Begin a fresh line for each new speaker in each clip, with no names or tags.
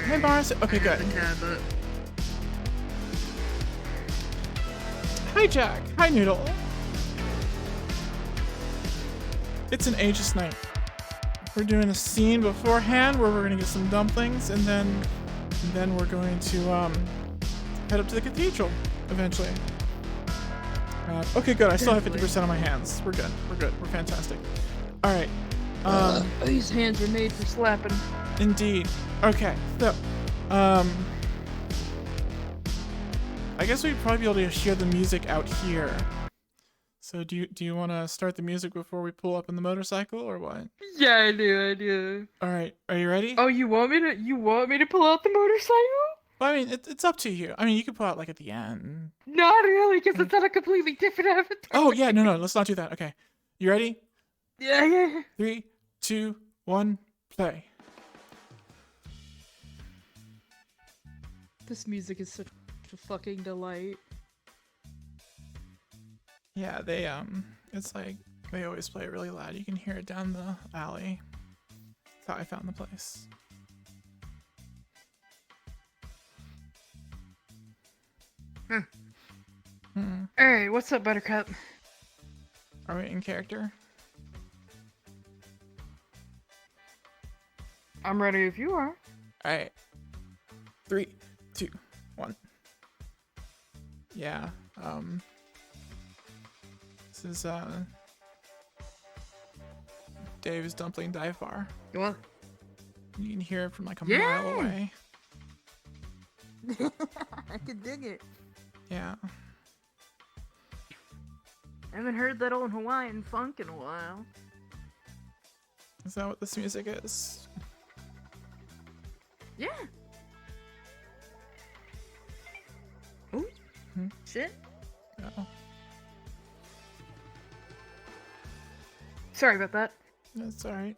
Hey, Mars. Okay, good.
But
Hi, Jack. Hi, Noodle. It's an ageist night. We're doing a scene beforehand where we're gonna get some dumplings, and then we're going to head up to the cathedral eventually. Okay, good. I still have 50% on my hands. We're good. We're good. We're fantastic. All right.
these hands are made for slapping.
Indeed. Okay. So, I guess we'd probably be able to hear the music out here. So do you want to start the music before we pull up in the motorcycle, or what?
Yeah, I do.
All right. Are you ready?
Oh, you want me to pull out the motorcycle?
Well, I mean, it's up to you. I mean, you could pull out like at the end.
Not really, because it's on a completely different avatar.
Oh yeah, no, let's not do that. Okay. You ready?
Yeah.
3, 2, 1, play.
This music is such a fucking delight.
Yeah, it's like they always play it really loud. You can hear it down the alley. That's how I found the place.
Alright, what's up, Buttercup?
Are we in character?
I'm ready if you are.
Alright. 3, 2, 1. Yeah, this is, Dave's Dumpling Dive Bar.
What?
You can hear it from like a mile away.
I can dig it.
Yeah.
I haven't heard that old Hawaiian funk in a while.
Is that what this music is?
Yeah. Ooh. Shit.
Oh.
Sorry about that.
That's alright.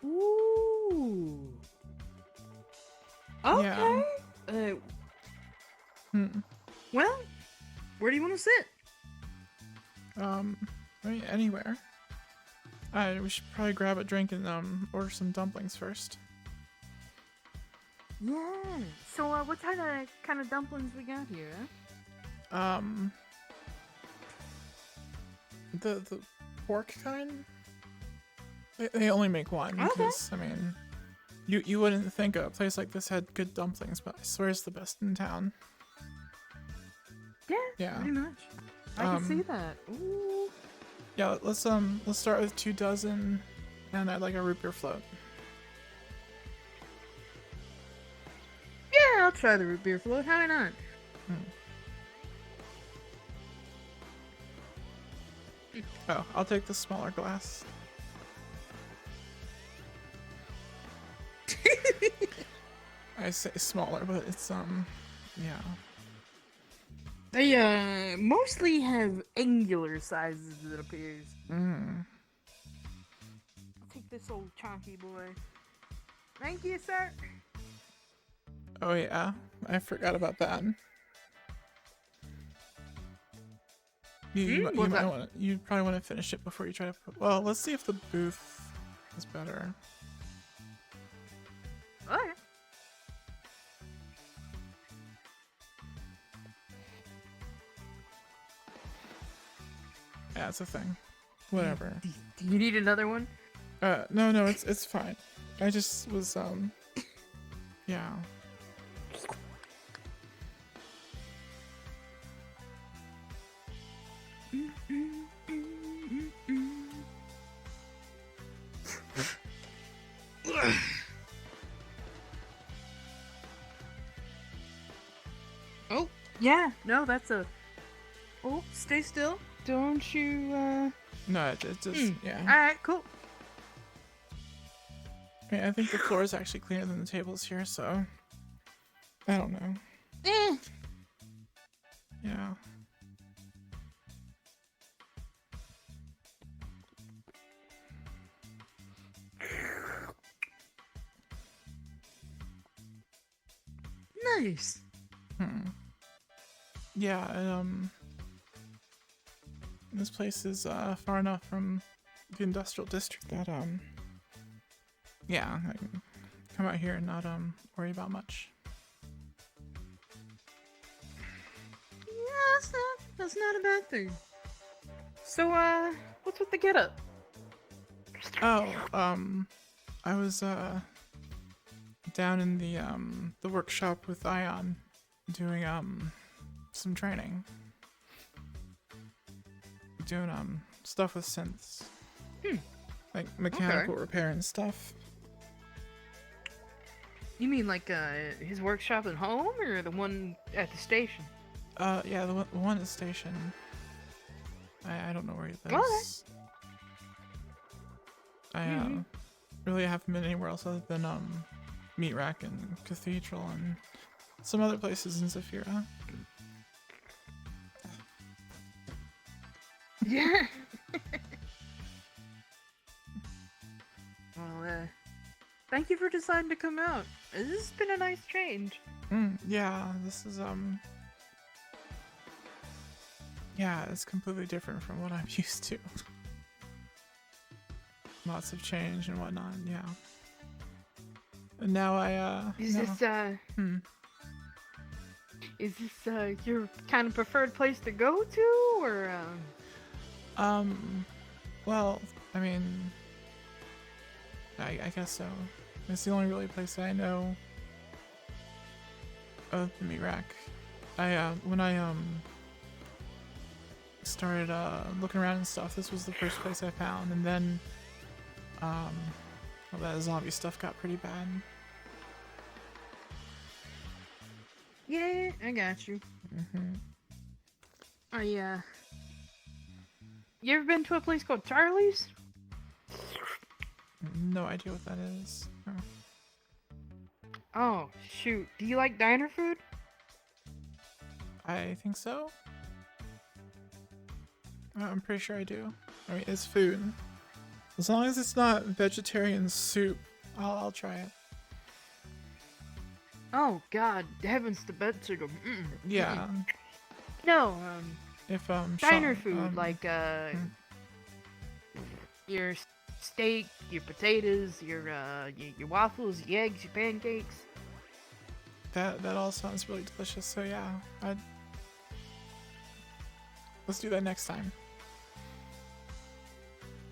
Ooh. Okay.
Yeah.
Well, where do you want to sit?
I mean, anywhere. We should probably grab a drink and order some dumplings first.
Yeah. So, what kind of dumplings we got here? Huh?
The pork kind. They only make one because I mean, you wouldn't think a place like this had good dumplings, but I swear it's the best in town.
Yeah. Pretty much. I can see that. Ooh.
Yeah, let's start with 2 dozen, and I'd like a root beer float.
Yeah, I'll try the root beer float. How not?
Oh, I'll take the smaller glass. I say smaller, but it's yeah.
They mostly have angular sizes, it appears. I'll take this old chunky boy. Thank you, sir.
Oh yeah, I forgot about that. You probably want to finish it before you try to put. Well, let's see if the booth is better.
Okay.
Yeah, it's a thing. Whatever.
Do you need another one?
No, it's fine. I just was yeah.
Oh, yeah. No, that's a... Oh, stay still. Don't you,
No, it just yeah.
Alright, cool.
I mean, I think the floor is actually cleaner than the tables here, so I don't know. Yeah.
Nice.
Yeah, this place is far enough from the industrial district that yeah, come out here and not worry about much.
Yeah, that's not a bad thing. So, what's with the getup?
Oh, I was down in the workshop with Ion doing some training. Doing stuff with synths. Like mechanical repair and stuff.
You mean like his workshop at home or the one at the station?
Yeah, the one at the station. I don't know where he lives.
Okay.
I really haven't been anywhere else other than Meat Rack and Cathedral and some other places in Zafira.
Yeah. Well, thank you for deciding to come out. This has been a nice change.
Yeah, this is yeah, it's completely different from what I'm used to. Lots of change and whatnot, yeah. And now
Is this your kind of preferred place to go to, or
well, I mean, I guess so. It's the only really place I know of the meat rack. When I started looking around and stuff, this was the first place I found, and then well, that zombie stuff got pretty bad.
Yeah, I got you. You ever been to a place called Charlie's?
No idea what that is. Oh.
Oh, shoot. Do you like diner food?
I think so. I'm pretty sure I do. I mean, it's food. As long as it's not vegetarian soup, I'll try it.
Oh, God. Heavens to Betsigo.
Yeah.
No,
If
diner food, like, your steak, your potatoes, your waffles, your eggs, your pancakes.
That all sounds really delicious. So yeah, let's do that next time.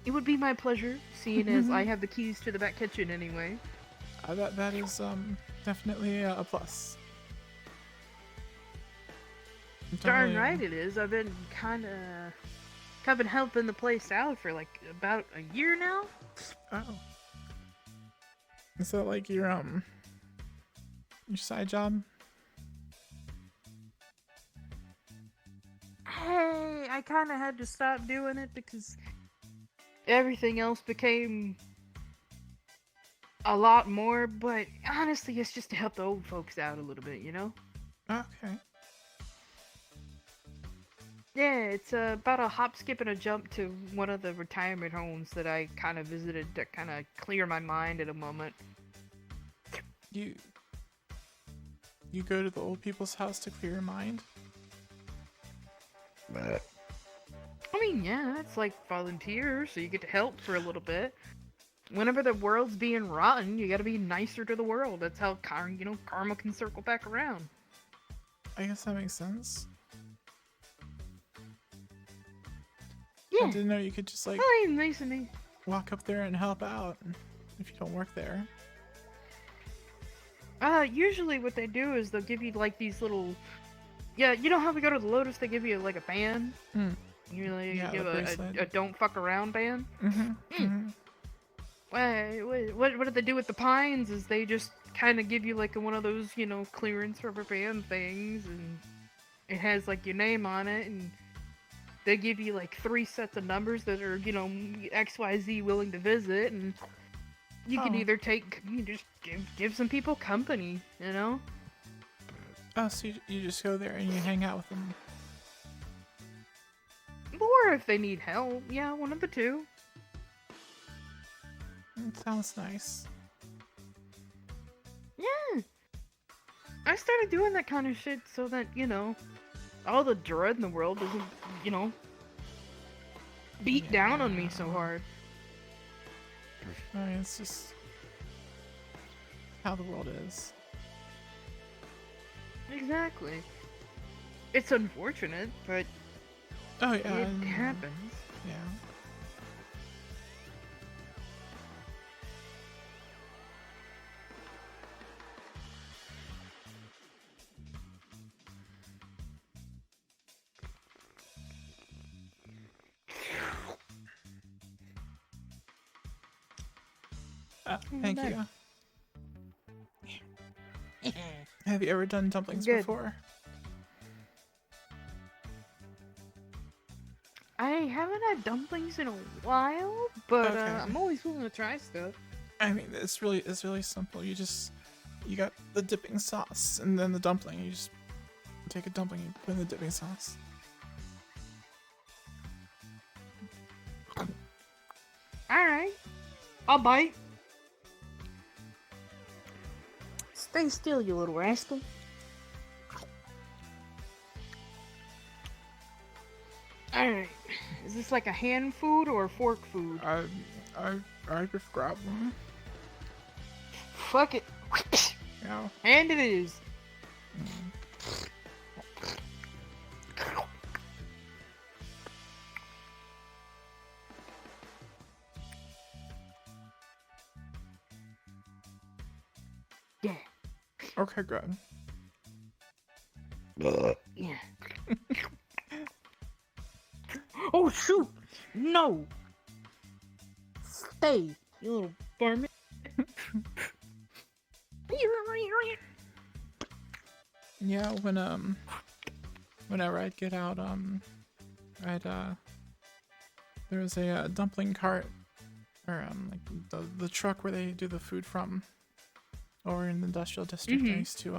It would be my pleasure, seeing as I have the keys to the back kitchen anyway.
That is definitely a plus.
Darn right it is. I've been kind of been helping the place out for like about a year now.
Oh, is that like your side job?
Hey, I kind of had to stop doing it because everything else became a lot more, but honestly, it's just to help the old folks out a little bit, you know?
Okay.
Yeah, it's about a hop, skip, and a jump to one of the retirement homes that I kind of visited to kind of clear my mind at a moment.
You go to the old people's house to clear your mind?
I mean, yeah, it's like volunteer, so you get to help for a little bit. Whenever the world's being rotten, you gotta be nicer to the world. That's how karma can circle back around.
I guess that makes sense.
Yeah.
I didn't know you could just like
Oh, he's nice to me.
walk up there and help out if you don't work there.
Usually what they do is they'll give you like these little, yeah, you know how we go to the Lotus, they give you like a band? You give a don't fuck around band? What do they do with the Pines is they just kind of give you like one of those, clearance rubber band things, and it has like your name on it, and they give you like 3 sets of numbers that are, XYZ willing to visit, and you can either you just give some people company,
Oh, so you just go there and you hang out with them.
Or if they need help, yeah, one of the two.
It sounds nice.
Yeah. I started doing that kind of shit so that, all the dread in the world doesn't, beat down on me so hard.
I mean, it's just... how the world is.
Exactly. It's unfortunate, but
Oh yeah,
it happens.
yeah. Thank
Nice.
you. Have you ever done dumplings
Good.
before?
I haven't had dumplings in a while, but
Okay.
I'm always willing to try stuff.
I mean, it's really simple. You got the dipping sauce and then the dumpling. You just take a dumpling and put in the dipping sauce.
Alright. I'll bite. Stay still, you little rascal. Alright. Is this like a hand food or a fork food?
I just grab them.
Fuck it.
Yeah.
And it is. Yeah.
Okay, good.
Yeah. Oh shoot! No! Stay, you little varmint.
Yeah, whenever I'd get out, I'd there was a dumpling cart, or like the truck where they do the food from, over in the industrial district. I used to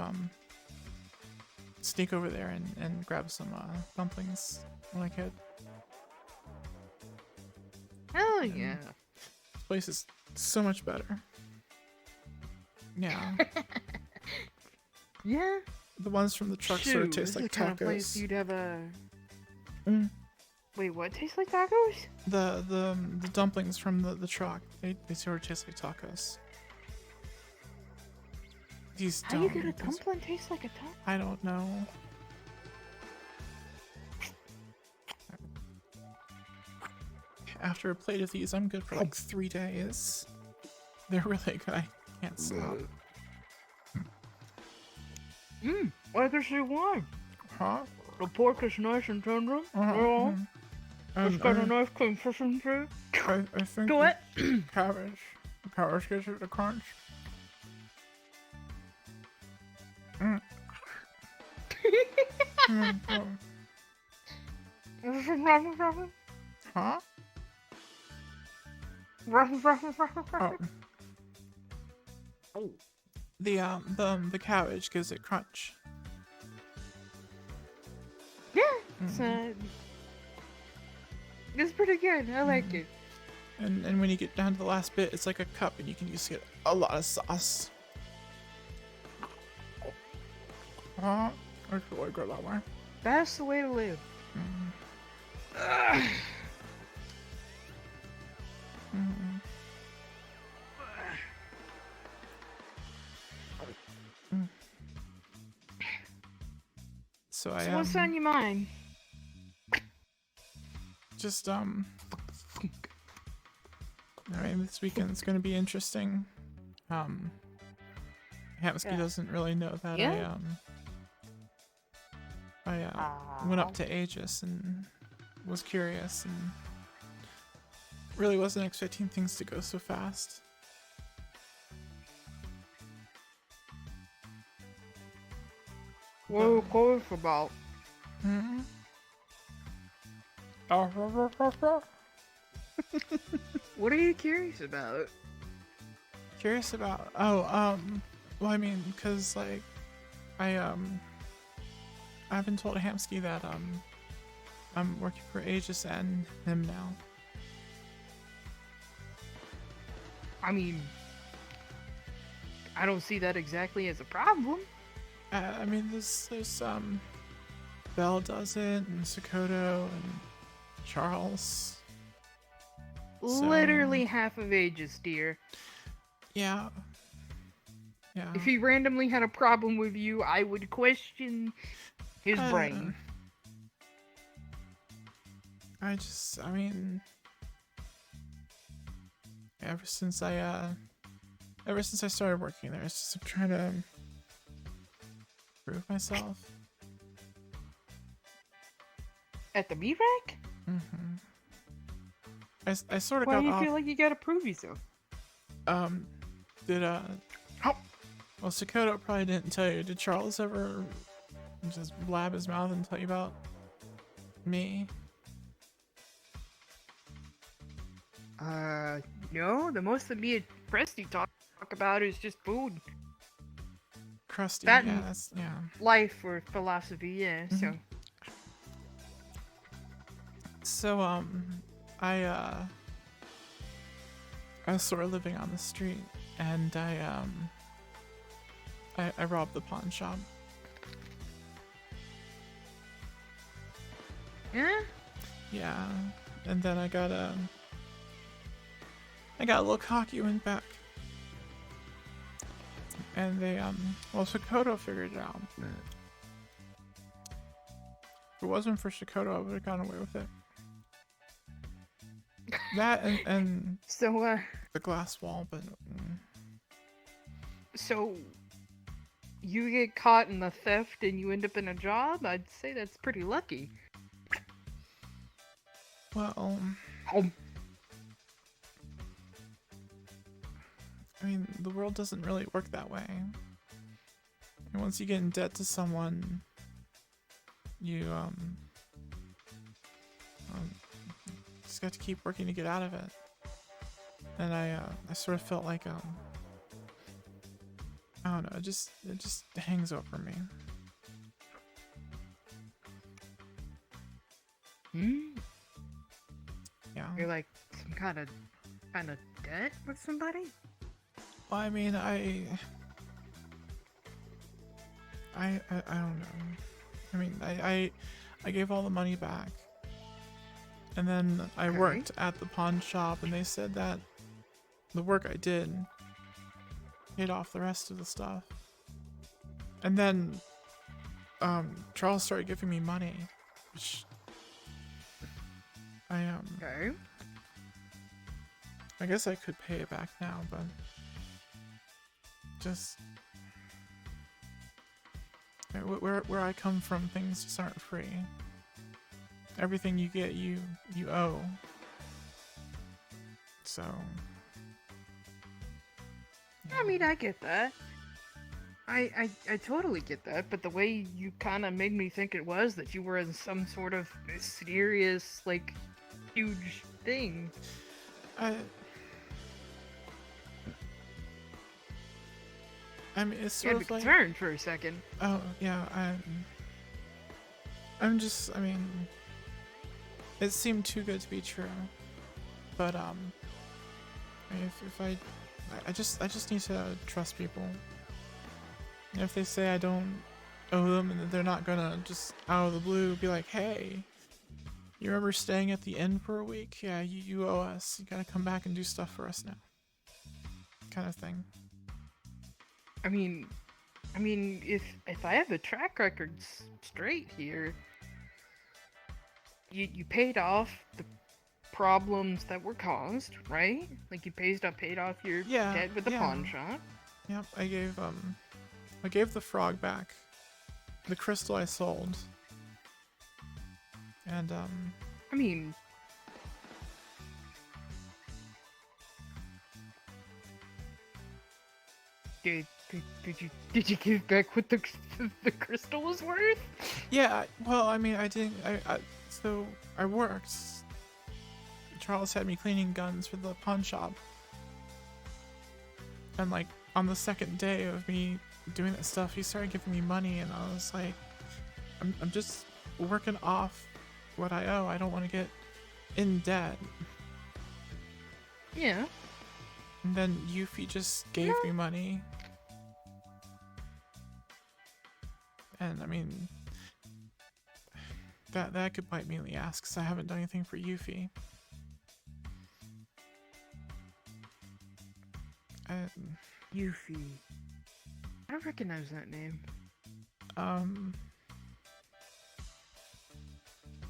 sneak over there and grab some dumplings when I could.
Hell yeah.
This place is so much better. Yeah.
Yeah.
The ones from the truck sort of taste like
this is the kind of place
tacos.
you'd have a.
Mm.
Wait, what tastes like tacos?
The dumplings from the truck, they sort of taste like tacos. These
How
don't.
you get a dumpling taste like a taco?
I don't know. After a plate of these, I'm good for like 3 days. They're really good. I can't stop.
Like I say, why?
Huh?
The pork is nice and tender.
Uh-huh.
It's got a nice consistency.
I think
Do it.
cabbage gives it a crunch. Mm. Huh? Oh. The cabbage gives it crunch.
Yeah, it's pretty good. I like it.
And when you get down to the last bit, it's like a cup, and you can just get a lot of sauce. It's really good that way.
That's the way to live.
So
What's on your mind?
just I mean, this weekend's gonna be interesting. Hamsky doesn't really know that
Yeah?
I went up to Aegis and was curious and really wasn't expecting things to go so fast.
What are you curious about? What are you curious about?
Curious about well, I mean, because like I've been told Hamsky that I'm working for Aegis and him now.
I mean, I don't see that exactly as a problem.
I mean, there's Belle does it, and Sakoto, and Charles. So,
Literally half of Aegis, dear.
yeah. Yeah.
If he randomly had a problem with you, I would question his brain.
I mean, ever since I started working there, it's just I'm trying to prove myself.
At the B-Rack?
Mm-hmm. I sort of
Why
got
do you
off.
feel like you gotta prove yourself?
Did
How?
well, Sakoto probably didn't tell you. Did Charles ever just blab his mouth and tell you about me?
No. The most that me and Presty talk about is just food.
Krusty,
That
yeah,
and
that's, yeah.
life or philosophy, yeah,
Mm-hmm.
so.
So, I was sort of living on the street, and I robbed the pawn shop.
Yeah?
Yeah, and then I got a little cocky, went back. And they, well, Sakoto figured it out. If it wasn't for Sakoto, I would have gotten away with it. That and
So,
the glass wall, but...
So, you get caught in the theft and you end up in a job? I'd say that's pretty lucky.
Well...
Oh.
I mean, the world doesn't really work that way. And once you get in debt to someone, you, just got to keep working to get out of it. And I sort of felt like, I don't know, it just hangs over me. Yeah.
You're like some kind of debt with somebody?
Well, I mean, I don't know. I mean, I gave all the money back. And then I worked at the pawn shop, and they said that the work I did paid off the rest of the stuff. And then Charles started giving me money, which
Okay.
I guess I could pay it back now, but just where I come from, things just aren't free. Everything you get, you owe. So
I mean, I get that. I totally get that, but the way you kind of made me think it was that you were in some sort of mysterious, like, huge thing.
I mean, it's
You
sort
had me
of like...
concerned for a second.
Oh, yeah, I'm just, I mean, it seemed too good to be true. But, if I just need to trust people. If they say I don't owe them, and they're not gonna just out of the blue be like, hey, you remember staying at the inn for a week? Yeah, you owe us. You gotta come back and do stuff for us now. Kind of thing.
I mean, if I have the track records straight here, you paid off the problems that were caused, right? Like you paid off your debt with the pawn shop.
Yep, I gave the frog back, the crystal I sold, and
I mean, did you give back what the crystal was worth?
Yeah, well, I mean, I didn't. So I worked. Charles had me cleaning guns for the pawn shop, and like on the second day of me doing that stuff, he started giving me money, and I was like, I'm just working off what I owe. I don't want to get in debt.
Yeah.
And then Yuffie just gave me money. And I mean, that could bite me in the ass because I haven't done anything for Yuffie.
Yuffie. I recognize that name.
Um,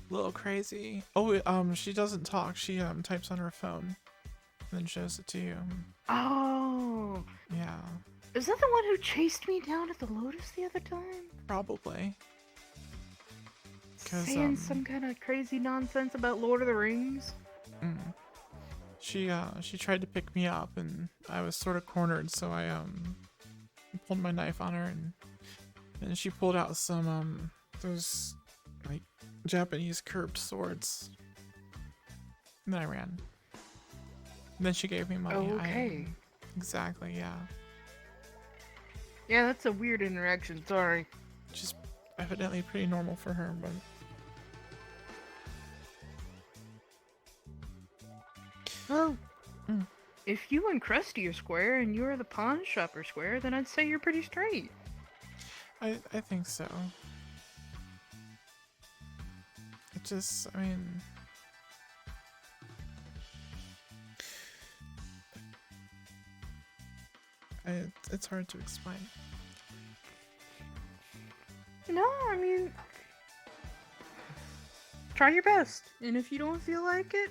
little crazy. Oh, she doesn't talk. She types on her phone, and then shows it to you.
Oh,
Yeah,
is that the one who chased me down at the Lotus the other time?
probably. 'Cause,
Saying some kind of crazy nonsense about Lord of the Rings?
She tried to pick me up, and I was sort of cornered, so I pulled my knife on her, and she pulled out some those like Japanese curved swords. And then I ran. And then she gave me money.
Oh, okay.
Exactly, yeah.
Yeah, that's a weird interaction. Sorry.
Just evidently pretty normal for her, but
Well, if you and Krusty are square and you're the pawn shop are square, then I'd say you're pretty straight.
I think so. It just, I mean, it's hard to explain.
No, I mean, try your best. And if you don't feel like it,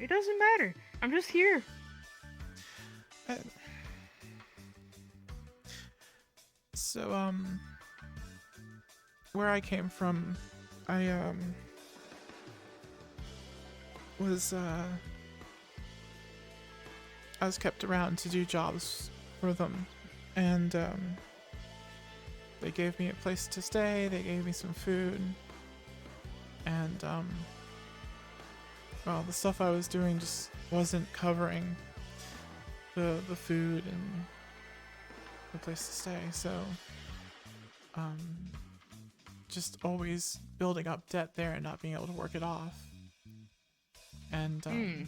it doesn't matter. I'm just here.
So, where I came from, I was kept around to do jobs for them, and they gave me a place to stay, they gave me some food, and well, the stuff I was doing just wasn't covering the food and the place to stay, so just always building up debt there and not being able to work it off. And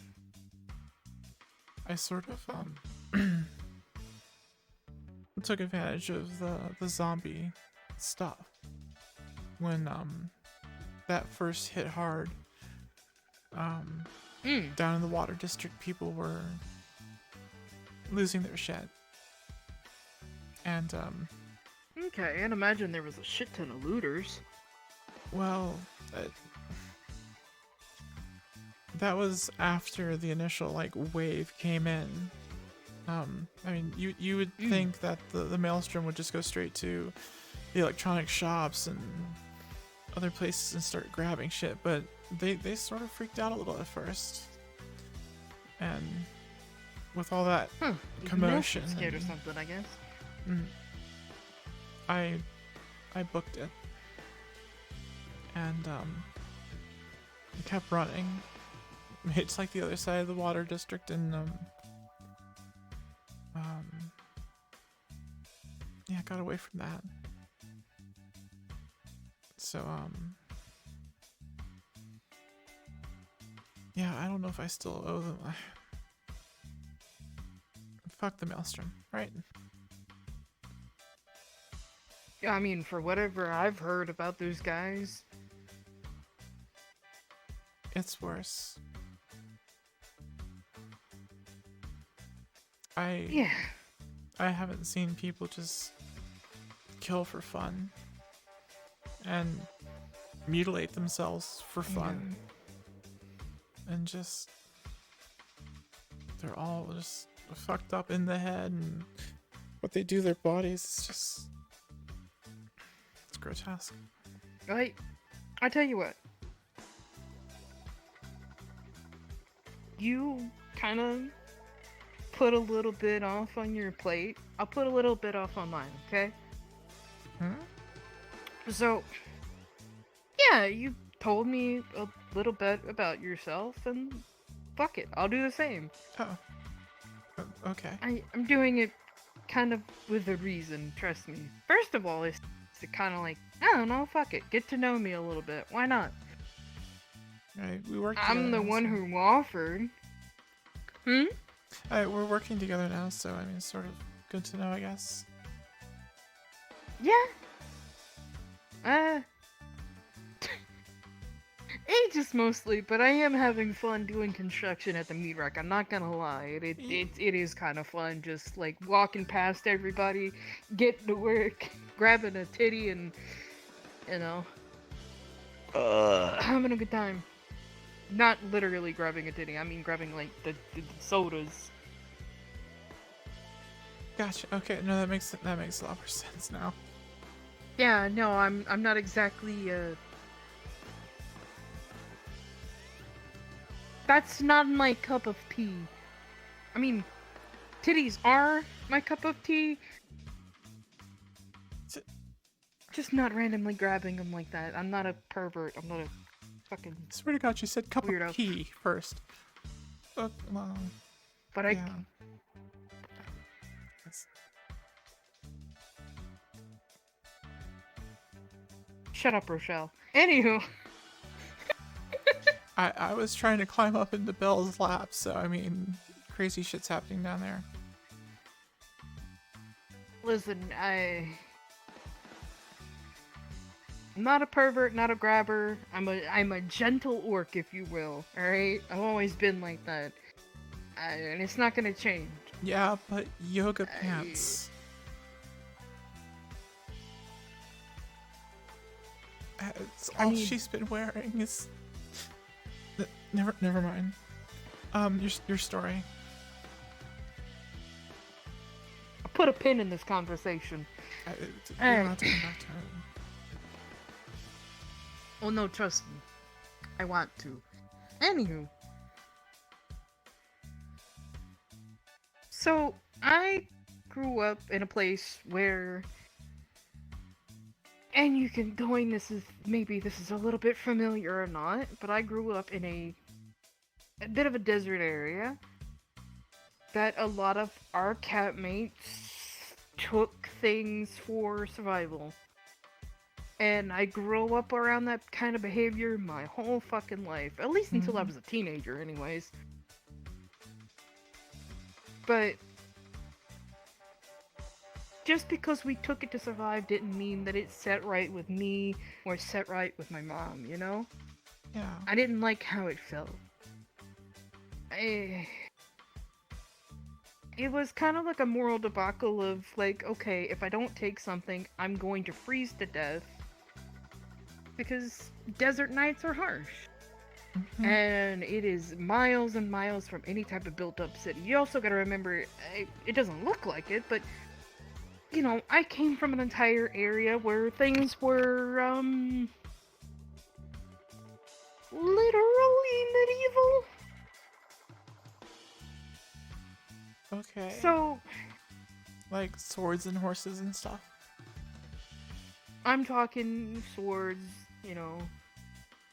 I sort of took advantage of the zombie stuff when that first hit hard. Down in the water district, people were losing their shit. And
Okay, and imagine there was a shit ton of looters.
well, that was after the initial like wave came in. I mean, you would think that the maelstrom would just go straight to the electronic shops and other places and start grabbing shit, but they sort of freaked out a little at first, and with all that commotion,
Scared or something, I guess.
I booked it, and it kept running. It's like the other side of the water district, and yeah, got away from that. So yeah, I don't know if I still owe them. Fuck the maelstrom, right?
Yeah, I mean, for whatever I've heard about those guys,
It's worse. I
yeah.
I haven't seen people just kill for fun and mutilate themselves for fun, and just they're all just fucked up in the head, and what they do to their bodies is just, it's grotesque.
I tell you what. You kind of put a little bit off on your plate. I'll put a little bit off on mine, okay? So, yeah, you told me a little bit about yourself, and fuck it, I'll do the same.
Oh. Okay.
I'm doing it kind of with a reason, trust me. First of all, it's to kind of like, I don't know, fuck it, get to know me a little bit. Why not?
Alright, we work
I'm the one who offered.
Alright, we're working together now, so I mean, it's sort of good to know, I guess.
Yeah. Ages mostly, but I am having fun doing construction at the meat rack. I'm not gonna lie, it is kind of fun, just like walking past everybody, getting to work, grabbing a titty, and you know, having a good time. Not literally grabbing a titty. I mean grabbing like the sodas.
Gotcha. Okay, no, that makes a lot more sense now.
Yeah, no, I'm not exactly that's not my cup of tea. I mean, titties are my cup of tea. Just not randomly grabbing them like that. I'm not a pervert. I'm not a fucking
Swear to God, you said cup
weirdo.
of pee first. Well,
But
yeah.
Shut up, Rochelle. Anywho.
I was trying to climb up into Belle's lap, so I mean, crazy shit's happening down there.
Listen, I'm not a pervert, not a grabber. I'm a gentle orc, if you will. All right, I've always been like that, and it's not gonna change.
Yeah, but yoga pants. It's all she's been wearing is. Never mind. Your story.
I'll put a pin in this conversation.
We're not to come back to it.
Oh no, trust me. I want to. Anywho. So, I grew up in a place where... And you can going this is a little bit familiar or not, but I grew up in a bit of a desert area that a lot of our campmates took things for survival. And I grew up around that kind of behavior my whole fucking life. At least until I was a teenager, anyways. But just because we took it to survive didn't mean that it set right with me or set right with my mom, you know?
Yeah.
I didn't like how it felt. It was kind of like a moral debacle of like, okay, if I don't take something, I'm going to freeze to death. Because desert nights are harsh. And it is miles and miles from any type of built-up city. You also gotta remember, it doesn't look like it, but you know, I came from an entire area where things were, literally medieval.
Okay.
So,
like swords and horses and stuff.
I'm talking swords, you know,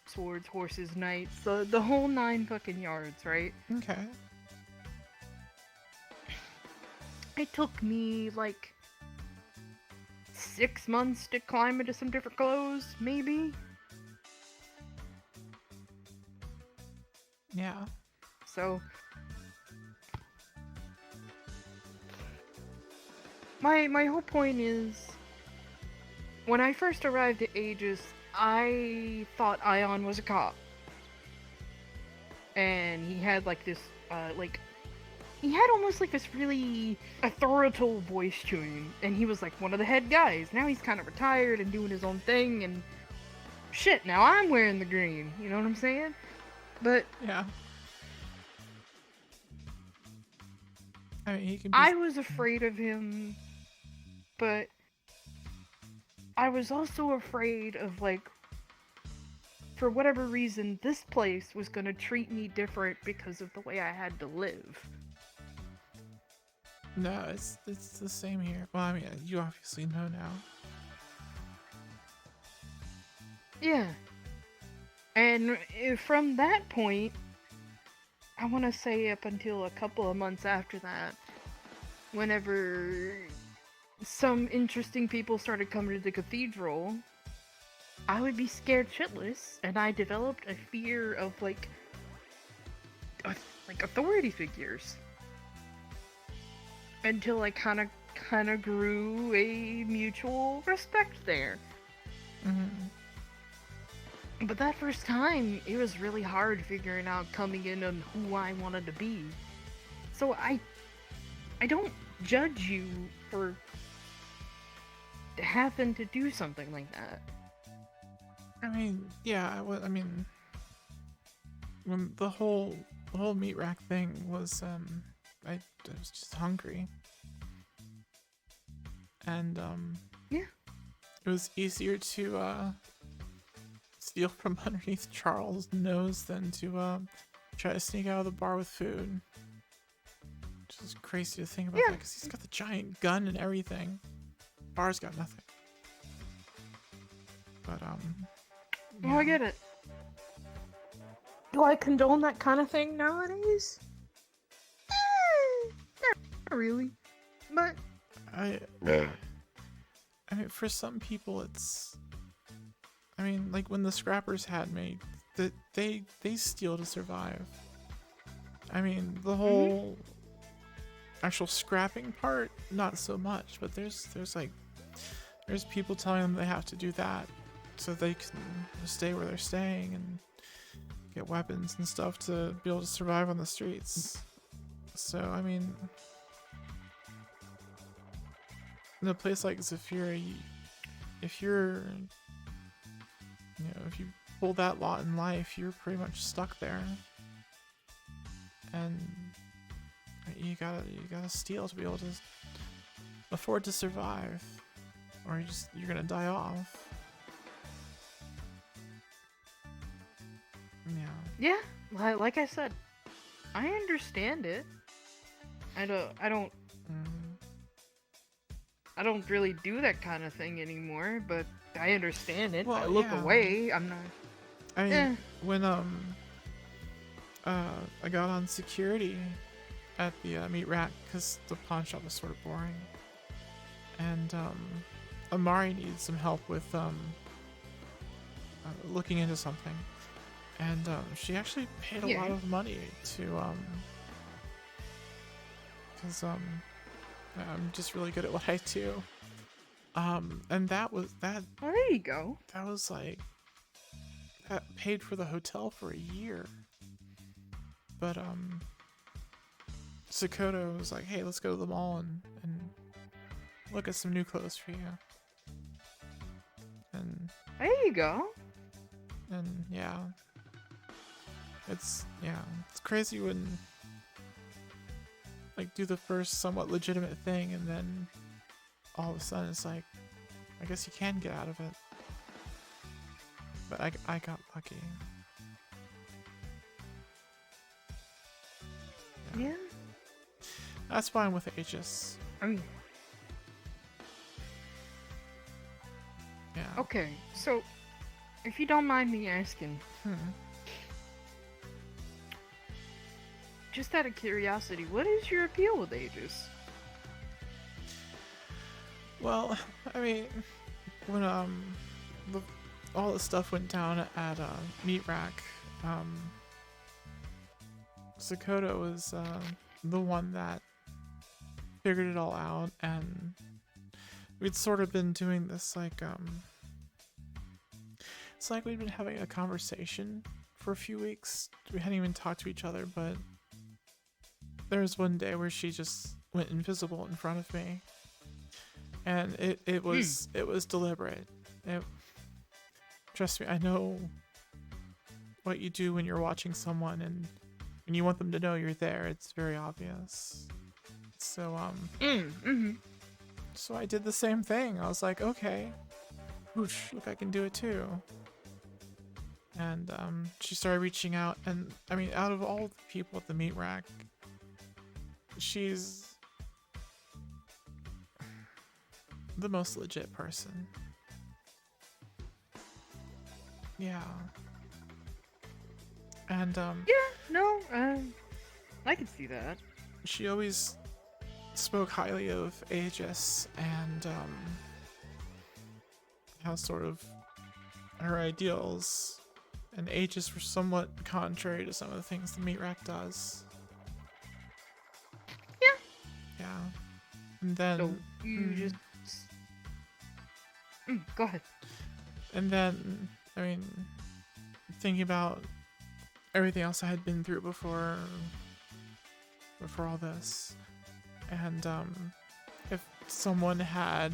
swords, horses, knights, the whole 9 fucking yards, right?
Okay.
It took me, like, 6 months to climb into some different clothes, maybe?
Yeah.
So, my whole point is, when I first arrived at Aegis, I thought Ion was a cop. And he had, like, this, he had almost like this really authoritative voice to him, and he was like one of the head guys. Now he's kind of retired and doing his own thing, and shit, now I'm wearing the green, you know what I'm saying? But
yeah, I mean, he can be...
I was afraid of him, but I was also afraid of, like, for whatever reason, this place was gonna treat me different because of the way I had to live.
No, it's the same here. Well, I mean, you obviously know now.
Yeah. And from that point, I want to say up until a couple of months after that, whenever some interesting people started coming to the cathedral, I would be scared shitless, and I developed a fear of, like authority figures. Until I kind of grew a mutual respect there. But that first time, it was really hard figuring out coming in on who I wanted to be. So I don't judge you for having to do something like that.
I mean, yeah, I mean, when the whole meat rack thing was, I was just hungry, and
Yeah.
it was easier to steal from underneath Charles' nose than to try to sneak out of the bar with food. Which is crazy to think about that
Yeah.
because he's got the giant gun and everything. Bar's got nothing. But
Oh, I
yeah.
get it. Do I condone that kind of thing nowadays? Not really. But
I mean, for some people, it's. I mean, like when the scrappers had me, that they steal to survive. I mean, the whole actual scrapping part, not so much. But there's people telling them they have to do that so they can stay where they're staying and get weapons and stuff to be able to survive on the streets. So I mean, in a place like Zafira, if you're, if you pull that lot in life, you're pretty much stuck there, and you gotta steal to be able to afford to survive, or you're gonna die off. Yeah.
yeah, like I said, I understand it. I don't
Mm.
I don't really do that kind of thing anymore, but I understand it.
Well,
I look
yeah.
away. I'm not.
I mean,
Eh.
when I got on security at the meat rack because the pawn shop was sort of boring, and Amari needed some help with looking into something, and she actually paid a
Yeah.
lot of money to because I'm just really good at what I do. And that
Oh, there you go.
was like that paid for the hotel for a year. But Sakoto was like, "Hey, let's go to the mall and look at some new clothes for you." And
There you go.
yeah, it's crazy when like do the first somewhat legitimate thing and then all of a sudden it's like, I guess you can get out of it. But I got lucky.
Yeah.
That's fine with Aegis.
I mean,
Yeah.
okay. So, if you don't mind me asking, just out of curiosity, what is your appeal with Aegis?
Well, I mean, when all the stuff went down at Meat Rack, Sakoto was the one that figured it all out, and we'd sort of been doing this like it's like we'd been having a conversation for a few weeks. We hadn't even talked to each other, but there was one day where she just went invisible in front of me, and it was deliberate. Trust me, I know what you do when you're watching someone and when you want them to know you're there. It's very obvious. So so I did the same thing. I was like, okay, whoosh, look, I can do it too. And she started reaching out, and I mean, out of all the people at the meat rack, she's the most legit person. Yeah. And
Yeah, no, I can see that.
she always spoke highly of Aegis and how sort of her ideals and Aegis were somewhat contrary to some of the things the meat rack does.
Yeah.
Yeah. And then
So you just go ahead.
and then I mean thinking about everything else I had been through before all this, and if someone had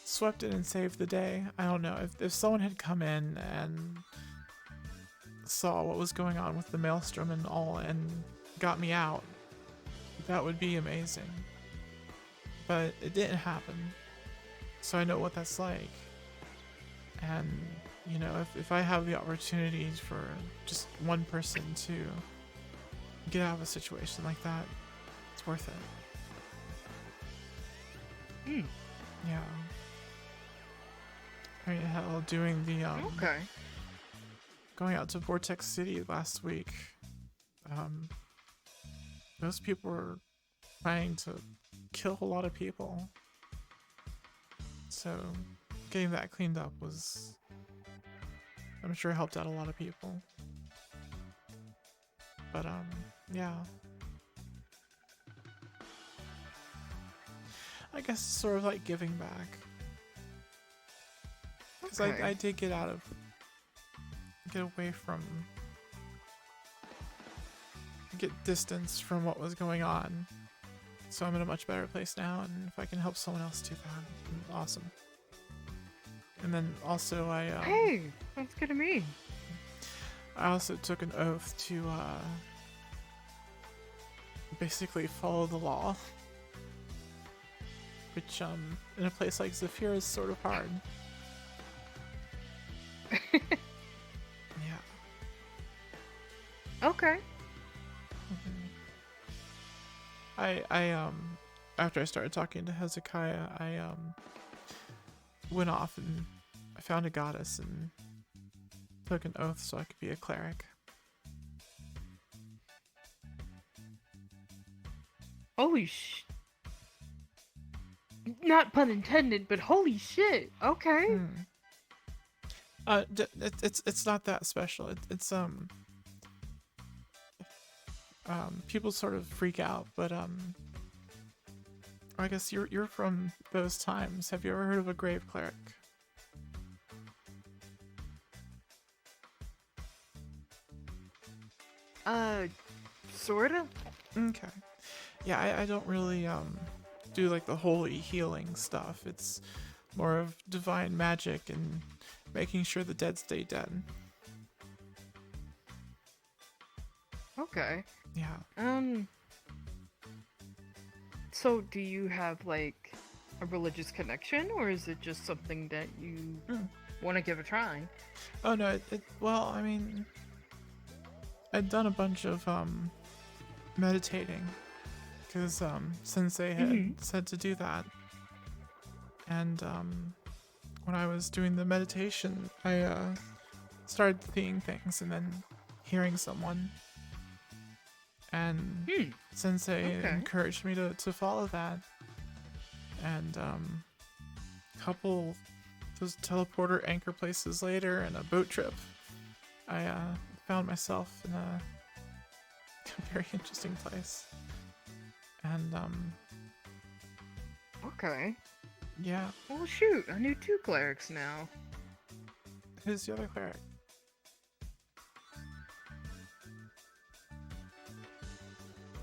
swept in and saved the day. I don't know, if someone had come in and saw what was going on with the maelstrom and all and got me out, that would be amazing. But it didn't happen, so I know what that's like. And you know, if I have the opportunity for just one person to get out of a situation like that, it's worth it. Yeah. I mean, hell, doing the
Okay.
going out to Vortex City last week. Those people were trying to kill a lot of people. So getting that cleaned up was, I'm sure, helped out a lot of people. But yeah. I guess it's sort of like giving back. Because
Okay.
I did get away from, get distance from what was going on. So I'm in a much better place now, and if I can help someone else do that, awesome. And then also
Hey, that's good to me.
I also took an oath to basically follow the law. Which in a place like Zephyr is sort of hard. Yeah.
Okay.
I after I started talking to Hezekiah, I went off and I found a goddess and took an oath so I could be a cleric.
Holy sh... Not pun intended, but holy shit. Okay.
It's not that special. It's people sort of freak out, but I guess you're from those times. Have you ever heard of a grave cleric?
Sorta?
Okay. Yeah, I don't really do like the holy healing stuff. It's more of divine magic and making sure the dead stay dead.
Okay.
Yeah.
So do you have, like, a religious connection, or is it just something that you want to give a try?
Oh no, well, I mean, I'd done a bunch of meditating because Sensei had said to do that. And when I was doing the meditation, I started seeing things and then hearing someone. And Sensei encouraged me to follow that. And couple those teleporter anchor places later and a boat trip, I found myself in a very interesting place. And
Okay.
yeah.
Well, shoot, I knew 2 clerics now.
Who's the other cleric?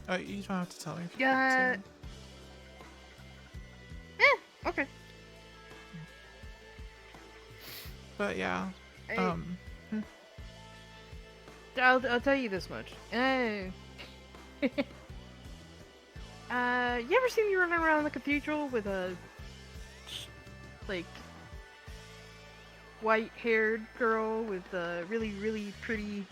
Oh, you don't have to tell me. If you want
Yeah.
to.
Okay.
But yeah.
Hey, I'll tell you this much. You ever seen me running around the cathedral with a, like, white-haired girl with really, really pretty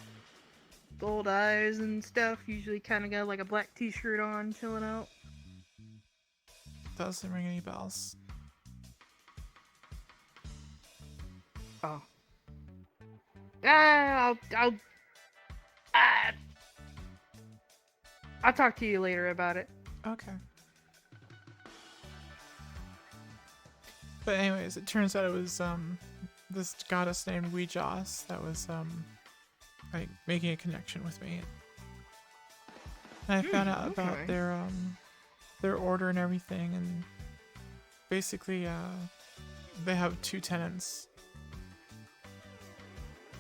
gold eyes and stuff? Usually kind of got like a black t-shirt on, chilling out.
Doesn't ring any bells.
Oh. I'll talk to you later about it.
Okay. But anyways, it turns out it was this goddess named Weejoss that was like making a connection with me. And I found out about
okay.
their order and everything, and basically, they have two tenets.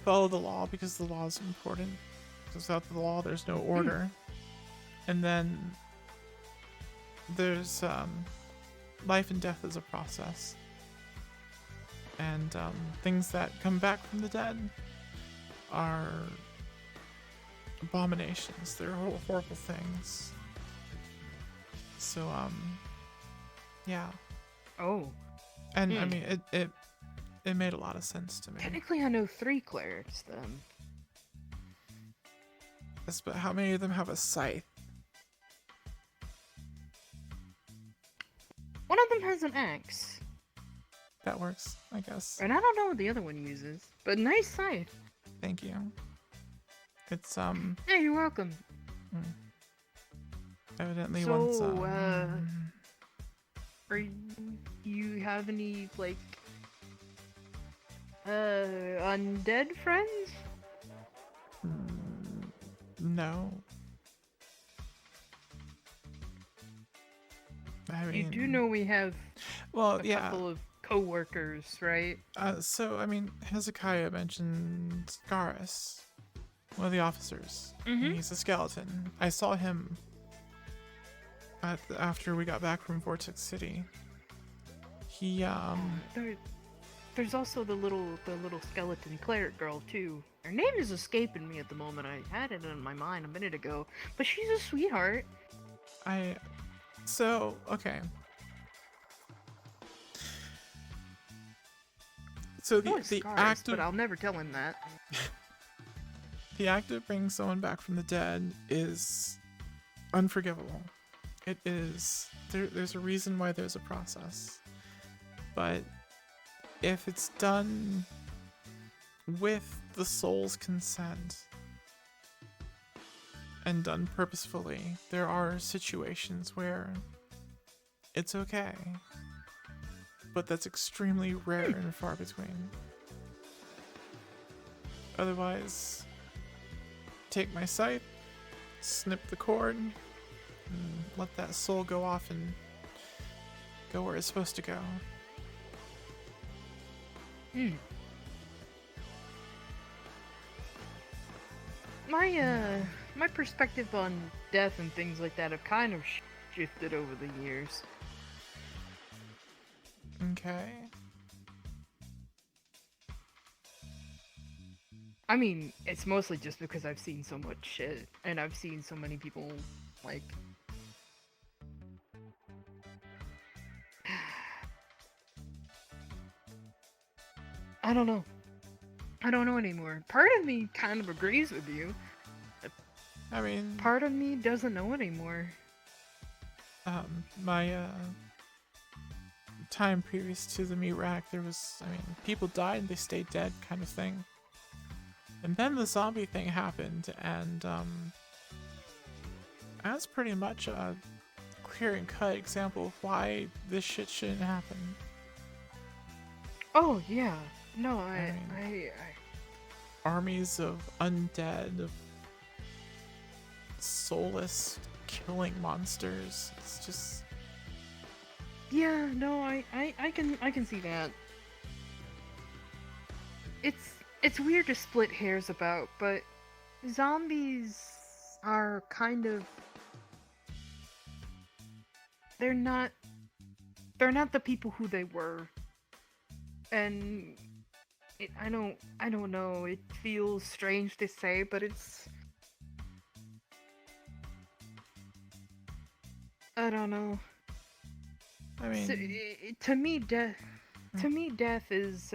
Follow the law because the law is important. Because without the law, there's no order. And then there's life and death is a process. And things that come back from the dead are abominations. They're horrible things. So, yeah.
Oh.
And I mean, it made a lot of sense to me.
Technically, I know 3 clerics then.
Yes, but how many of them have a scythe?
One of them has an axe.
That works, I guess.
And I don't know what the other one uses. But nice scythe.
Thank you. It's,
Hey, you're welcome.
evidently
So,
once,
are you have any, like, undead friends?
no. I mean,
You do know we have
well,
a
yeah.
couple of co-workers, right?
So I mean, Hezekiah mentioned Garrus, one of the officers.
Mhm.
He's a skeleton. I saw him after we got back from Vortex City. He
There's also the little skeleton cleric girl too. Her name is escaping me at the moment. I had it in my mind a minute ago, but she's a sweetheart.
Okay. So the act
but I'll never tell him that.
the act of bringing someone back from the dead is unforgivable. It is. There's a reason why there's a process. But if it's done with the soul's consent and done purposefully, there are situations where it's okay. But that's extremely rare and far between. Otherwise, take my scythe, snip the cord, and let that soul go off and go where it's supposed to go.
My perspective on death and things like that have kind of shifted over the years.
Okay.
I mean, it's mostly just because I've seen so much shit, and I've seen so many people, like... I don't know. I don't know anymore. Part of me kind of agrees with you.
I mean,
part of me doesn't know anymore.
My time previous to the meat rack, there was, I mean, people died and they stayed dead kind of thing. And then the zombie thing happened, and that's pretty much a clear and cut example of why this shit shouldn't happen.
Oh yeah, no, I
armies of undead, of soulless killing monsters. It's just,
yeah, no, I can see that. It's weird to split hairs about, but zombies are kind of, they're not the people who they were. And I don't know, it feels strange to say, but it's, I don't know.
I mean,
So, to me, death is,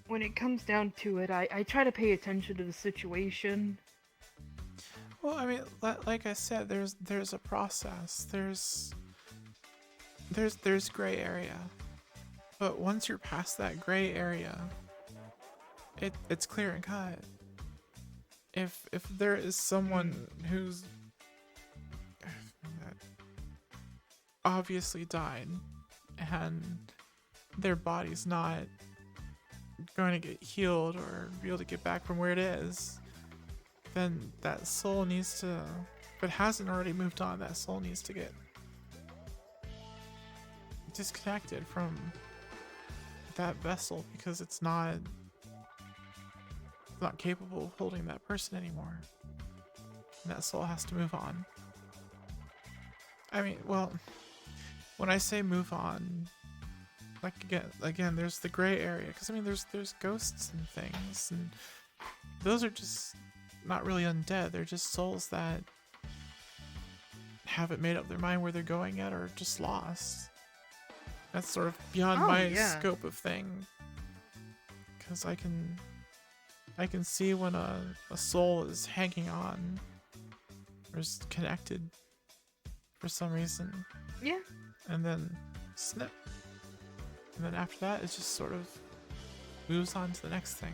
when it comes down to it, I try to pay attention to the situation.
well, I mean, like I said, there's a process. There's gray area, but once you're past that gray area, it's clear and cut. If there is someone who's obviously died and their body's not going to get healed or be able to get back from where it is, then that soul needs to if it hasn't already moved on, that soul needs to get disconnected from that vessel because it's not capable of holding that person anymore. And that soul has to move on. I mean, well, when I say move on, like again, there's the gray area because I mean, there's ghosts and things, and those are just not really undead. They're just souls that haven't made up their mind where they're going yet, or just lost. That's sort of beyond my scope of thing, because I can see when a soul is hanging on or is connected for some reason.
Yeah.
And then snip. And then after that, it just sort of moves on to the next thing.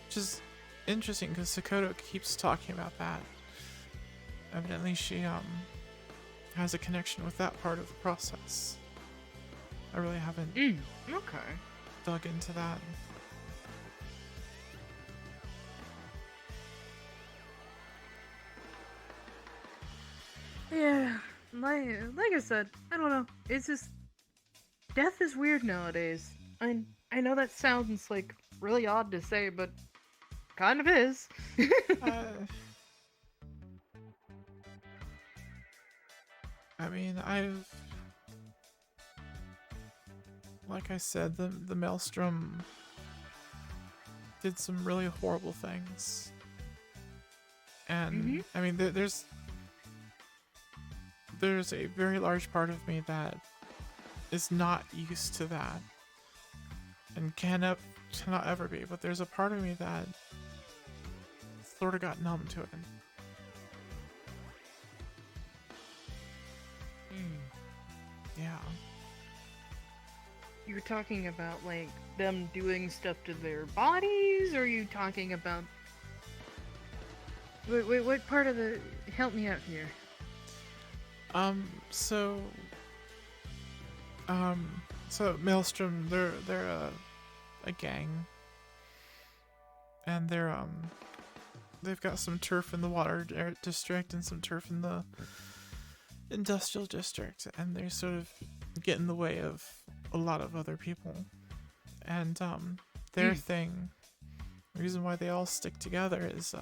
Which is interesting because Sakoto keeps talking about that. Evidently she has a connection with that part of the process. I really haven't
Okay.
dug into that.
Yeah, like I said, I don't know. It's just death is weird nowadays. I know that sounds like really odd to say, but kind of is.
I mean, like I said, the Maelstrom did some really horrible things. And I mean, there's a very large part of me that is not used to that and cannot ever be, but there's a part of me that sort of got numb to it. Yeah.
You're talking about like them doing stuff to their bodies, or are you talking about wait, what part of the help me out here?
So Maelstrom, they're a gang, and they've got some turf in the water district and some turf in the industrial district, and they sort of get in the way of a lot of other people. And their thing, the reason why they all stick together is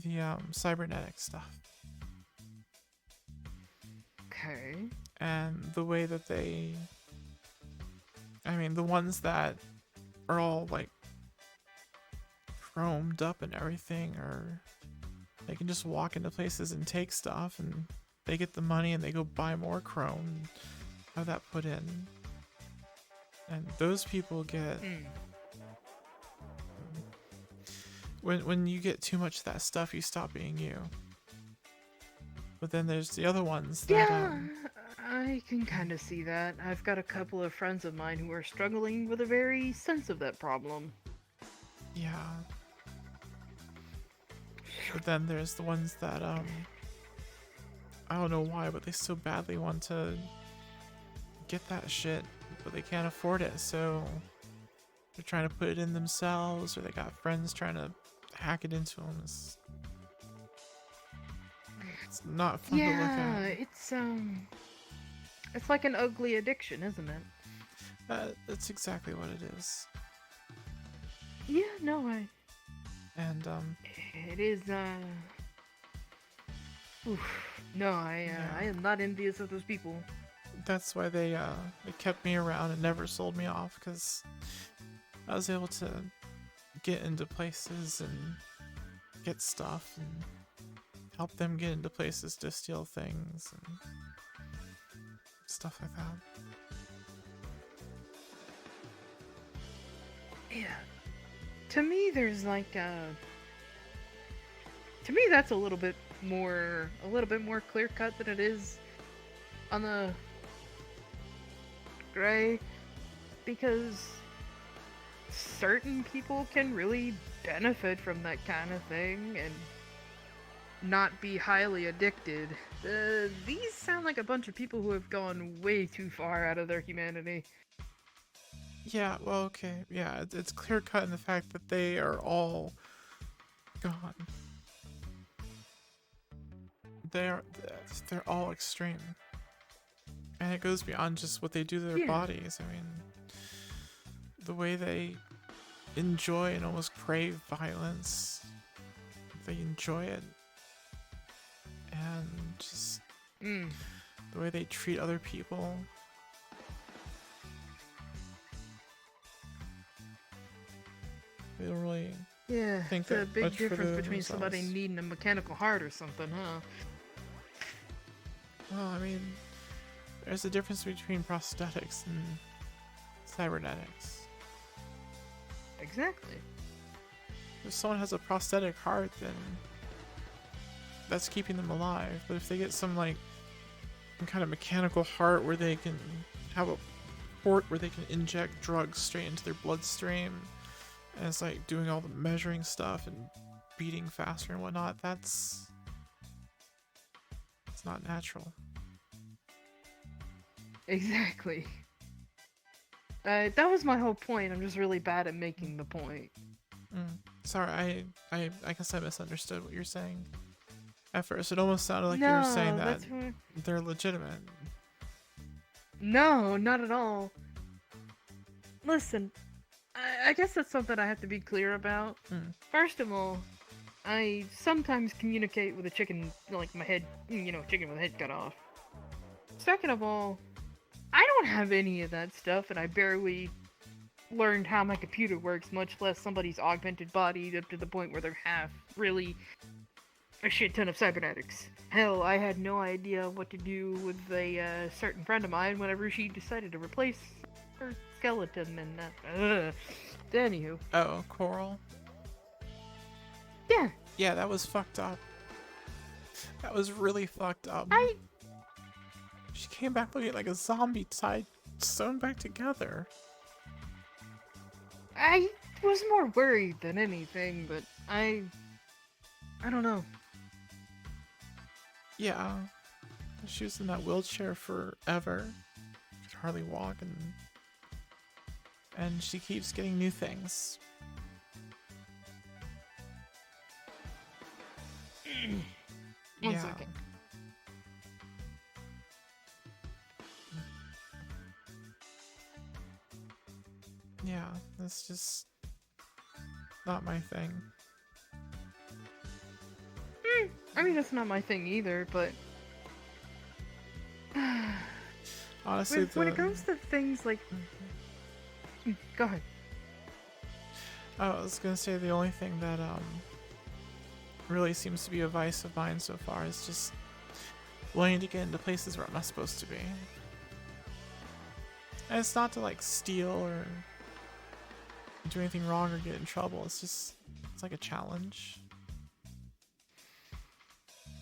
the cybernetic stuff.
Okay.
And the way that I mean, the ones that are all like chromed up and everything, or they can just walk into places and take stuff, and they get the money and they go buy more chrome, have that put in. And those people get when you get too much of that stuff, you stop being you. But then there's the other ones that
I can kind of see that. I've got a couple of friends of mine who are struggling with a very sense of that problem.
Yeah. But then there's the ones that I don't know why, but they so badly want to get that shit, but they can't afford it, so they're trying to put it in themselves, or they got friends trying to hack it into them. It's not fun to look at.
It's like an ugly addiction, isn't it?
That's exactly what it is.
Yeah, no, it is, oof. No, I am not envious of those people.
That's why they kept me around and never sold me off, because I was able to get into places and get stuff and help them get into places to steal things and stuff like that.
Yeah. To me, there's like to me that's a little bit more clear cut than it is on the gray, because certain people can really benefit from that kind of thing and not be highly addicted. These sound like a bunch of people who have gone way too far out of their humanity.
Yeah, well, okay. Yeah, it's clear cut in the fact that they are all gone. they're all extreme, and it goes beyond just what they do to their
Yeah.
bodies. I mean, the way they enjoy and almost crave violence, they enjoy it, and just
Mm.
the way they treat other people. They don't really
Yeah,
think
it's a
that
big
much for
difference between somebody
themselves.
needing a mechanical heart or something, huh?
Well, I mean, there's a difference between prosthetics and cybernetics.
Exactly.
If someone has a prosthetic heart, then that's keeping them alive. But if they get some kind of mechanical heart where they can have a port where they can inject drugs straight into their bloodstream, and it's like doing all the measuring stuff and beating faster and whatnot, it's not natural.
Exactly. That was my whole point. I'm just really bad at making the point.
Sorry, I guess I misunderstood what you're saying. At first, it almost sounded like you
No,
were saying that
that's what...
they're legitimate.
No, not at all. Listen, I guess that's something I have to be clear about. First of all, I sometimes communicate with a chicken, like my head, chicken with a head cut off. Second of all, I don't have any of that stuff, and I barely learned how my computer works, much less somebody's augmented body up to the point where they're half really a shit ton of cybernetics. Hell, I had no idea what to do with a certain friend of mine whenever she decided to replace her skeleton and anywho.
Oh, Coral?
Yeah.
Yeah, that was fucked up. That was really fucked up. She came back looking like a zombie tied, sewn back together.
I was more worried than anything, but I don't know.
Yeah. She was in that wheelchair forever. She could hardly walk, and she keeps getting new things.
One second.
Yeah, that's just not my thing.
I mean, that's not my thing either, but
Honestly,
when it comes to things like... Go ahead.
Oh, I was gonna say the only thing that really seems to be a vice of mine so far is just wanting to get into places where I'm not supposed to be. And it's not to steal or do anything wrong or get in trouble. It's like a challenge.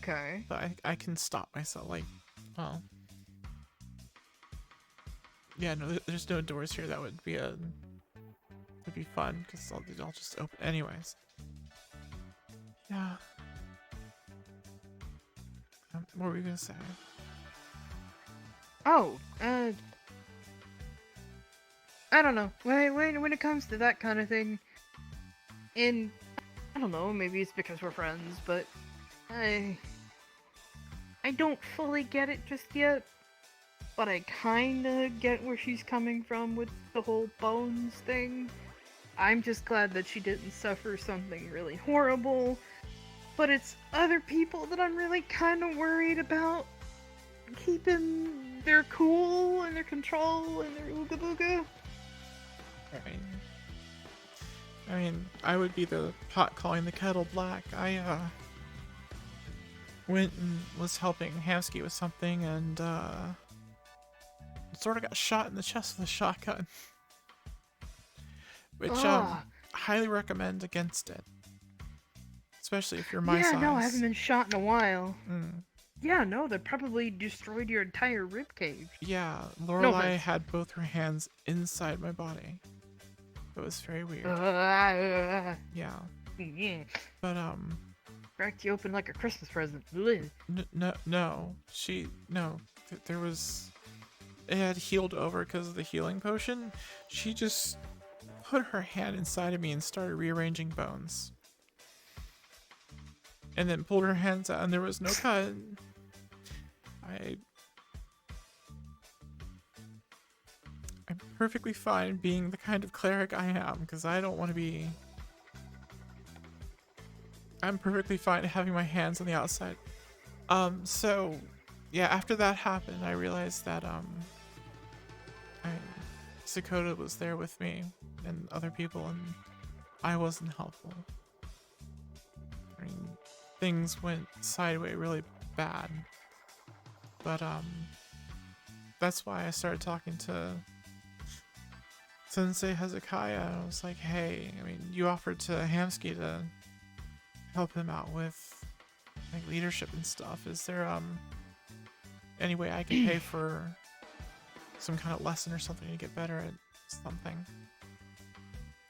Okay.
But I can stop myself. Yeah, no, there's no doors here. That would be fun because I'll just open anyways. Yeah. What were you gonna say?
Oh, I don't know. When it comes to that kind of thing, and I don't know, maybe it's because we're friends, but I don't fully get it just yet. But I kinda get where she's coming from with the whole bones thing. I'm just glad that she didn't suffer something really horrible. But it's other people that I'm really kinda worried about keeping their cool and their control and their ooga booga.
I mean, I would be the pot calling the kettle black. I went and was helping Hamsky with something and sort of got shot in the chest with a shotgun. Which highly recommend against it. Especially if you're my size.
Yeah, no, I haven't been shot in a while. Yeah, no, that probably destroyed your entire ribcage.
Yeah, Lorelai had both her hands inside my body. It was very weird. Yeah. But
cracked you open like a Christmas present.
No. There was... It had healed over because of the healing potion. She just put her hand inside of me and started rearranging bones. and then pulled her hands out, and there was no cut. I'm perfectly fine being the kind of cleric I am, because I don't want to be. I'm perfectly fine having my hands on the outside. So, yeah, after that happened, I realized that, Sakota was there with me and other people, and I wasn't helpful. I mean, things went sideways really bad. But, that's why I started talking to Sensei Hezekiah. I was like, hey, I mean, you offered to Hamsky to help him out with like leadership and stuff. Is there any way I can pay for some kind of lesson or something to get better at something?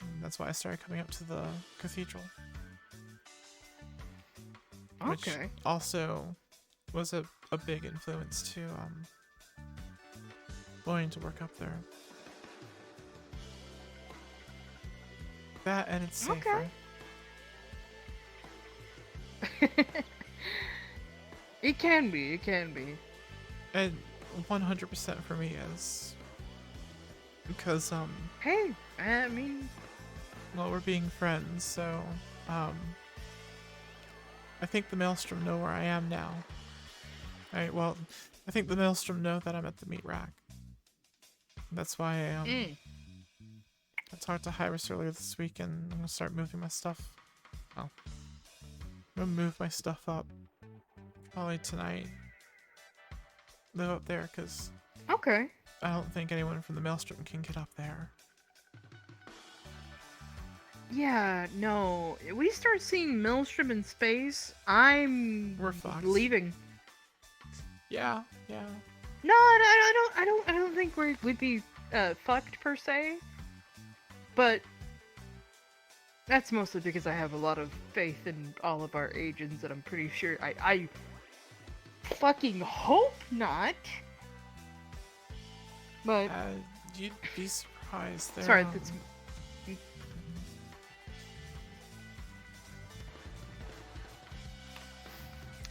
And that's why I started coming up to the cathedral. Which
Okay.
also was a big influence to wanting to work up there. That and it's safer.
Okay. It can be.
And 100% for me is because
Hey, I mean,
well, we're being friends, so I think the Maelstrom know where I am now. I think the Maelstrom know that I'm at the meat rack. That's why I talked to Hyrus earlier this week, and I'm gonna start moving my stuff. Oh, I'm gonna move my stuff up probably tonight. Live up there, cause
okay.
I don't think anyone from the Maelstrom can get up there.
Yeah, no. We start seeing Maelstrom in space, we're
fucked.
leaving.
Yeah.
No, I don't think we'd be fucked per se. But that's mostly because I have a lot of faith in all of our agents, and I'm pretty sure I fucking hope not. But
you'd be surprised. They're,
sorry, that's.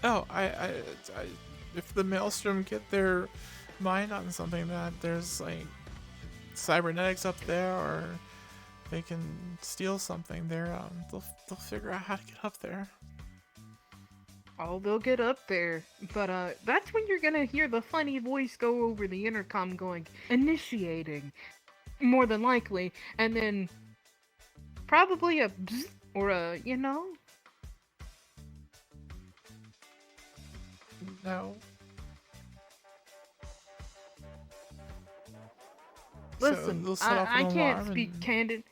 Oh, I if the Maelstrom get their mind on something, that there's like cybernetics up there, or they can steal something, they'll figure out how to get up there.
Oh, they'll get up there. But that's when you're gonna hear the funny voice go over the intercom going, initiating. More than likely. And then probably a bzz, or a, you know?
No.
Listen,
so set off an
I can't
alarm
speak
and...
candid.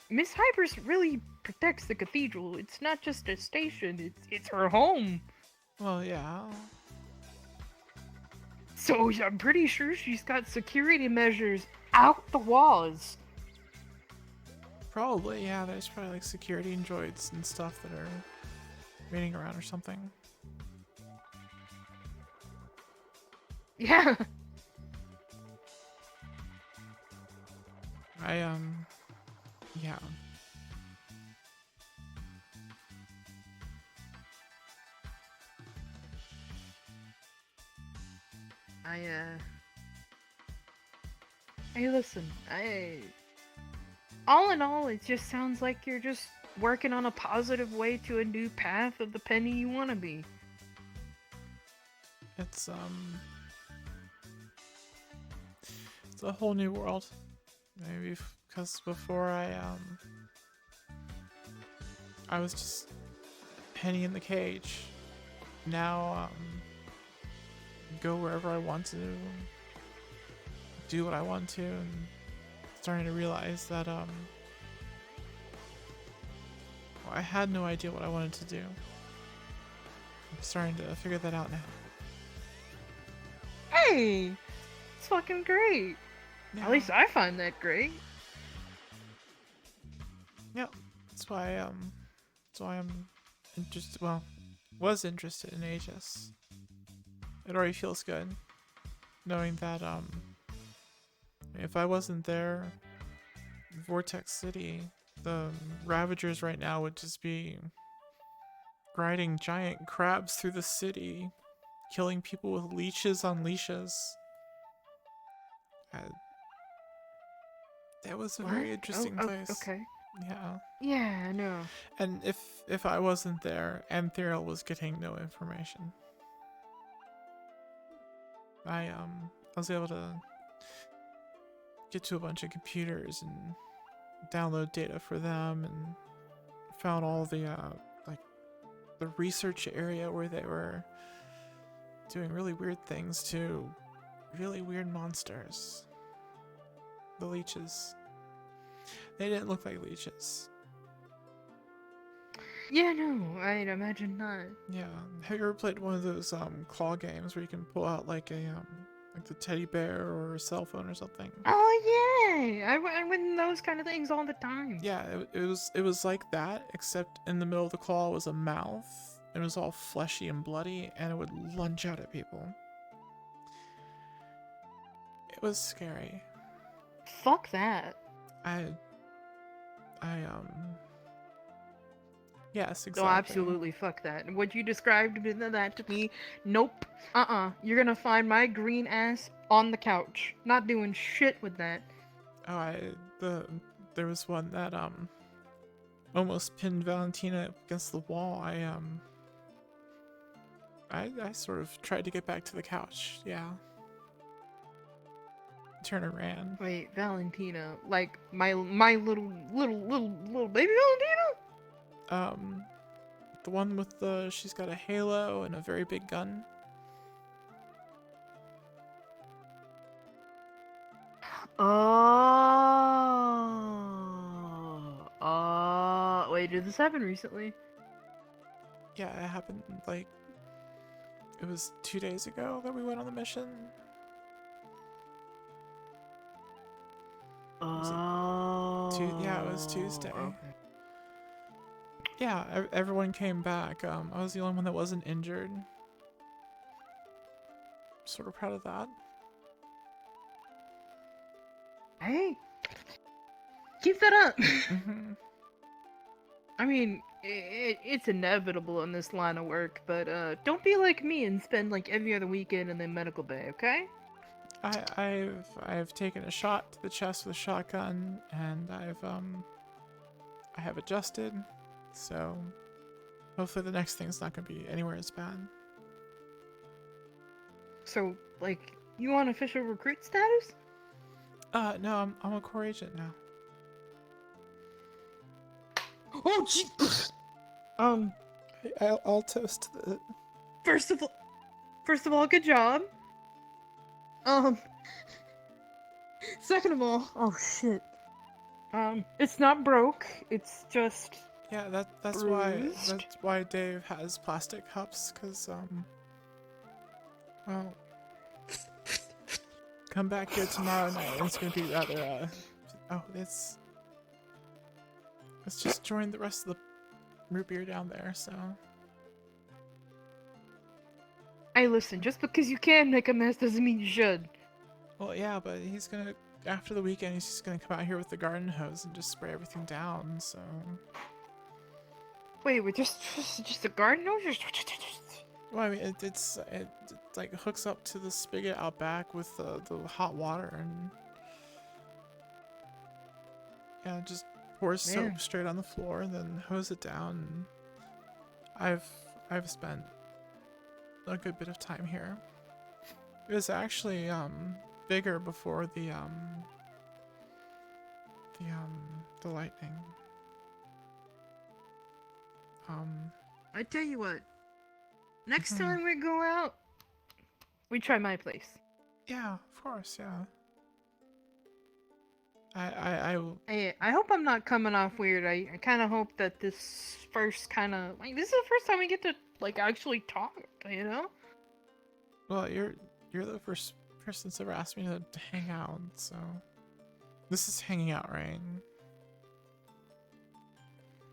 Miss Hypers really protects the cathedral. It's not just a station, it's her home.
Well, yeah.
So I'm pretty sure she's got security measures out the walls.
Probably, yeah. There's probably like security androids and stuff that are waiting around or something.
Yeah.
Yeah.
Hey, listen, all in all, it just sounds like you're just working on a positive way to a new path of the penny you want to be.
It's a whole new world. Maybe because before I was just penny in the cage. Now go wherever I want to, do what I want to, and starting to realize that well, I had no idea what I wanted to do. I'm starting to figure that out now.
Hey, it's fucking great.
Yeah.
At least I find that great.
Yeah, that's why I'm interested. Well, was interested in Aegis. It already feels good knowing that if I wasn't there, Vortex City, the Ravagers right now would just be riding giant crabs through the city, killing people with leeches on leashes. Uh, that was a
What?
very interesting place.
Okay.
Yeah.
Yeah, I know.
And if I wasn't there, Antheriel was getting no information. I was able to get to a bunch of computers and download data for them, and found all the like the research area where they were doing really weird things to really weird monsters. The leeches. They didn't look like leeches.
Yeah, no, I'd imagine not.
Yeah. Have you ever played one of those claw games where you can pull out like a like the teddy bear or a cell phone or something?
Oh yeah, I win those kind of things all the time.
Yeah, it was like that, except in the middle of the claw was a mouth. It was all fleshy and bloody, and it would lunge out at people. It was scary.
Fuck that.
I yes, exactly.
Oh, absolutely fuck that. What you described that to me, nope. You're gonna find my green ass on the couch. Not doing shit with that.
Oh, there was one that almost pinned Valentina against the wall. I sort of tried to get back to the couch. Yeah. Turn and ran.
Wait, Valentina, like my little baby Valentina?
The one with she's got a halo and a very big gun.
Wait, did this happen recently?
Yeah, it happened like it was 2 days ago that we went on the mission. Yeah, it was Tuesday.
Okay.
Yeah, everyone came back. I was the only one that wasn't injured. Sort of proud of that.
Hey, keep that up.
Mm-hmm.
I mean, it's inevitable in this line of work, but don't be like me and spend like every other weekend in the medical bay, okay?
I've taken a shot to the chest with a shotgun, and I have adjusted, so hopefully the next thing's not gonna be anywhere as bad.
So, like, you on official recruit status?
No, I'm a core agent now.
Oh, gee.
I'll toast the.
First of all, good job. Second of all, oh shit. It's not broke. It's just.
Yeah, that's
bruised.
why Dave has plastic cups, cause well, come back here tomorrow night. It's gonna be rather let's just join the rest of the root beer down there. So.
Hey, listen. Just because you can make a mess doesn't mean you should.
Well, yeah, but he's gonna after the weekend. He's just gonna come out here with the garden hose and just spray everything down. So.
Wait, just a garden hose?
Well, I mean, it like hooks up to the spigot out back with the hot water, and yeah, just pours soap straight on the floor and then hose it down. And I've spent a good bit of time here. It was actually bigger before the lightning.
I tell you what. Next time we go out, we try my place.
Yeah, of course, yeah. I
Hey, I hope I'm not coming off weird. I kind of hope that this first kind of like this is the first time we get to like actually talk. You know?
Well, you're the first person that's ever asked me to hang out, so this is hanging out, right?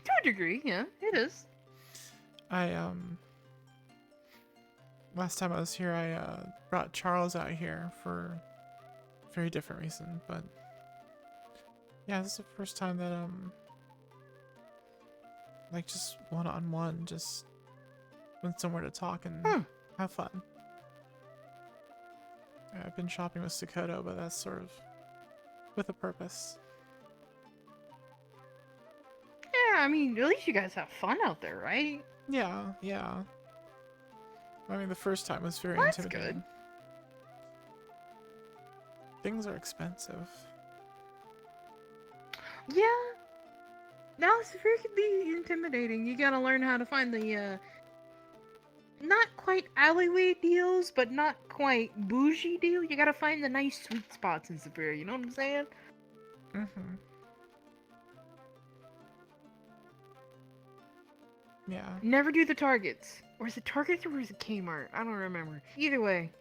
To a degree, yeah, it is.
Last time I was here, I brought Charles out here for a very different reason, but Yeah, this is the first time that like just one-on-one, just went somewhere to talk and
Huh.
have fun. Yeah, I've been shopping with Sakoto, but that's sort of with a purpose.
Yeah, I mean, at least you guys have fun out there, right?
Yeah, yeah. I mean, the first time was very
Well, that's good.
intimidating. Things are expensive.
Yeah. Now it's freaking intimidating. You gotta learn how to find the not quite alleyway deals, but not quite bougie deal. You gotta find the nice sweet spots in Superior. You know what I'm saying?
Mm-hmm. Yeah.
Never do the Targets. Or is it Targets or is it Kmart? I don't remember. Either way.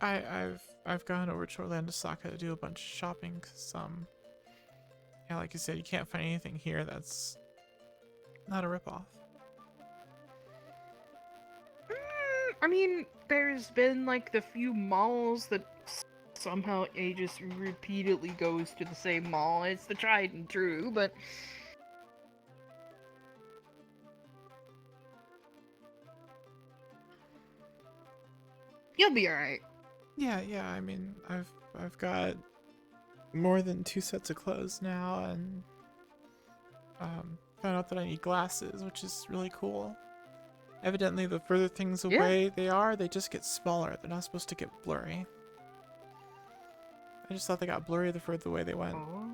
I've gone over to Orlando Saka to do a bunch of shopping because yeah, like you said, you can't find anything here that's not a ripoff.
I mean, there's been like the few malls that somehow Aegis repeatedly goes to the same mall. It's the tried and true, but you'll be alright.
Yeah, yeah. I mean, I've got more than 2 sets of clothes now, and found out that I need glasses, which is really cool. Evidently, the further things
Yeah.
away they are, they just get smaller. They're not supposed to get blurry. I just thought they got blurry the further away they went.
Oh.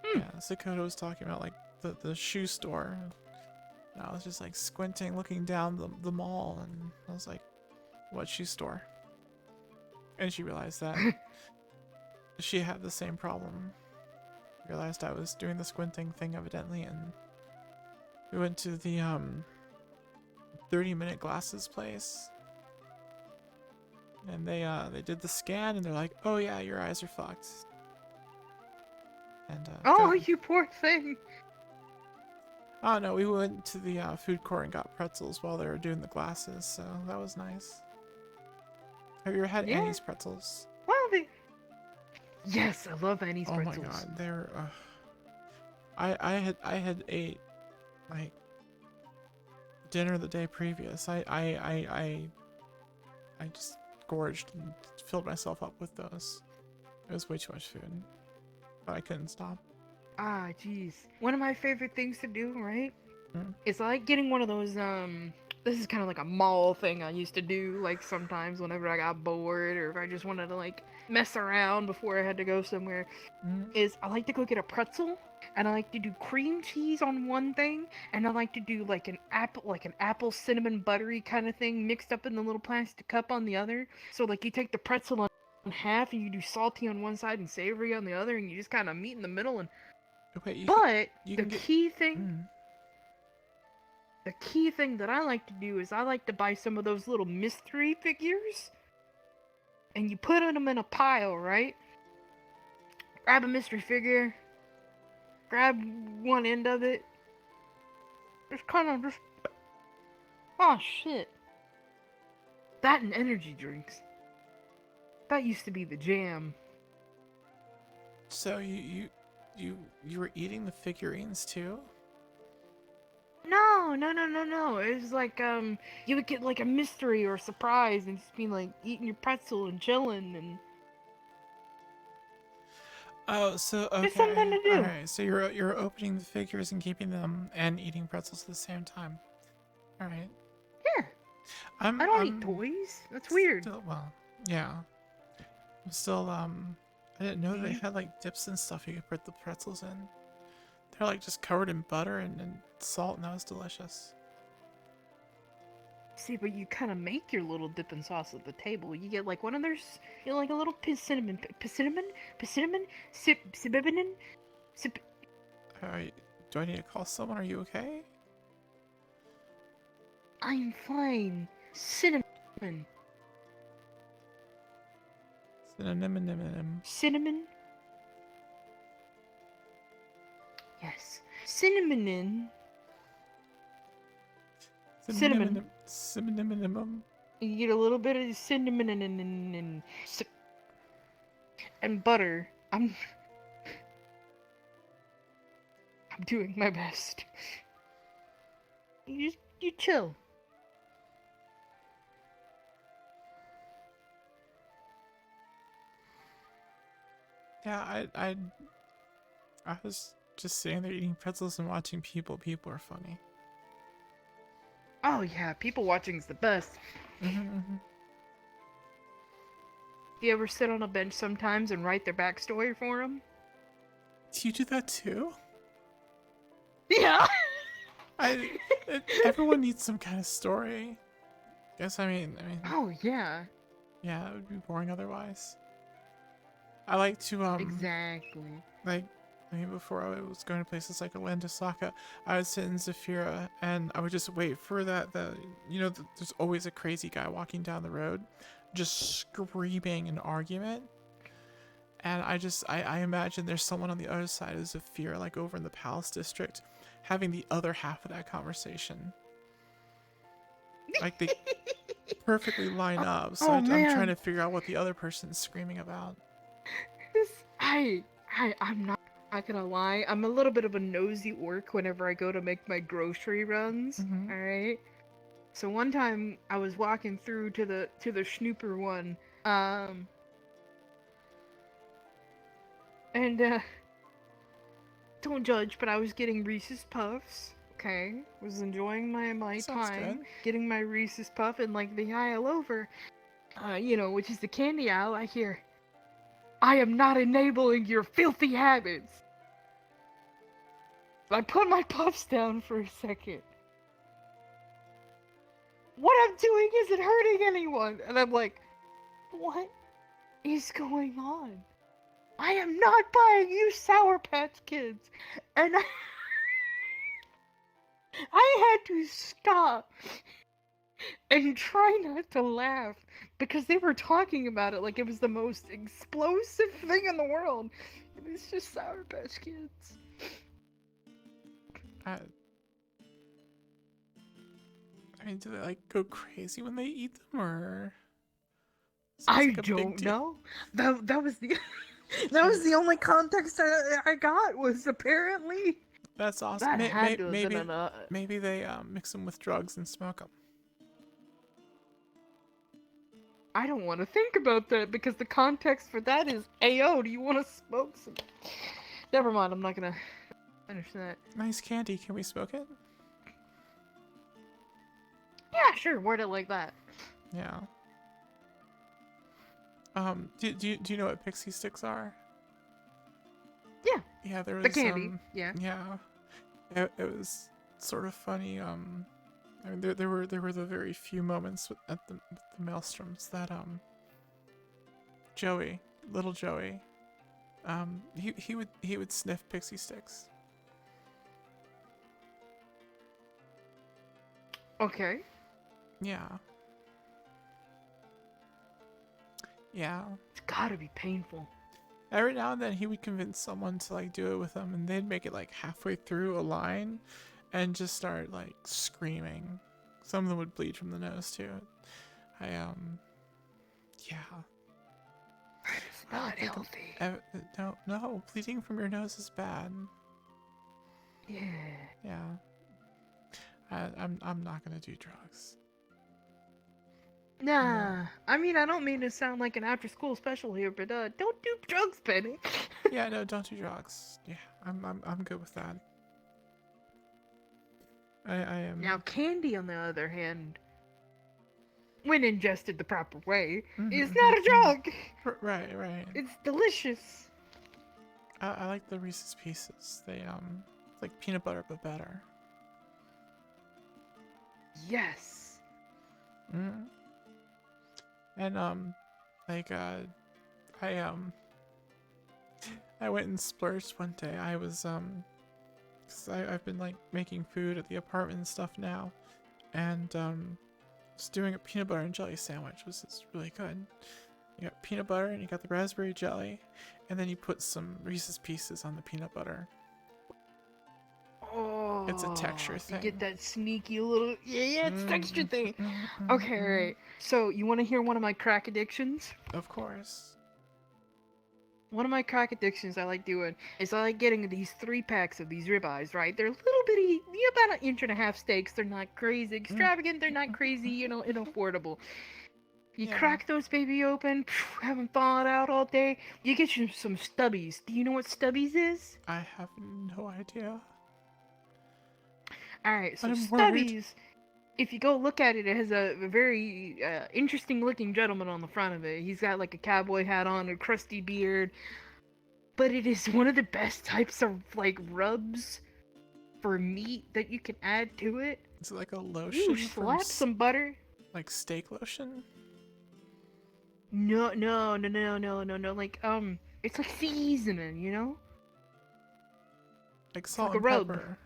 Yeah, Sakoto was talking about like the shoe store. And I was just like squinting, looking down the mall, and I was like, "What shoe store?" And she realized that she had the same problem. Realized I was doing the squinting thing evidently, and we went to the 30-minute glasses place. And they did the scan and they're like, "Oh yeah, your eyes are fucked." And
Oh, you poor thing.
oh no, we went to the food court and got pretzels while they were doing the glasses, so that was nice. Have you ever had
Yeah.
Annie's pretzels?
Well, yes, I love Annie's
Oh
pretzels.
my god, they're I had ate like dinner the day previous. I just gorged and filled myself up with those. It was way too much food, but I couldn't stop.
Ah, jeez. One of my favorite things to do, right?
Mm.
Is like getting one of those, this is kind of like a mall thing I used to do, like sometimes whenever I got bored or if I just wanted to like mess around before I had to go somewhere,
Mm.
is I like to go get a pretzel and I like to do cream cheese on one thing and I like to do like an apple cinnamon buttery kind of thing mixed up in the little plastic cup on the other. So like you take the pretzel on half and you do salty on one side and savory on the other and you just kind of meet in the middle and
Wait,
but
you
the
can get.
key thing
Mm.
the key thing that I like to do is I like to buy some of those little mystery figures and you put them in a pile, right? Grab a mystery figure, grab one end of it, just oh shit. That and energy drinks. That used to be the jam.
So you were eating the figurines too?
No. It was like you would get like a mystery or a surprise and just be like eating your pretzel and chilling and
Oh, so
it's
okay,
something to
all
do.
right. So you're opening the figures and keeping them and eating pretzels at the same time. All right.
Yeah. I don't eat
I'm
toys. That's weird.
still well, yeah. I'm still I didn't know they
Mhm.
had like dips and stuff you could put the pretzels in. They're like just covered in butter and salt, and that was delicious.
See, but you kind of make your little dipping sauce at the table. You get like one of their, you know, like a little cinnamon, cinnamon, sip.
Do I need to call someone? Are you okay?
I'm fine. Cinnamon,
Cinnamon.
cinnamon. Yes, cinnamon.
Cinnamon.
You get a little bit of cinnamon and sip. and butter. I'm doing my best. You chill.
Yeah, I was just sitting there eating pretzels and watching people. People are funny.
Oh yeah, people watching's the best.
Mm-hmm.
Do you ever sit on a bench sometimes and write their backstory for them?
Do you do that too?
Yeah.
Everyone needs some kind of story. Guess I mean,
Oh yeah.
yeah, it would be boring otherwise. I like to
Exactly.
like, I mean, before I was going to places like Orlando Saka, I would sit in Zafira and I would just wait for there's always a crazy guy walking down the road, just screaming an argument. And I imagine there's someone on the other side of Zafira, like over in the Palace District, having the other half of that conversation. Like they perfectly line up. So
Oh
I'm trying
man.
to figure out what the other person's screaming about.
This, I'm not gonna lie. I'm a little bit of a nosy orc whenever I go to make my grocery runs.
Mm-hmm.
All right. So one time I was walking through to the Schnooper one, and don't judge, but I was getting Reese's Puffs. Okay, was enjoying my
Sounds good.
time getting my Reese's Puff, and like the aisle over, which is the candy aisle. I hear, "I am not enabling your filthy habits." I put my puffs down for a second. What I'm doing isn't hurting anyone, and I'm like, what is going on? I am not buying you Sour Patch Kids, and I had to stop and try not to laugh because they were talking about it like it was the most explosive thing in the world. And it's just Sour Patch Kids.
I mean, do they like go crazy when they eat them, or sounds
I
like a big
don't
deal?
know. That was the that was the only context I got was apparently
That's awesome.
that had to have been
Maybe they mix them with drugs and smoke them.
I don't want to think about that because the context for that is, "Ayo, do you want to smoke some?" Never mind. I'm not gonna finish that.
Nice candy. Can we smoke it?
Yeah, sure. Word it like that.
Yeah. Do you know what pixie sticks are?
Yeah.
Yeah, there was
The candy. Yeah.
yeah. It was sort of funny. I mean, there were the very few moments at the maelstroms that Joey, little Joey, he would sniff pixie sticks.
Okay.
Yeah. Yeah.
It's gotta be painful.
Every now and then he would convince someone to like do it with him, and they'd make it like halfway through a line and just start like screaming. Some of them would bleed from the nose too. Yeah.
It's not healthy.
No, bleeding from your nose is bad.
Yeah.
Yeah. I'm not gonna do drugs.
Nah. I mean, I don't mean to sound like an after-school special here, but don't do drugs, Penny.
Yeah, no, don't do drugs. Yeah, I'm good with that. I am.
Now, candy, on the other hand, when ingested the proper way, is not a drug.
Right.
It's delicious.
I like the Reese's Pieces. They it's like peanut butter but better.
Yes.
And like I went and splurged one day. I was cause I've been like making food at the apartment and stuff now, and just doing a peanut butter and jelly sandwich was just really good. You got peanut butter and you got the raspberry jelly, and then you put some Reese's Pieces on the peanut butter.
Oh,
It's a texture thing.
You get that sneaky little it's texture thing. Okay, right. So you want to hear one of my crack addictions?
Of course.
One of my crack addictions I like doing is I like getting these 3 packs of these ribeyes, right? They're little bitty, about 1.5 inch steaks. They're not crazy extravagant. They're not crazy, unaffordable. You
Yeah.
crack those baby open, haven't thawed out all day. You get you some stubbies. Do you know what stubbies is?
I have no idea.
Alright, so
I'm worried.
stubbies, if you go look at it, it has a very interesting looking gentleman on the front of it. He's got like a cowboy hat on, a crusty beard. But it is one of the best types of like rubs for meat that you can add to it.
Is it like a lotion
You
from
slap some butter.
like steak lotion?
No, no, no, no, no, no, no. Like it's like seasoning, you know?
Like
It's
salt
like a
and
rub.
pepper.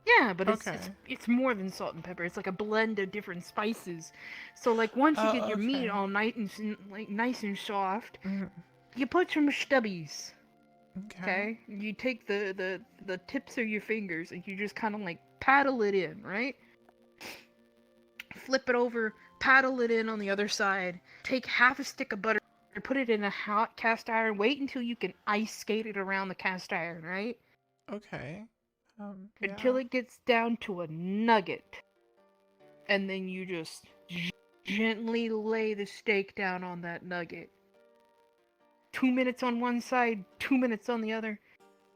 Yeah, but
Okay.
it's more than salt and pepper. It's like a blend of different spices. So like once you get your meat
Okay.
all nice and soft,
Mhm.
you put some stubbies.
Okay.
Okay, you take the tips of your fingers and you just kind of like paddle it in, right? Flip it over, paddle it in on the other side. Take half a stick of butter, put it in a hot cast iron. Wait until you can ice skate it around the cast iron, right?
Okay.
Until
Yeah.
it gets down to a nugget, and then you just gently lay the steak down on that nugget. 2 minutes on one side, 2 minutes on the other.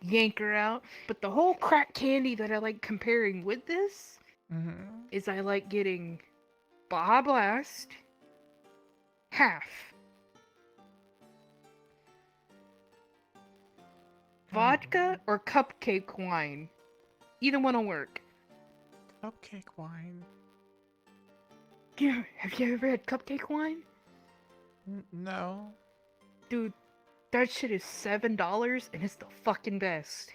Yank her out. But the whole crack candy that I like comparing with this
Mhm.
is I like getting Baja Blast half, vodka or cupcake wine. Either one will work.
Cupcake wine.
Yeah, have you ever had cupcake wine?
No.
Dude, that shit is $7 and it's the fucking best.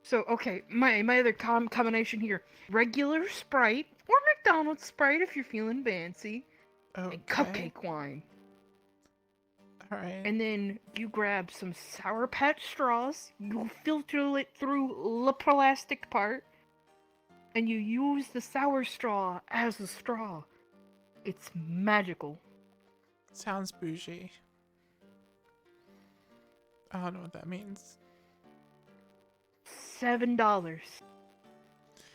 So, okay, my other combination here. Regular Sprite, or McDonald's Sprite if you're feeling fancy, and
Okay.
cupcake wine.
Alright.
And then you grab some Sour Patch straws, you filter it through the plastic part, and you use the sour straw as a straw. It's magical.
Sounds bougie. I don't know what that means.
$7.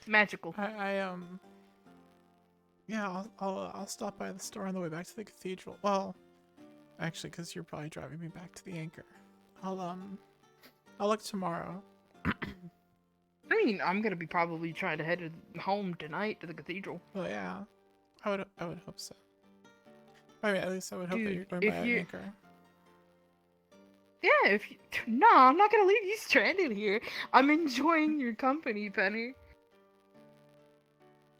Magical.
Yeah, I'll stop by the store on the way back to the cathedral. Well, actually, because you're probably driving me back to the Anchor. I'll look tomorrow.
I mean, I'm gonna be probably trying to head home tonight to the cathedral.
Well, yeah, I would hope so. I mean, at least I would hope that
Dude,
you're going
if
by an
you-
Anchor.
Yeah, if you... No, I'm not gonna leave you stranded here. I'm enjoying your company, Penny.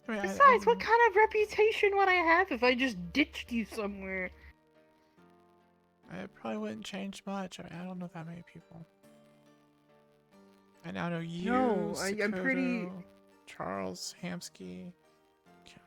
I mean,
Besides, what kind of reputation would I have if I just ditched you somewhere?
It probably wouldn't change much. I mean, I don't know that many people. I now know you,
No, I'm pretty...
Sakoto, Charles, Hamsky. Okay.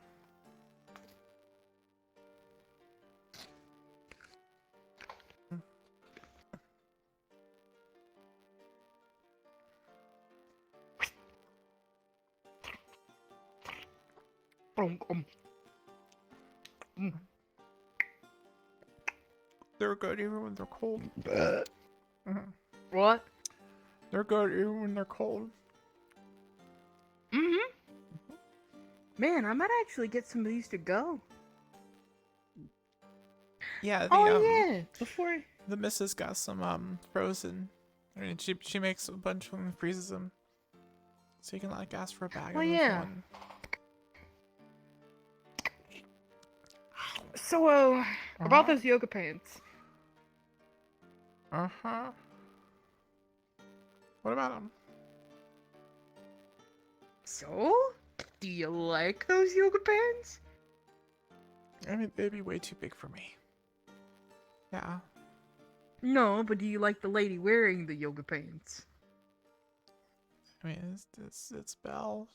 They're good even when they're cold.
What?
They're good even when they're cold.
Mm-hmm. Man, I might actually get some of these to go.
Yeah.
Yeah. Before...
The missus got some frozen. I mean, she makes a bunch of them and freezes them, so you can like ask for a bag of them if you want.
So, about those yoga pants.
Uh-huh. What about them?
So, do you like those yoga pants?
I mean, they'd be way too big for me. Yeah.
No, but do you like the lady wearing the yoga pants?
I mean, it's Belle.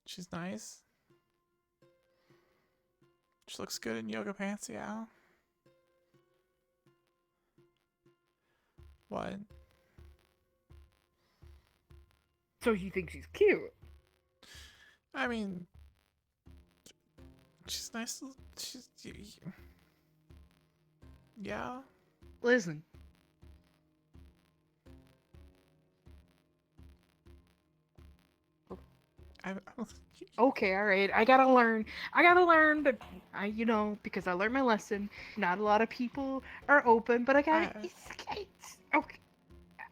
She's nice. She looks good in yoga pants, yeah. What?
So you think she's cute?
I mean, she's nice. She's... Yeah.
Listen.
I,
Okay, all right. I gotta learn. I gotta learn, but because I learned my lesson. Not a lot of people are open, but I gotta.
I,
It's okay.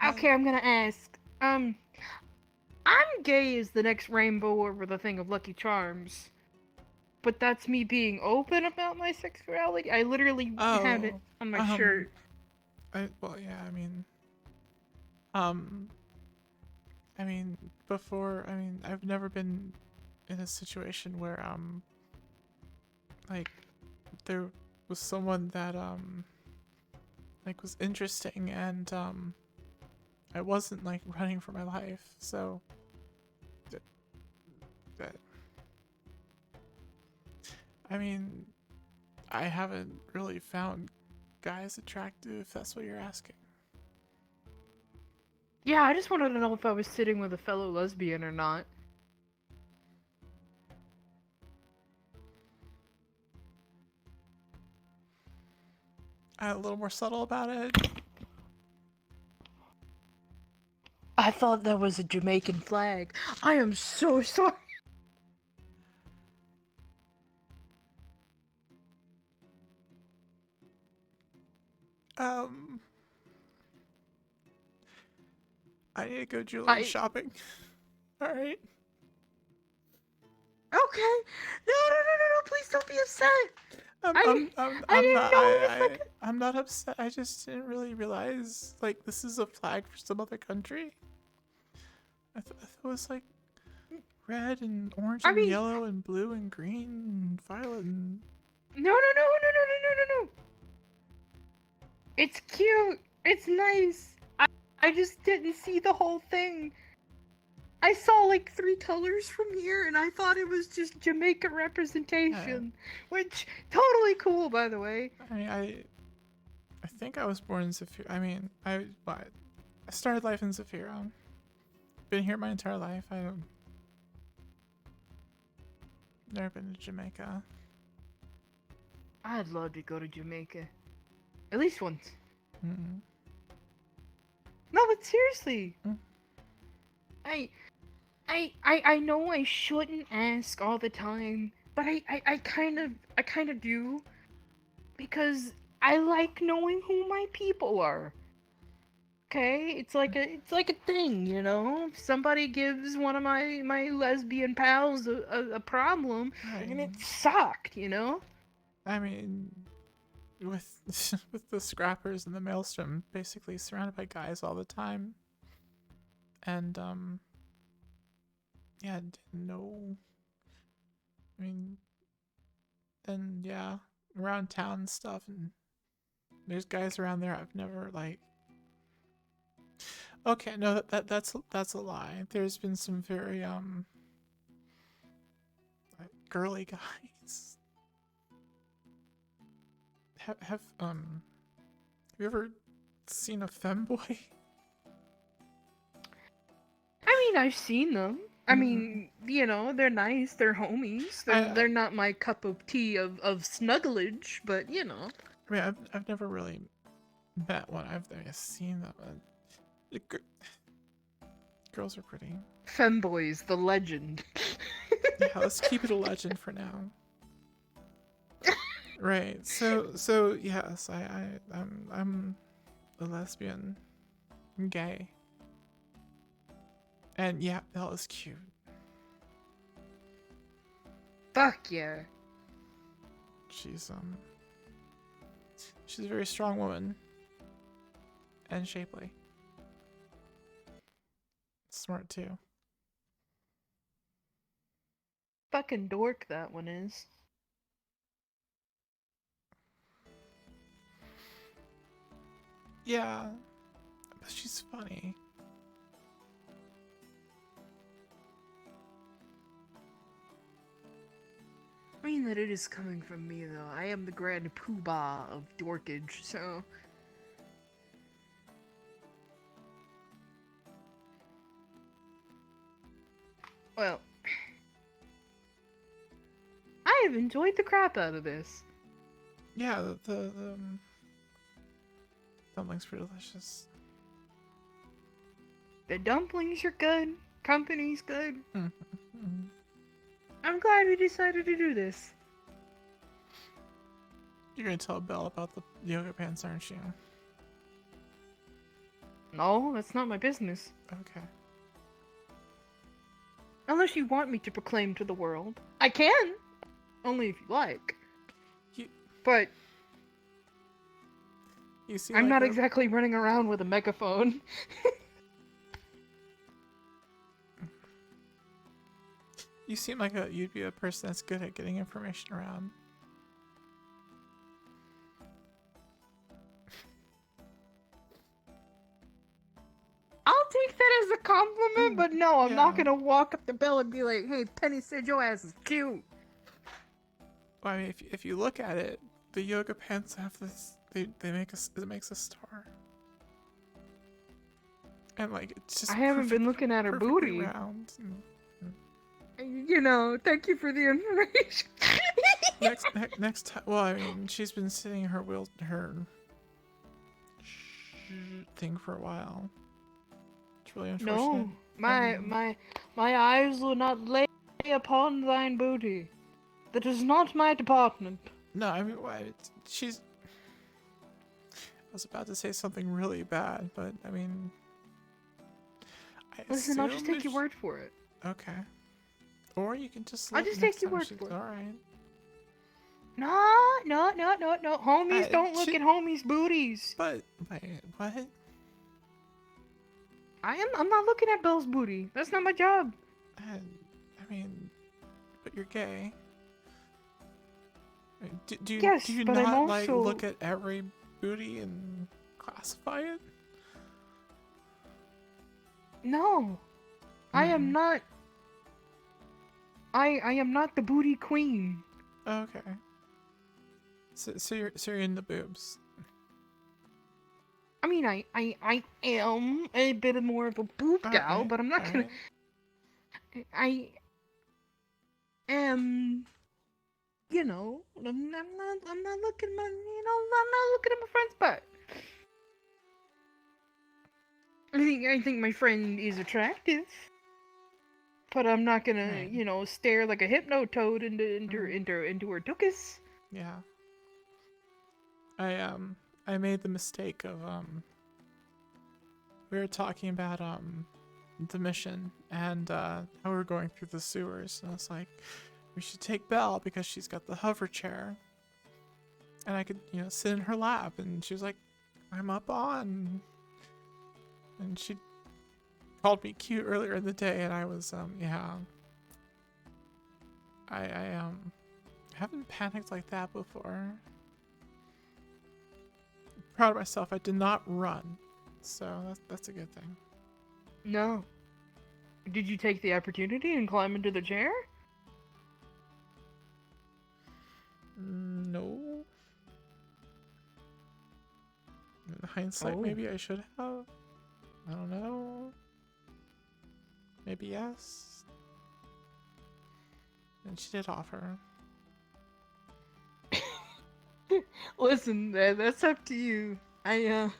I,
Okay, I'm gonna ask. I'm gay as the next rainbow over the thing of Lucky Charms, but that's me being open about my sexuality. I literally have it
oh,
on my
um,
shirt.
well, yeah, um, I mean, I've never been in a situation where, like, there was someone that, like, was interesting and, I wasn't, like, running for my life, so, that, that I mean, I haven't really found guys attractive, if that's what you're asking.
Yeah, I just wanted to know if I was sitting with a fellow lesbian or not.
A little more subtle about it.
I thought that was a Jamaican flag. I am so sorry.
Um, I need to go jewelry
I
shopping. All right.
Okay. No. Please don't be upset.
I'm
I
not.
didn't know if I could.
I'm not upset. I just didn't really realize like this is a flag for some other country. I thought it was like red and orange
I
and
mean,
yellow and blue and green and violet and.
no. It's cute. It's nice. I just didn't see the whole thing. I saw like 3 colors from here, and I thought it was just Jamaica
Uh,
representation, which totally cool, by the way.
I mean, I think I was born in Zafira. I mean, I started life in Zafira. Been here my entire life. I've never been to Jamaica.
I'd love to go to Jamaica, at least once.
Mm-mm.
No, but seriously,
Mm.
I I know I shouldn't ask all the time, but I kind of do because I like knowing who my people are. Okay, it's like a thing, you know. If somebody gives one of my lesbian pals a problem, they're gonna
Right.
get socked, you know.
I mean, with with the scrappers and the maelstrom, basically surrounded by guys all the time, and yeah, didn't know. I mean, then yeah, around town and stuff, and there's guys around there I've never like. Okay, no, that's a lie. There's been some very like, girly guys. Have you ever seen a femboy?
I mean, I've seen them. I
Mm,
mean, they're nice. They're homies. They're not my cup of tea of snugglage, but
I mean, I've never really met one. I've seen them. The girls are pretty.
femboys, the legend.
Yeah, let's keep it a legend for now. Right. So yes, I'm a lesbian. I'm gay. And yeah, Belle is cute.
Fuck yeah.
She's she's a very strong woman. And shapely. Smart too.
Fucking dork that one is.
Yeah. But she's funny.
I mean that it is coming from me though. I am the grand poobah of dorkage, so. Well, I have enjoyed the crap out of this.
Yeah, Dumplings were delicious.
The dumplings are good. Company's good.
Mm-hmm.
I'm glad we decided to do this.
You're gonna tell Belle about the yoga pants, aren't you?
No, that's not my business.
Okay.
Unless you want me to proclaim to the world. I can! Only if you like.
You,
But
you seem
I'm
like
not
a,
exactly running around with a megaphone.
You seem like you'd be a person that's good at getting information around.
I'll take that as a compliment, but no, I'm not
Yeah.
gonna walk up to Belle and be like, hey, Penny said your ass is cute.
Well, I mean, if you look at it, the yoga pants have this. They make us. It makes a star. And like it's just.
I haven't been looking at her
perfectly
booty.
round.
You know, thank you for the information.
next time. Well, I mean, she's been sitting in her thing for a while. It's really unfortunate.
No, my eyes will not lay upon thine booty. That is not my department.
No, I mean, she's. I was about to say something really bad, but I mean.
Listen, I'll just take your word for it.
Okay. Or you can just.
I'll just take your word for it.
All right.
No. Homies don't look at homies' booties.
But wait, what?
I'm not looking at Belle's booty. That's not my job.
I mean, but you're gay. Do you
but
not
I'm
like
also...
look at every booty and classify it?
No. I am not. I am not the booty queen.
Okay. So you're in the boobs.
I mean, I am a bit more of a boob gal, but I'm not gonna. Right. I am, you know, I'm not looking at my, I'm not looking at my friend's butt. I think my friend is attractive, but I'm not gonna, you know, stare like a hypnotoad into her tuchus.
Yeah. I made the mistake of we were talking about the mission and how we were going through the sewers, and I was like, we should take Belle because she's got the hover chair, and I could, you know, sit in her lap, and she was like, I'm up on, and she called me cute earlier in the day, and I was yeah, I haven't panicked like that before. Proud of myself. I did not run, so that's a good thing.
No. Did you take the opportunity and climb into the chair?
No. In hindsight, maybe I should have. I don't know. Maybe yes. And she did offer.
Listen, that's up to you. I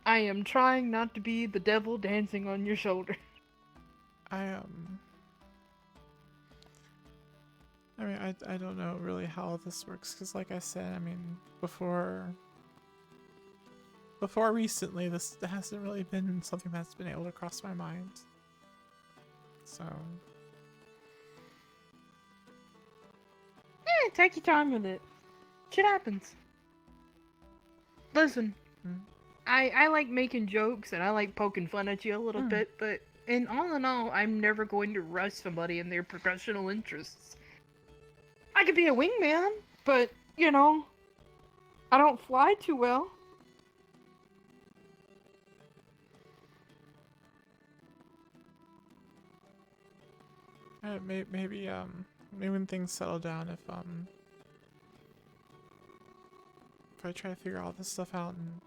am trying not to be the devil dancing on your shoulder.
I mean, I don't know really how this works, because like I said, I mean, before recently, this hasn't really been something that's been able to cross my mind. So...
Yeah, take your time with it. Shit happens. Listen, I like making jokes and I like poking fun at you a little bit, but in all, I'm never going to rush somebody in their professional interests. I could be a wingman, but, you know, I don't fly too well.
Maybe when things settle down, if I try to figure all this stuff out, and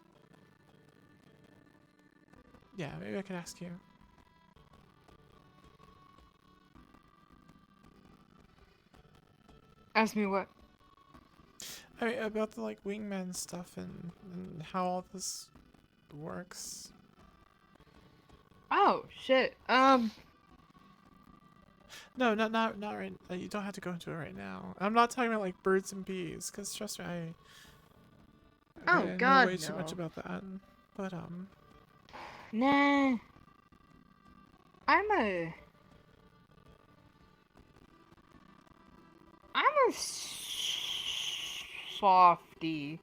yeah, maybe I could ask you.
Ask me what?
I mean, about the like wingman stuff and how all this works.
Oh shit.
No, not right. You don't have to go into it right now. I'm not talking about like birds and bees, because trust me, I
Oh
know
god,
way too much
no.
about that. But
Nah. I'm a I'm a softie.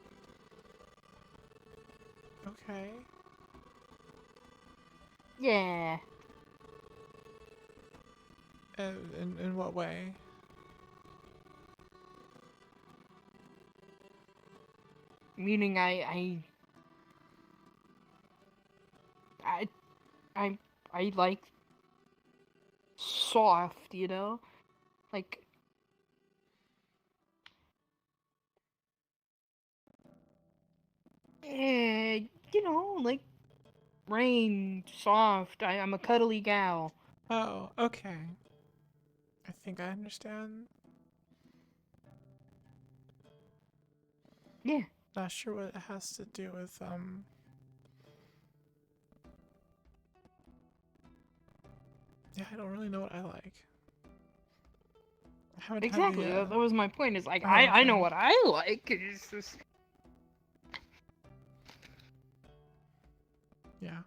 okay.
Yeah.
In what way?
Meaning I I I like soft, you know? Like like rain, soft. I'm a cuddly gal.
Oh, okay. I think I understand.
Yeah.
Not sure what it has to do with Yeah, I don't really know what I like. I haven't had the
Exactly. That was my point. Is like
Oh,
I know
okay.
what I like. It's just
Yeah.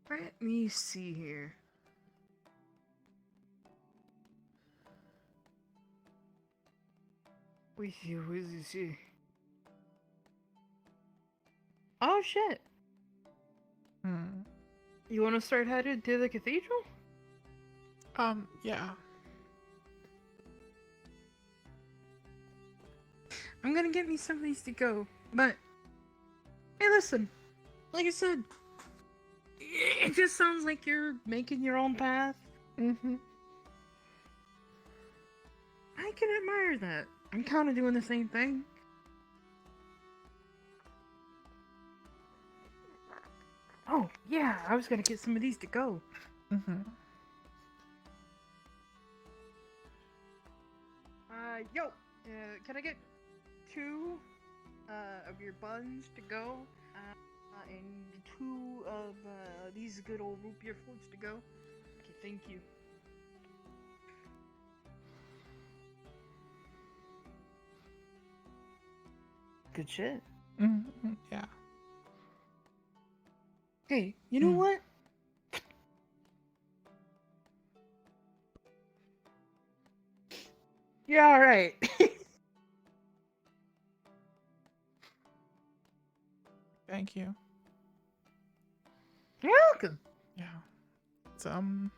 let me see here. What is this here? Oh shit!
Hmm.
You want to start headed to the cathedral?
Yeah.
I'm gonna get me some of these to go. But hey, listen. Like I said, it just sounds like you're making your own path.
Mm-hmm.
I can admire that. I'm kind of doing the same thing. Oh, yeah, I was gonna get some of these to go.
Mm-hmm.
Yo, can I get two, of your buns to go? And two of, these good old root beer floats to go? Okay, thank you. Good shit.
Mm-hmm. Yeah.
Hey, you know what? You're alright.
Thank you.
You're welcome.
Yeah. It's
Oh,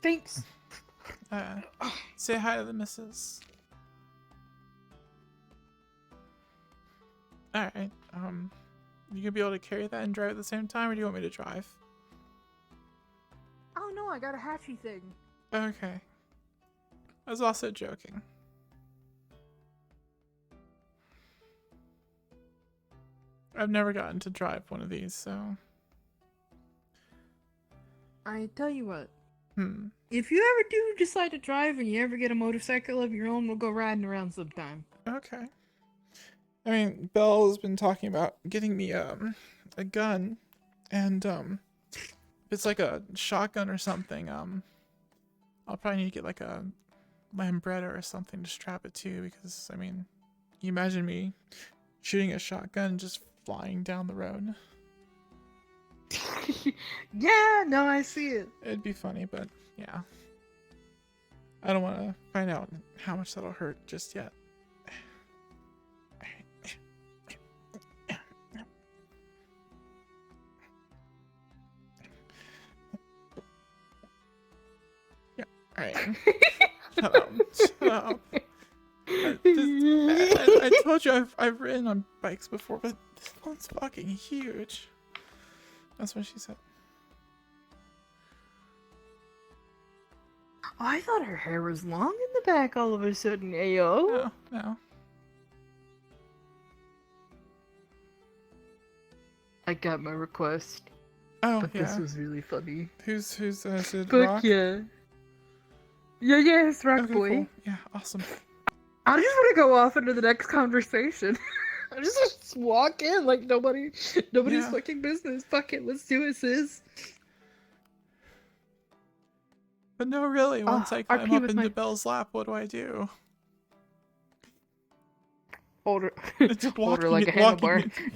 thanks.
say hi to the missus. Alright. You gonna be able to carry that and drive at the same time, or do you want me to drive?
Oh no, I got a hatchy thing.
Okay. I was also joking. I've never gotten to drive one of these, so.
I tell you what.
Hmm.
If you ever do decide to drive and you ever get a motorcycle of your own, we'll go riding around sometime.
Okay. I mean, Belle's been talking about getting me a gun, and if it's like a shotgun or something, I'll probably need to get like a lambretta or something to strap it to, because I mean, you imagine me shooting a shotgun just flying down the road.
Yeah, no, I see it.
It'd be funny, but yeah. I don't want to find out how much that'll hurt just yet. Yeah, alright. Shut up. Shut up. I told you I've ridden on bikes before, but this one's fucking huge. That's what she said.
Oh, I thought her hair was long in the back all of a sudden, ayo.
No, no.
I got my request,
Oh
but
yeah.
this was really funny.
Who's is it
But
Rock?
yeah, it's Rock
Okay,
Boy.
cool. Yeah, awesome.
I just want to go off into the next conversation. I just walk in like nobody's
Yeah.
fucking business. Fuck it, let's do it, sis.
But no, really, once I climb
RP
up
with
into
my-
Belle's lap, what do I do?
Hold her,
It's
hold her
walking
like a
it- walking
handlebar.
it-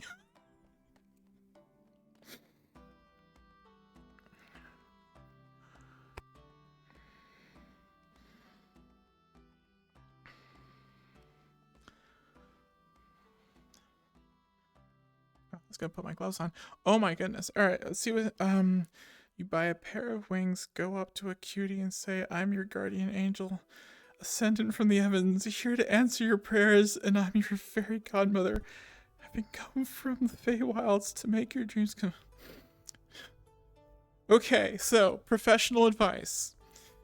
I was gonna put my gloves on. Oh my goodness. Alright, let's see what you buy a pair of wings, go up to a cutie and say, I'm your guardian angel, ascendant from the heavens, here to answer your prayers, and I'm your fairy godmother, having come from the Feywilds to make your dreams come. Okay, so professional advice.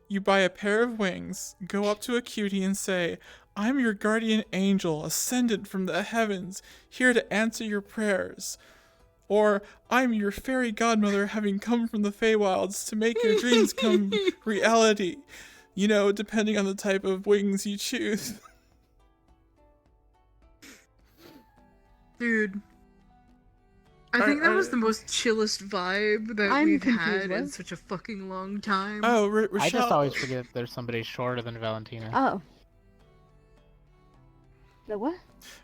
You buy a pair of wings, go up to a cutie and say, I'm your guardian angel, ascendant from the heavens, here to answer your prayers. Or, I'm your fairy godmother, having come from the Feywilds to make your dreams come reality. You know, depending on the type of wings you choose.
Dude, I think that was the most chillest vibe that
I'm
we've
confused,
had in
what?
such a fucking long time.
Oh,
I
Rochelle.
just always forget that there's somebody shorter than Valentina.
Oh. The what?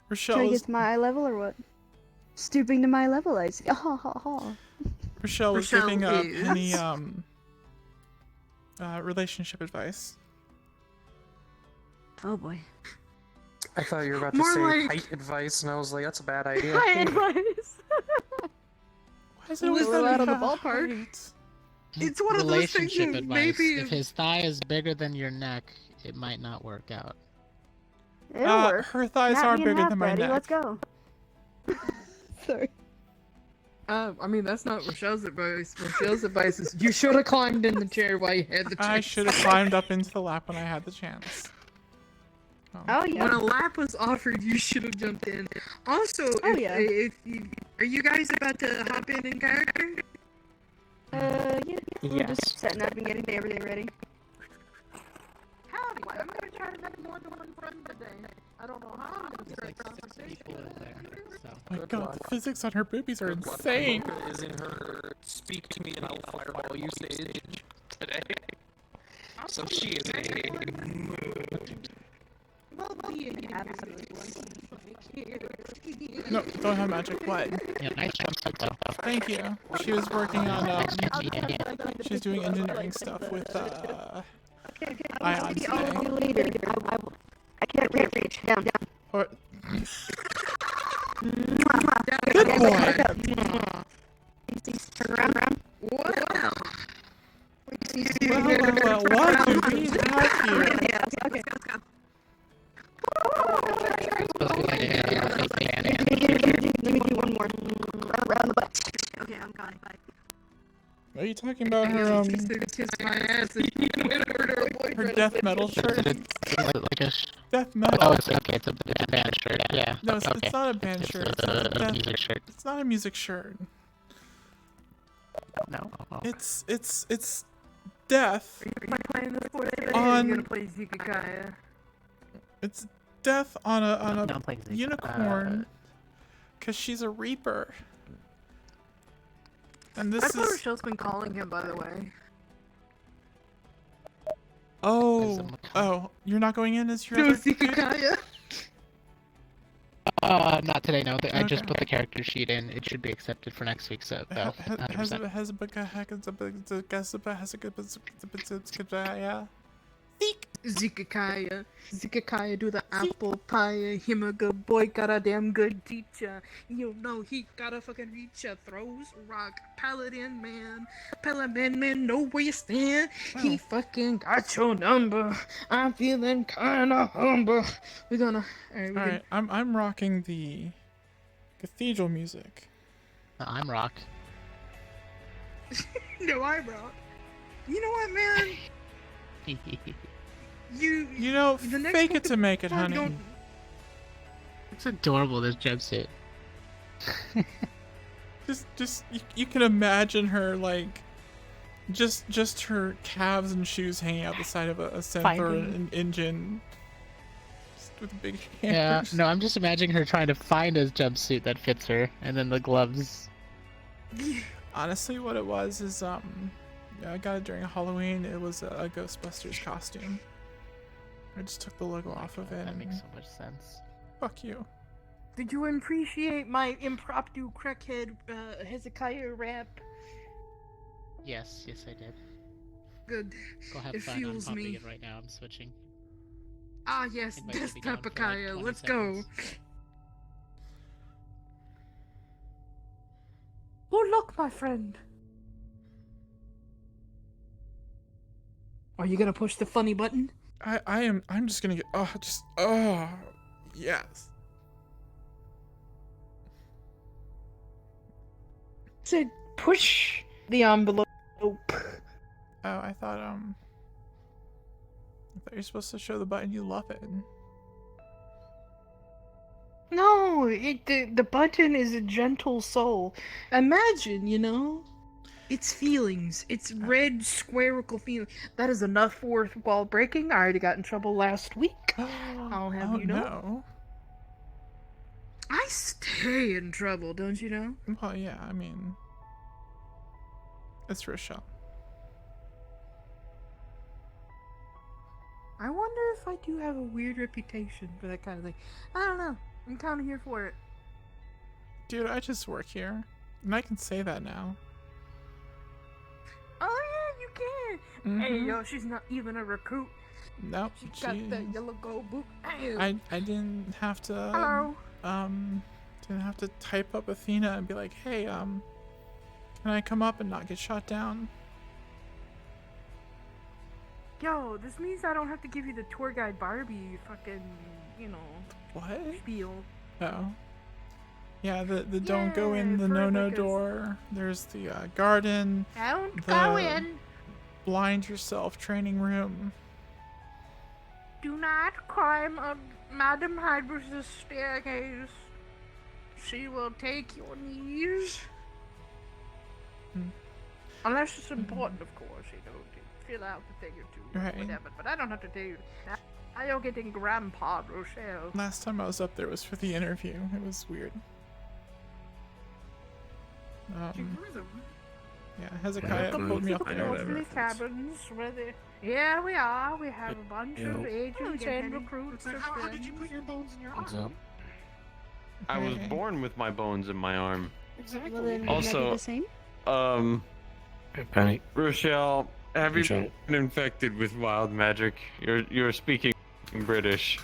Rochelle
Trying to
was,
get to my eye level or what? Stooping to my level, I see. Ha ha ha.
Rochelle was
Rochelle
giving
is-
Penny relationship advice.
Oh boy.
I thought you were about to
More
say
like-
height advice, and I was like, that's a bad idea.
My advice.
Why is it always
Little
gotta
out on
be
the ballpark.
height?
It's one of those things
Relationship
that
advice.
maybe
If his thigh is bigger than your neck, it might not work out.
It'll work.
Her thighs
Snap
are
me in
bigger
half,
than my
Daddy.
neck.
Let's go. Sorry.
I mean, that's not Rochelle's advice. Rochelle's advice is you should have climbed in the chair while you had the chance.
I should have climbed up into the lap when I had the chance.
Oh yeah.
When a lap was offered, you should have jumped in. Also,
yeah.
are you guys about to hop in character?
Yeah. We're
Yes.
just setting up and getting everything ready.
Howdy, I'm gonna try to make more than one friend today. I don't know how I'm gonna
There's
start
like 6 people in there, so.
My
Good
god,
luck.
the physics on her boobies are
Good luck.
insane.
Luca is in her speak to me and I'll fireball you stage today. So she is a
No, don't have magic. What?
Yeah, nice jumpsuit though.
Thank you. She was working on
Yeah.
she's doing engineering stuff with
Okay.
Ion
I'll
today.
do later. I can't reach. Down.
Or,
Good
boy.
Turn around.
Wow.
well, what do we have here?
Yeah. Okay. Let me do one more. Round the butt. Okay, I'm gone. Bye.
Are you talking about her
Kiss my ass and you went over to her
her
boyfriend.
death metal shirt?
Like a
Death
oh,
metal.
it's okay. It's a band shirt. Yeah.
No, it's,
okay.
it's not a band shirt. It's a
a
death,
music shirt.
it's not a music shirt.
No. Oh.
It's death.
Are you playing this for today?
On-
You're gonna play Zikakaya.
It's death on
No,
a
I'm playing Zeke.
unicorn. Cause she's a reaper. And this
That's what
is
Rochelle's been calling him, by the way.
oh you're not going in as your
No,
other dude?
Zikakaya.
Not today. No, I just
Okay.
put the character sheet in. It should be accepted for next week. So,
Ha- ha-
100%.
yeah.
Zikakaya. Zikakaya do the apple pie. Him a good boy, got a damn good teacher. You know he got a fucking reacher. Throws rock. Paladin man. Paladin man, know where you stand. He fucking got your number. I'm feeling kinda humble. We're gonna. Alright,
All right, I'm rocking the cathedral music.
I'm Rock.
No eyebrow. You know what, man? You.
You know,
The next
fake
one
it to make it,
you
honey.
don't-
It's adorable. This jumpsuit.
you can imagine her like, just her calves and shoes hanging out the side of a synth or an engine, just with big
Yeah,
hammers.
no, I'm just imagining her trying to find a jumpsuit that fits her, and then the gloves.
Honestly, what it was is yeah, I got it during Halloween. It was a Ghostbusters costume. I just took the logo off of it.
That
and
makes so much sense.
fuck you.
Did you appreciate my impromptu crackhead Hezekiah rap?
Yes, I did.
Good.
Go have
It
fun. I'm
fuels
popping
me.
it right now. I'm switching.
Ah, yes,
Invite will be down for, like,
Desktopakaya.
20
Let's go.
seconds.
Oh, look, my friend. Are you gonna push the funny button?
I'm just gonna get yes.
Said push the envelope.
Oh, I thought you're supposed to show the button you love it.
No, the button is a gentle soul. Imagine, it's feelings. It's red squarical feeling. That is enough worthwhile breaking. I already got in trouble last week. I'll have you know.
No.
I stay in trouble, don't you know?
Well, yeah, I mean, it's Rochelle.
I wonder if I do have a weird reputation for that kind of thing. I don't know. I'm kind of here for it.
Dude, I just work here, and I can say that now.
Oh yeah, you can. Hey,
Mhm.
yo, she's not even a recruit.
Nope.
She got the yellow gold boot. Hey.
I didn't have to.
Hello.
Didn't have to type up Athena and be like, hey, can I come up and not get shot down?
Yo, this means I don't have to give you the tour guide Barbie fucking,
What?
spiel.
Oh. Yeah, the don't go in
Yeah,
the
for
no-no
like a-
door. There's the garden.
Don't
The-
go in.
Blind yourself training room.
Do not climb up Madam Hydra's staircase. She will take your knees.
Hmm.
Unless it's important, of course, to fill out the thing or two,
Right.
or whatever. But I don't have to tell you that. I don't get in Grandpa Rochelle.
Last time I was up there was for the interview. It was weird. Yeah, Hezekiah pulled me up
I
there.
know the cabins where they... Yeah, we are. We have a bunch of agents and recruits.
How did you put your bones in your
What's
arm?
up? I was
Okay.
born with my bones in my arm.
Exactly.
Well, then,
Also-
the same?
Hey,
Penny.
Rochelle, have you
Rochelle.
been infected with wild magic? You're speaking British.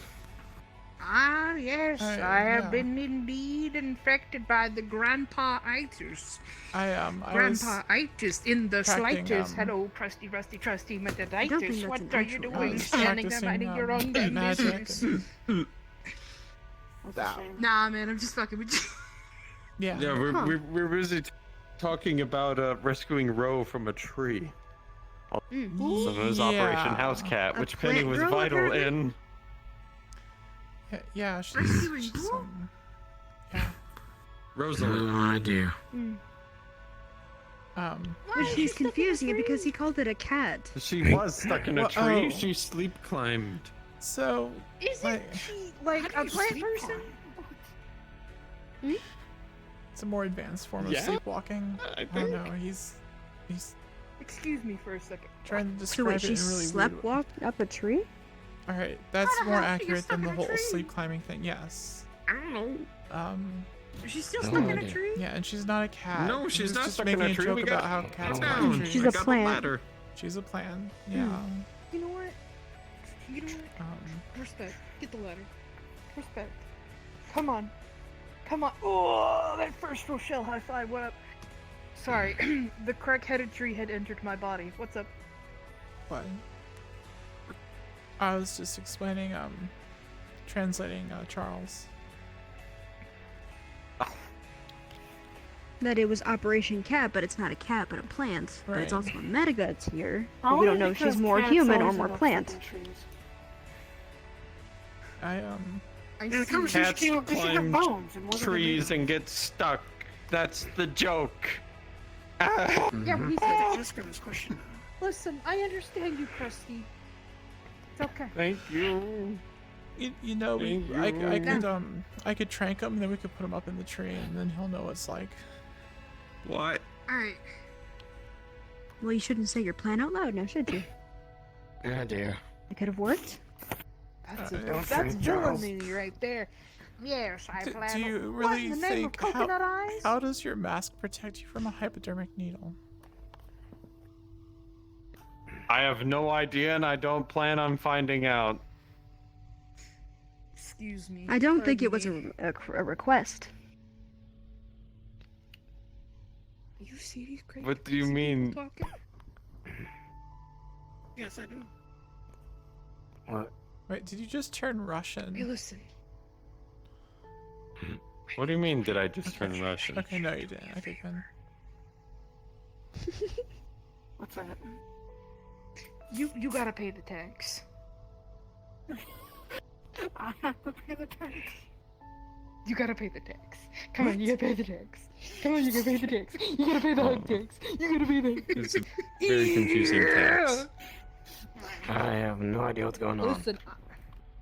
Ah, yes,
I-
I have
yeah.
been indeed infected by the Grandpa-itis.
I was
Grandpa-itis in the
practicing,
slightest. Hello, trusty, rusty, trusty
don't think
metaditis.
that's
What
an
are you
actual
doing?
word.
Standing there
practicing,
minding your own damn
magic
business.
and-
That's a shame.
Nah, man, I'm just fucking with you.
yeah.
Yeah, we're
Huh.
we're busy talking about rescuing Ro from a tree.
Mm.
So there's Operation
Yeah.
House Cat,
A
which Penny
plant
was
girl,
vital
apparently?
in.
Yeah, she's,
Rescuing
she's
who?
yeah.
Rosalind.
No idea.
He's confusing it because he called it a cat.
She was stuck in a
Well,
tree.
oh.
She sleep climbed.
So
Isn't
Like-
she like
How
a
do you
plant
sleep
person?
climb?
it's a more advanced form of
Yeah?
sleepwalking.
I
I don't know. He's
Excuse me for a second.
trying to
So
describe
wait,
it
she
in a really
slept
weird way.
walked up a tree?
All right, that's
How the
more
hell do you get
accurate than
stuck
the
in a
whole
tree?
sleep climbing thing. Yes.
I don't know.
Um.
Is she still
No
stuck in a
idea.
tree?
Yeah, and she's not a cat.
No,
He
she's
was
not
just
stuck in
making
a tree.
joke
We
about
got
how cats
down.
climb trees.
She's
I
a
got the
plant.
ladder.
She's a plan. Yeah.
You know what? You know what?
Um.
Respect. Get the letter. Respect. Come on. Come on. Oh, that first Rochelle high five. What up? Sorry, the crack-headed tree had entered my body. What's up?
What? I was just explaining. Translating Charles.
That it was Operation Cat, but it's not a cat, but a plant. But it's
Right.
also a Metaguts here. But we don't know if she's more human or more plant.
I
I
In the
see.
conversation
Cats
came up, they said their
climb
bones, and what do they
trees
do?
and get stuck. That's the joke.
Yeah, but he said,
Ask her this question.
listen, I understand you, Krusty. It's okay.
Thank you.
You know,
Thank
I could trank him, and then we could put him up in the tree, and then he'll know what it's like.
What?
Alright. Well, you shouldn't say your plan out loud now, should you?
Yeah, dear.
It could have worked.
That's villainy right there. Yes, I plan.
Do you
What
really
in the name of
think
coconut eyes?
how does your mask protect you from a hypodermic needle?
I have no idea, and I don't plan on finding out.
Excuse me.
I don't think it was
pardon me.
a request.
You see these crazy
What do you
people
mean?
talking?
Yes, I do.
What?
Wait, did you just turn
Hey,
Russian?
listen.
What do you mean? Did I just turn Russian?
Okay, no, you didn't. Okay, good.
What's that?
You gotta pay the tax.
I have to pay the tax.
You gotta pay the tax. Come on, you gotta pay the tax. Come on, you gotta pay the tax. You gotta pay the hug tax. You gotta pay the.
It's a very confusing tax.
I have no idea what's going on.
Listen,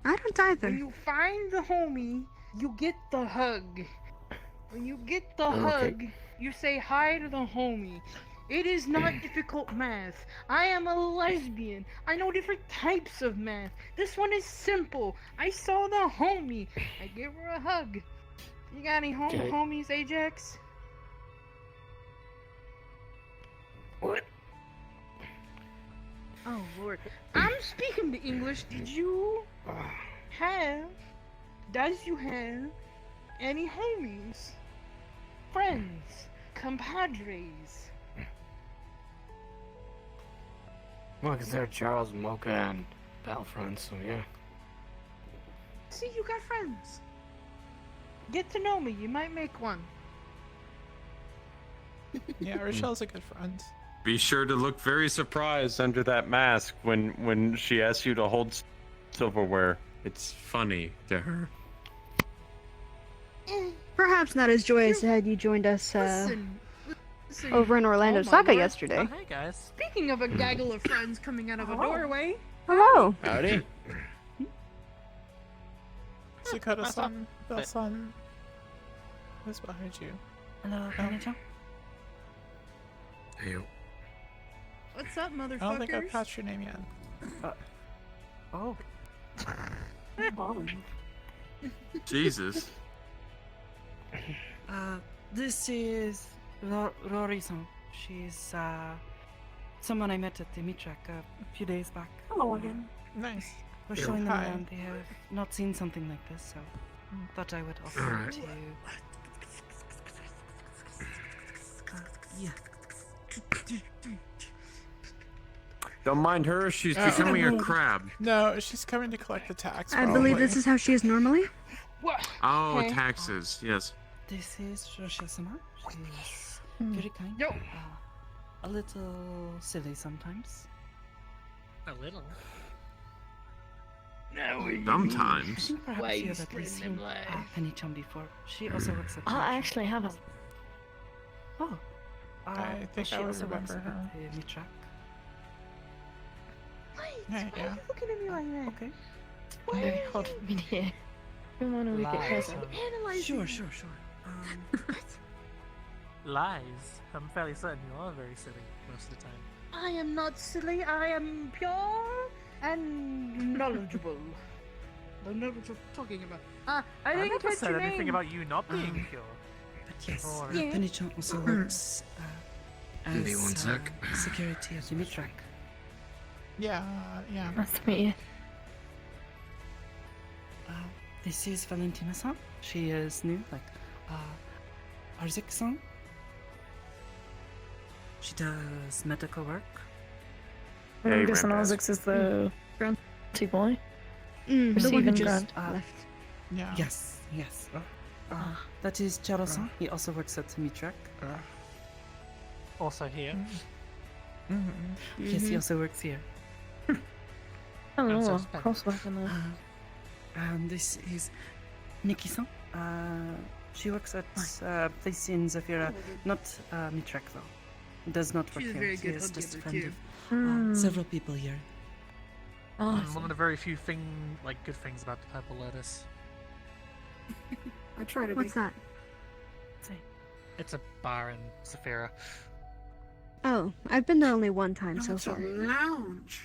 I don't
when
either.
you find the homie, you get the hug. When you get the
Okay.
hug, you say hi to the homie. It is not difficult math. I am a lesbian. I know different types of math. This one is simple. I saw the homie. I gave her a hug. You got any
Okay.
homies, Ajax?
What?
Oh Lord. I'm speaking to English. Did you have, does you have any homies? Friends? Compadres?
Well, because they're Charles, Mocha, and Battlefront, so yeah.
See, you got friends. Get to know me. You might make one.
Yeah, Rochelle's a good friend.
Be sure to look very surprised under that mask when she asks you to hold silverware. It's funny to her.
Perhaps not as joyous had you joined us
Listen.
over in Orlando
Oh my
Saka
lord.
yesterday.
Hey guys.
Speaking of a gaggle of friends coming out of a doorway,
Hello.
Howdy.
Sakata-san, Bell-san. Who's behind you?
Hello,
Manager?
Hey,
what's up,
I don't think I've
motherfuckers?
patched your name yet.
Oh.
Jesus.
This is Rory-san. She's someone I met at the meat track a few days back.
Hello again.
Nice.
We're showing them
Hi.
around. They have not seen something like this, so thought I would offer
Alright.
to. Yeah.
Don't mind her, she's
Oh.
becoming a crab.
No, she's coming to collect the tax.
I believe this is how she is normally.
What?
Oh,
Okay.
taxes, yes.
This is Roshia-sama. She's very kind.
Yo.
A little silly sometimes.
A little.
Sometimes.
Perhaps
Why
you
you
have at least
spreading
seen
them lies?
Penny-chan before. She also works at the
I
meat track.
actually haven't.
Oh.
I think
she
I would
also works
remember
at
her.
the meat track.
Wait,
Yeah,
why
yeah.
are you looking at me like that?
Okay.
Why
Very
are
hot
you
of me here. I want to make it
Lies.
present.
analyzing
Sure,
me?
sure, sure.
Lies. I'm fairly certain you are very silly most of the time.
I am not silly. I am pure and knowledgeable. I know what you're talking about. I
I
didn't
never
catch
said
your
anything
name.
about you not being pure.
But yes,
Or-
Yeah.
Penny-chan also works
Give me
as
one sec.
security at the meat track.
Yeah, yeah.
Nice to meet you.
This is Valentina-san. She is new, like, Arzik-san. She does medical work.
Hey, Rampaz.
is the grunty boy.
The one who
Receiving
just
grant.
left.
Yeah.
Yes, yes. That is Charo-san. He also works at the meat track.
Also here.
Mm-hmm.
Yes, he also works here.
I'm so spent.
crossworking there.
And this is Nikki-san. She works at place in Zafira, not Mitrek though. Does not work
She's a
here.
very
She
good
is
hug
just a
giver,
friend
too.
of several people here.
One of the very few good things about the purple lotus.
I try to
What's
be.
that?
It's a bar in Saphira.
Oh, I've been there only one time
No,
so
it's a
far.
lounge.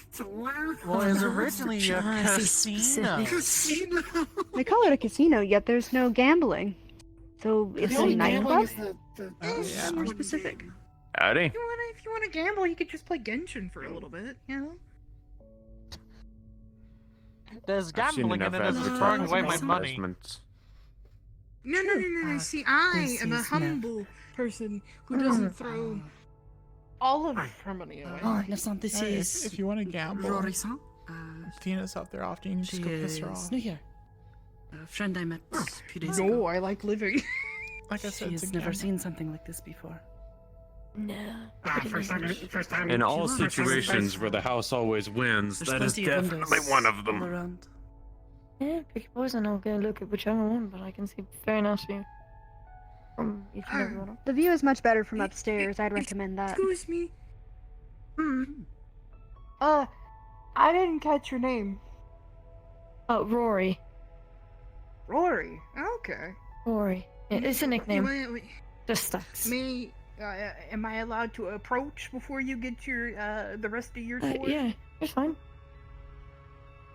It's a lounge.
Well, it was originally a casino.
Casino.
They call it a casino, yet there's no gambling. So it's
The
a
only
nightclub?
gambling is the
yeah.
More specific.
Howdy.
If you wanna gamble, you could just play Genshin for a little bit, you know?
There's
I've seen
gambling and
enough
then there's throwing away my
advertisements.
money.
Advertisements.
No. See, I am a
this is
humble person who doesn't throw all of her money away.
Innocent, this
Hey,
is
if you want to gamble,
Rory-san.
Tina's out there often. You can
She
just go piss her
is
off.
new here. A friend I met a few days ago.
No, I like living.
Like I said,
She
it's a
has never
gamble.
seen something like this before.
First time.
In all
First time-
situations where the house always wins,
There's
that is
plenty of
definitely
windows
one of
all
them.
around.
Yeah, pick your poison. I'll go look at whichever one, but I can see very nice view from each and every one.
The view is much better from upstairs. I'd recommend that.
Excuse me. I didn't catch your name.
Oh, Rory.
Rory. Okay.
Rory. Yeah, it's a nickname.
Wait.
Just stacks.
Am I allowed to approach before you get your the rest of your tour?
Yeah, it's fine.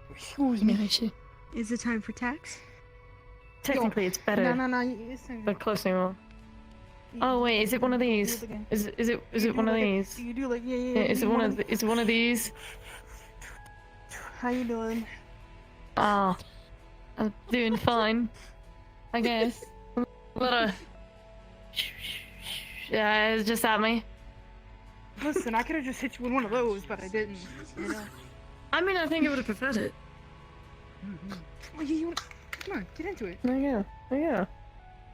Excuse
I mean,
me.
I should.
Is it time for tax?
Technically, it's better,
No. Listen.
but closely wrong. Oh wait, is it one of these? Is it one of these?
You do like yeah.
Is it one of these?
How you doing?
Ah, I'm doing fine, I guess. Yeah, it's just at me.
Listen, I could have just hit you with one of those, but I didn't. You know.
I mean, I think I would have preferred it.
Come on, get into it.
Oh yeah.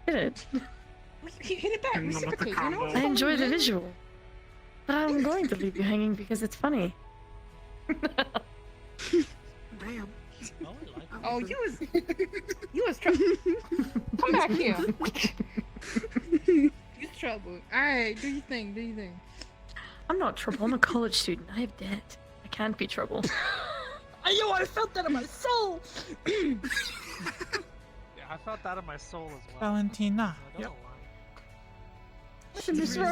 Hit it.
Hit it back. Reciprocate. You know.
I enjoy the visual. But I'm going to leave you hanging because it's funny.
Damn.
Oh, you was trouble. Come back here. You trouble. All right, do your thing.
I'm not trouble. I'm a college student. I have debt. I can't be trouble.
I felt that in my soul!
Yeah, I felt that in my soul as well.
Valentina.
I don't know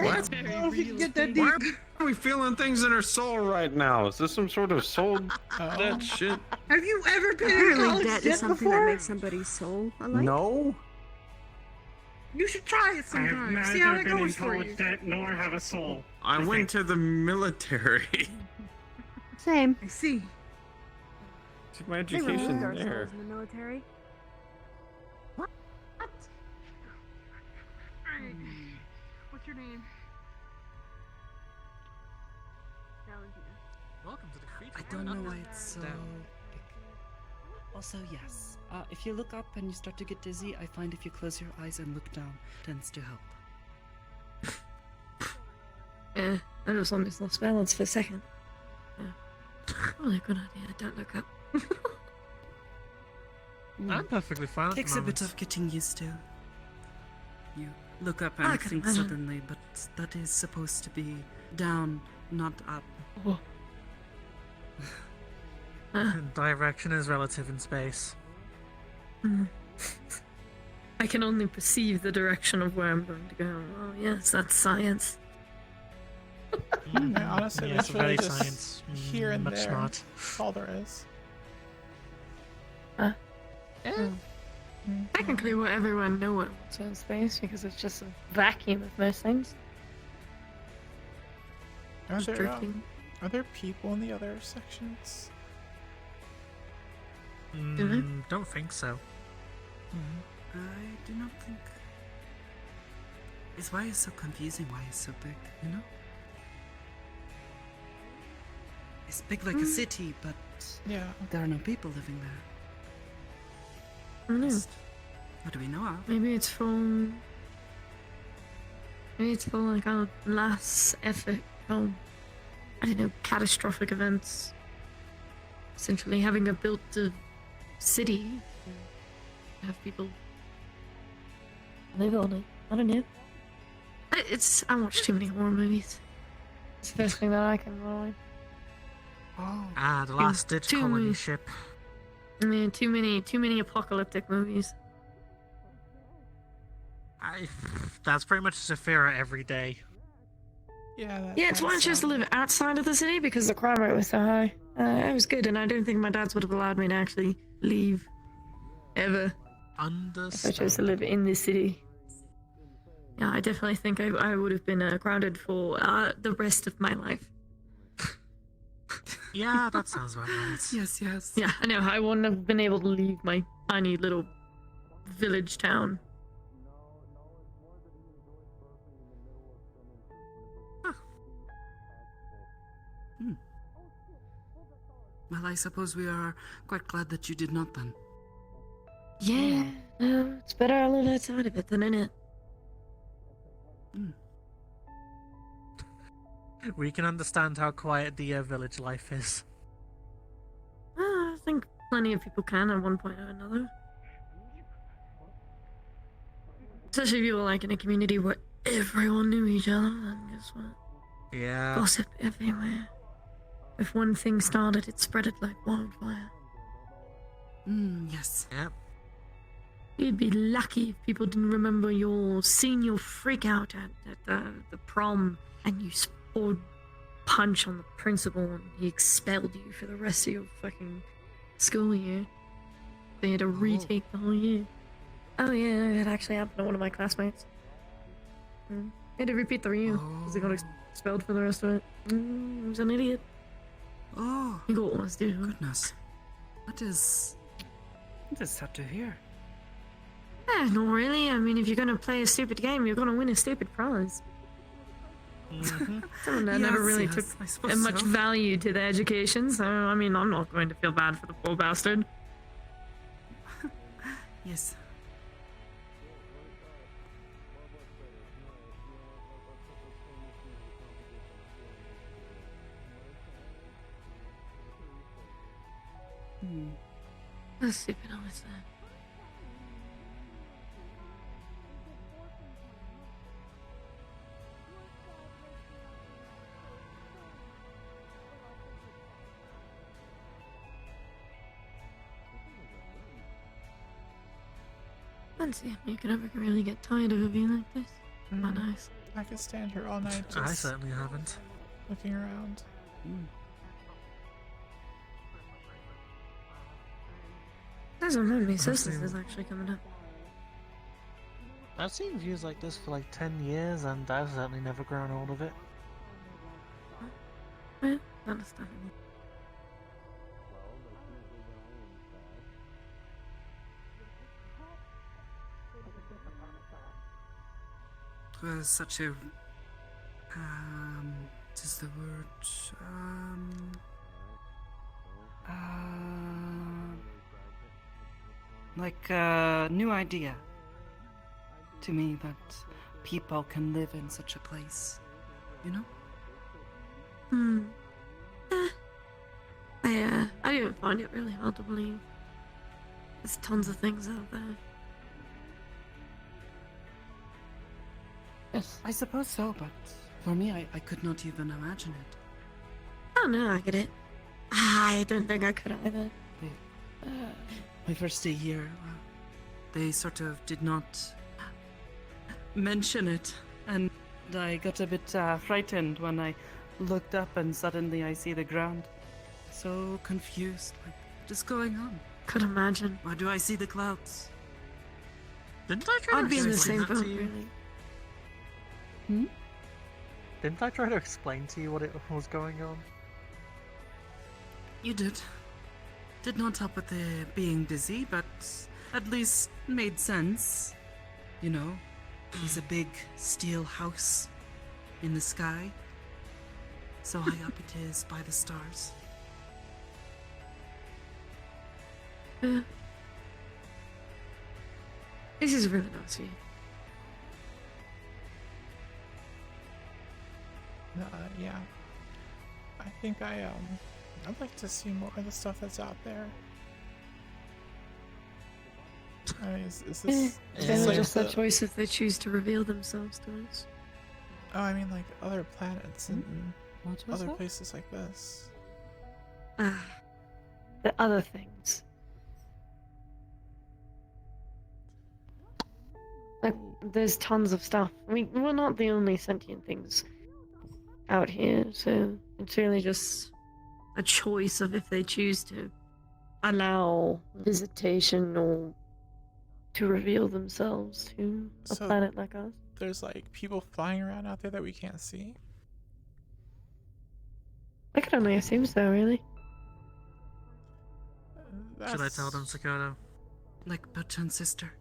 What?
Oh, if you can get that deep.
Why are we feeling things in our soul right now? Is this some sort of soul
Oh.
dead shit?
Have you ever been in
Apparently
college
debt
debt
is something
before?
that makes somebody's soul alive.
No.
You should try it
I have
sometime.
neither
See how it
been in
goes for
college
you.
debt nor have a soul.
I went to the military.
Same.
I see.
Took my
They removed
education
our souls
there.
in the military.
Alright. What's your name?
Valentina.
Welcome to the creature.
I don't know why it's so big. Also, yes. If you look up and you start to get dizzy, I find if you close your eyes and look down, tends to help.
Yeah, I just almost lost balance for a second. Yeah. Probably a good idea. Don't look up.
I'm perfectly fine. at the
Takes a bit
moment.
of getting used to. You look up
I
and
can
think
imagine.
suddenly, but that is supposed to be down, not up.
Oh.
Direction is relative in space.
I can only perceive the direction of where I'm going to go. Oh yes, that's science.
Yeah, honestly,
Yes,
it's really
very
just
science.
here and
much
there.
not.
That's all there is.
Technically, what everyone know it wants in space because it's just a vacuum of most things.
Are
Just
there,
drifting.
are there people in the other sections?
Don't think so.
I do not think. It's why it's so confusing, why it's so big, you know? It's big like a city, but
Yeah.
there are no people living there.
I don't know.
Just what do we know of?
Maybe it's for like a last effort. I don't know, catastrophic events. Essentially, having built a city, have people live all day. I don't know. I watch too many horror movies. It's the first thing that I can avoid.
Oh. Ah, the last ditch
too
colony
many-
ship.
Yeah, too many apocalyptic movies.
That's pretty much Zafira every day.
Yeah.
Yeah, it's why I chose to live outside of the city because the crime rate was so high. It was good, and I don't think my dad's would have allowed me to actually leave ever if I chose to live in this city. Yeah, I definitely think I would have been grounded for the rest of my life.
Yeah, that sounds about right.
Yes, yes.
Yeah, I know. I wouldn't have been able to leave my tiny little village town.
Well, I suppose we are quite glad that you did not then.
Yeah, it's better I live outside of it than in it.
We can understand how quiet the village life is.
I think plenty of people can at one point or another. Especially if you were like in a community where everyone knew each other, then guess what?
Yeah.
Gossip everywhere. If one thing started, it spread it like wildfire.
Yes.
Yep.
You'd be lucky if people didn't remember your senior freak out at the prom and you poured punch on the principal and he expelled you for the rest of your fucking school year. They had to retake the whole year. Oh yeah, it actually happened to one of my classmates. They had to repeat the reunion because they got expelled for the rest of it. He was an idiot.
Oh.
He got worse, dude.
Goodness. That is sad to hear.
Not really. I mean, if you're gonna play a stupid game, you're gonna win a stupid prize. Someone that never really took much value to their education, so I mean, I'm not going to feel bad for the poor bastard.
Yes.
That's stupid, honestly. Let's see if you can ever really get tired of it being like this. Oh, nice.
I could stand here all night just
I certainly haven't.
looking around.
Doesn't remind me, Sisters is actually coming up.
I've seen views like this for like 10 years and I've certainly never grown old of it.
Well, understandable.
It was such a what is the word? Like a new idea to me that people can live in such a place, you know?
I don't find it really hard to believe. There's tons of things out there.
Yes. I suppose so, but for me, I could not even imagine it.
Oh no, I get it. I don't think I could either.
My first day here, they sort of did not mention it, and I got a bit frightened when I looked up and suddenly I see the ground. So confused, like, what is going on?
Could imagine.
Why do I see the clouds?
Didn't I try
I'd
to
be in the
explain
same
that
boat,
to you?
really.
Didn't I try to explain to you what it was going on?
You did. Did not help with the being busy, but at least made sense. You know, there's a big steel house in the sky. So high up it is by the stars.
This is really nice of you.
Yeah. I think I'd like to see more of the stuff that's out there. Is
Eh,
this
It's
like
just their
the-
choice if they choose to reveal themselves to us.
Oh, I mean like other planets and
What was
other
that?
places like this.
Ah, the other things. Like, there's tons of stuff. We're not the only sentient things out here, so it's really just a choice of if they choose to allow visitation or to reveal themselves to a
So-
planet like us.
There's like people flying around out there that we can't see.
I could only assume so, really.
Should I tell them, Sakata?
Like Butch-chan's sister.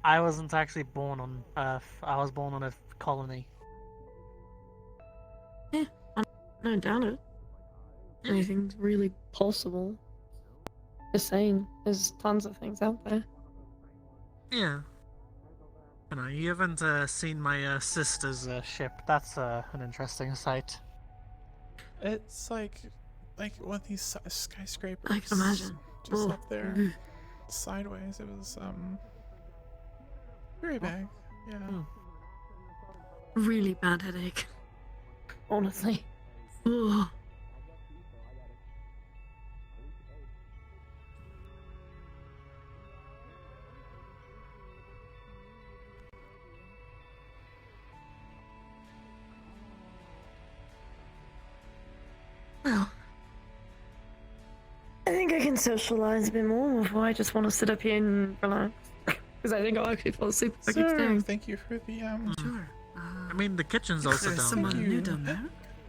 I wasn't actually born on Earth. I was born on a colony.
No doubt it. Anything's really possible. Just saying, there's tons of things out there.
Yeah. I know, you haven't seen my sister's ship. That's an interesting sight.
It's like one of these skyscrapers.
I can imagine.
Just
Oh,
up there,
mm.
sideways. It was very big. Yeah.
Really bad headache. Honestly. Ugh. Well, I think I can socialize a bit more before I just want to sit up here and relax. Because I think I'll actually fall asleep if I keep
Sir,
staring.
thank you for the
Sure.
I mean, the kitchen's also
There's
down
someone
there.
you.
new down there.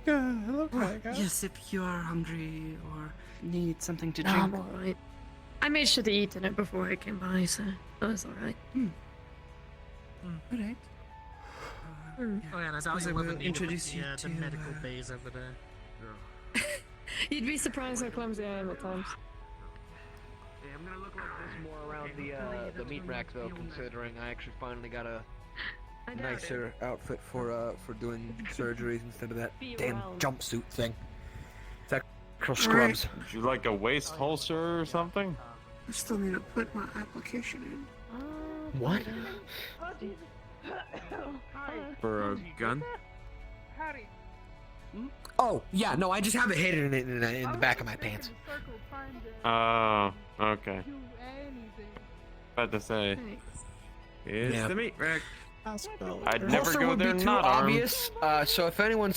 Hello, Kaga.
Yes, if you are hungry or need something to
No,
drink.
I'm alright. I made sure to eat in it before I came by, so that was alright.
Alright.
Hmm.
Oh yeah, and I
Suppose
doubt
I
you
will
ever need
introduce you
the
to,
medical bays over there.
You'd be surprised how clumsy I am at times.
Yeah, I'm gonna look like this more around the meat rack though, considering I actually finally got a nicer outfit for doing surgeries instead of that damn jumpsuit thing. It's actual scrubs.
Would you like a waist holster or something?
I still need to put my application in.
What?
For a gun?
Howdy.
Oh yeah, no, I just have it hidden in the back of my pants.
Oh, okay. About to say, it's
Yeah.
the meat rack.
Hospital.
I'd never
Holster
go
would
there
be too
not
obvious. So if anyone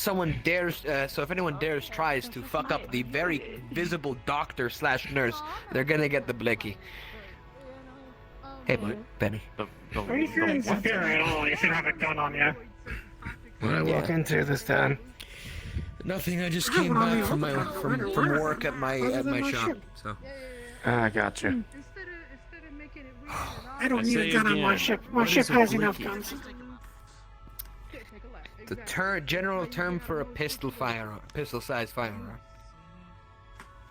dares tries to fuck up the very visible doctor / nurse, they're gonna get the blicky. Hey, Benny.
Or if you're insecure at all, you should have a gun on you.
What I walk
into this time?
Nothing. I just
I have
came
one on
back
me.
from work at my
Other than my
shop.
ship.
So
I got you.
Instead of making it weird and
I don't
I
need
say
a gun on my
again,
ship. My
what
ship
is a
has enough
blicky?
guns.
take a lap.
the
Exactly.
general term for a pistol-sized firearm.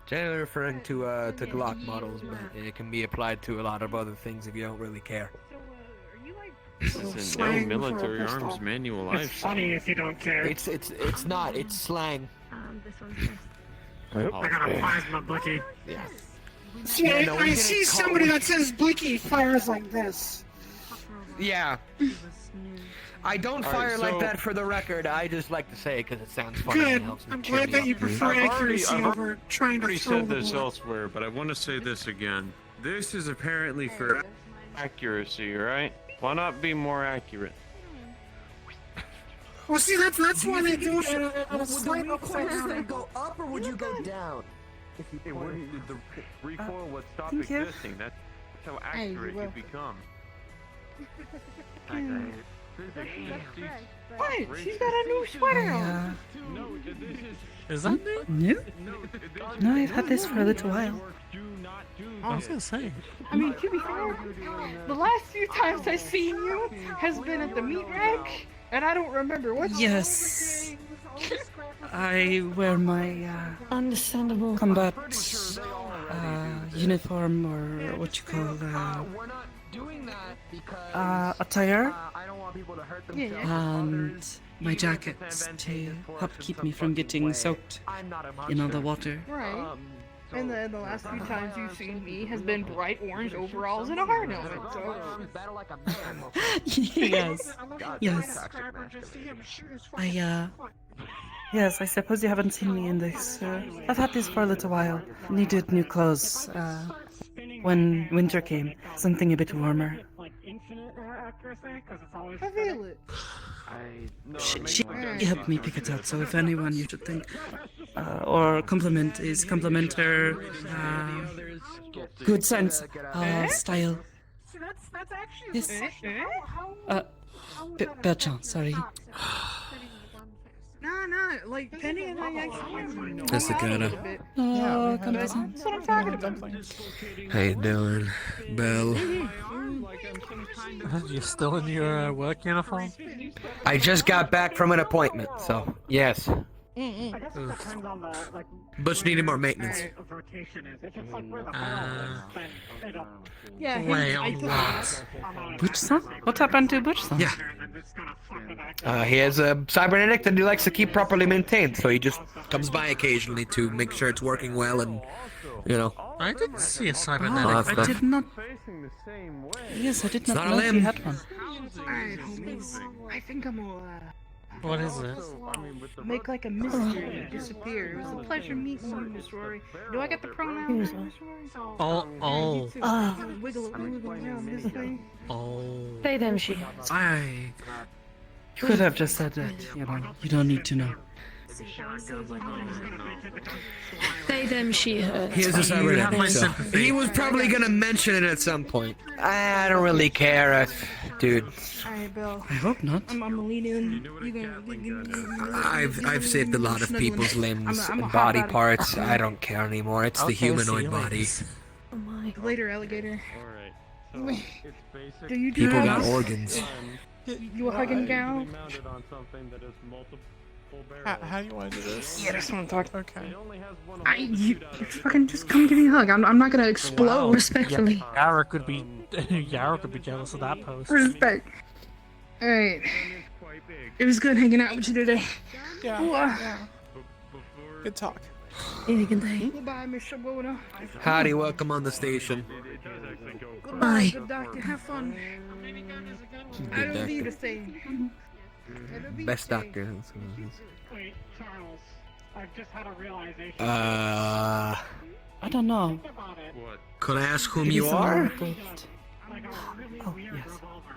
Generally referring to Glock models, but it can be applied to a lot of other things if you don't really care.
So, are you like
This is a no
Slang for a
military
pistol.
arms manual
It's
I've
funny if you don't care.
It's not. It's slang.
This one's best.
I got a plasma blicky.
Yeah.
See,
Yeah, no,
I
we
see
didn't call-
somebody that says blicky fires like this.
Yeah. I don't
All
fire
right,
like
so-
that for the record. I just like to say it because it sounds funny.
Good.
And helps me
I'm
cheer
glad
me
that
up.
you prefer
I've already-
accuracy
I've
over trying to
already
throw
said
the
this
bullet.
elsewhere, but I want to say this again. This is apparently for accuracy, right? Why not be more accurate?
Well, see, that's why they do it at a
Would
slight
the
upside
recoil
down.
go up or would you go down? If you
It wouldn't. The recoil would stop
thank you.
existing. That's how accurate you become.
Hey, she's got a new sweater on.
No, this
Is that new?
New?
no,
I've had this for a little while.
Do not do
I was
this.
gonna say.
I mean, to be fair, the last few times I've seen you has been at the meat rack, and I don't remember what.
Yes. I wear my
Understandable.
combat uniform or what you call
We're not doing that because
attire
I don't want people to hurt
Yeah,
themselves.
and my jackets to help keep me from getting soaked
I'm not a
in all
monster.
the water.
Right. And then the last few times you've seen me has been bright orange overalls and a hard helmet. So.
Yes. Yes. Yes, I suppose you haven't seen me in this. I've had this for a little while. Needed new clothes. When winter came, something a bit warmer.
I feel it.
She helped me pick it out, so if anyone you should think, or compliment is complimenter, good sense, style. Yes. Bertrand, sorry.
No, like Penny and I actually.
Jessica.
Oh, come
That's what I'm talking about.
How you doing, Belle?
You're still in your work uniform?
I just got back from an appointment, so yes. Butch needed more maintenance.
Yeah,
Wait,
I
on
took
what?
Butch-san? What happened to Butch-san?
Yeah. He has a cybernetic that he likes to keep properly maintained, so he just comes by occasionally to make sure it's working well and, you know.
I didn't see a
Oh,
cybernetic.
I did not. Yes, I did not
not a
know he
limb.
had one.
Alright, homies. I think I'm gonna
What is it?
make like a mystery and disappear. It was a pleasure meeting you, Miss Rory. Do I get the pronouns, Miss Rory?
Oh.
Wiggle around this way.
They, them, she.
I could have just said that, you know. You don't need to know.
They, them, she, her.
He is a
You have my
cybernetic, so
sympathy.
he was probably gonna mention it at some point. I don't really care, dude.
Alright, Bill.
I hope not.
I'm gonna lean in. You gonna.
I've saved a lot of people's limbs
I'm a
and
hot
body
body.
parts. I don't care anymore. It's the
Okay, see
humanoid
you
body.
later.
Oh my.
Later, alligator.
Alright. So it's basically
Do you do
People got
this?
organs.
You a hugging gal?
mounted on something that has multiple
How do you want to do this?
Yeah, that's what I'm talking.
Okay.
It only has one
You fucking just come give me a hug. I'm not gonna explode.
Respectfully.
Yara could be Yara could be jealous of that post.
Respect. Alright.
quite big.
It was good hanging out with you today.
Yeah.
Ooh,
Yeah.
Before
Good talk.
Anything day.
Goodbye, Miss Shabona.
Howdy, welcome on the station.
it does actually go
Goodbye,
Bye.
good doctor. Have fun. I
Good
don't need
doctor.
a saying.
Best doctor.
Wait, Charles, I've just had a realization.
Uh,
I don't know.
Think about it.
what?
could I ask whom
It
you
is a
are?
gift.
I got a really
Oh,
weird
yes.
revolver.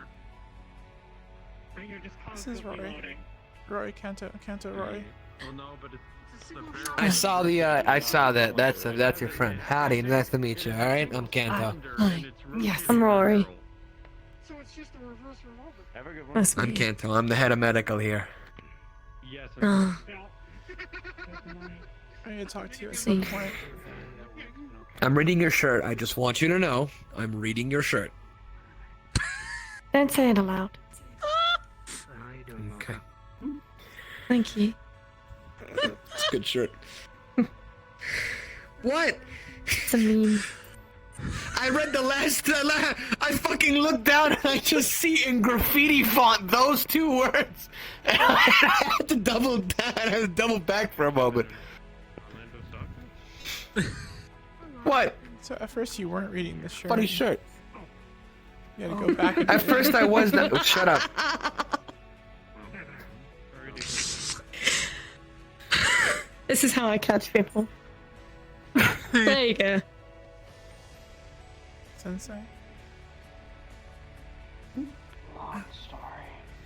That you're just
This is
constantly
Rory.
loading.
Rory, Kanto, Rory.
Well, no, but it's the barrel.
I saw the. I saw that. That's your friend. Howdy, nice to meet you. All right, I'm Kanto.
Hi. Yes, I'm Rory.
So it's just a reverse revolver.
Have a good one.
That's
I'm
me.
Kanto. I'm the head of medical here.
Yes.
Bill.
I need to talk to you at
See.
some point.
I'm reading your shirt. I just want you to know I'm reading your shirt.
Don't say it aloud.
Okay.
Thank you.
It's a good shirt. What?
It's a meme.
I read the last. I fucking looked down and I just see in graffiti font those two words. And I had to double down. I had to double back for a moment. What?
So at first you weren't reading the shirt.
Funny shirt.
You had to go back and
At first I was not. Oh, shut up.
This is how I catch people. There you go.
Sensei.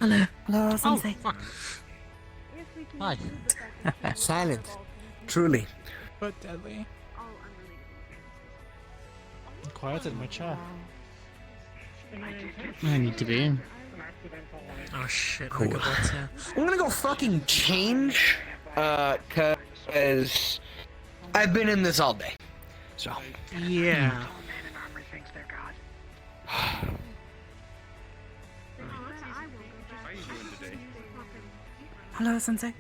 Hello.
Hello,
Oh,
Sensei.
fuck. Hi.
Silent. Truly.
But deadly.
I'm quiet in my chair.
I need to be.
Oh shit,
Cool.
look at what's here.
I'm gonna go fucking change. Cause I've been in this all day. So.
Yeah.
Hello, Sensei.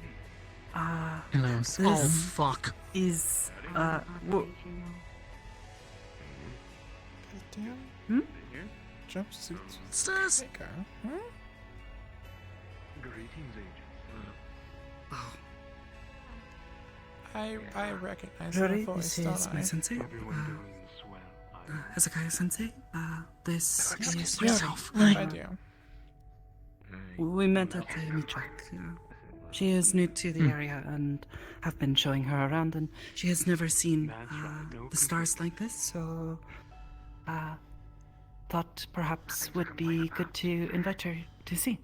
Hello.
This
Oh fuck.
is,
Damn.
Hmm?
Jumpsuit.
Stairs.
Maker. Huh? I recognize
Rory,
that voice,
this is
don't
my
I?
sensei. Hezekiah sensei, this is
Yeah,
yourself.
I do.
We met at the meat track. She is new to the area and have been showing her around, and she has never seen the stars like this, so thought perhaps would be good to invite her to see.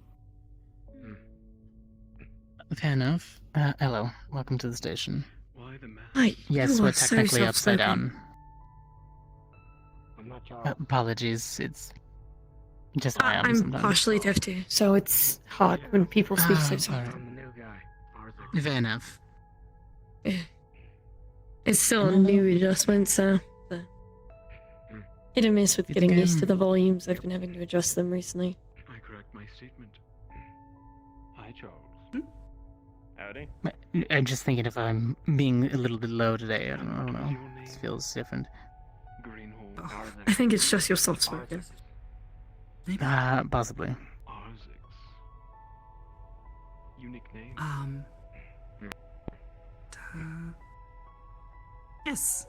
Fair enough. Hello, welcome to the station.
Hi,
Yes,
you
we're
are so
technically upside
soft-spoken.
down. Apologies, it's just how I am
I'm
sometimes.
partially deaf too, so it's hard when people speak so soft.
Alright. Fair enough.
It's still a new adjustment, so hit and miss with
You
getting
think
used to
I'm-
the volumes. I've been having to adjust them recently.
I correct my statement. Hi, Charles.
Howdy.
I'm just thinking if I'm being a little bit low today. I don't know. This feels different.
I think it's just your soft spoken.
Possibly.
Unique name.
Yes.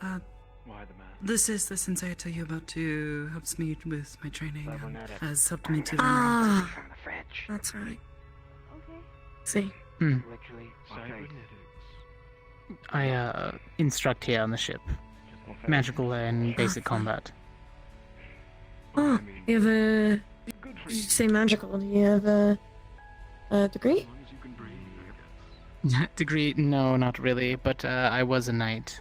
Why the man?
This is the sensei I tell you about who helps me with my training and has helped me to learn.
Ah, that's right. See.
I instruct here on the ship. Magical and basic combat.
Oh, you have a. You say magical. Do you have a degree?
Degree? No, not really. But I was a knight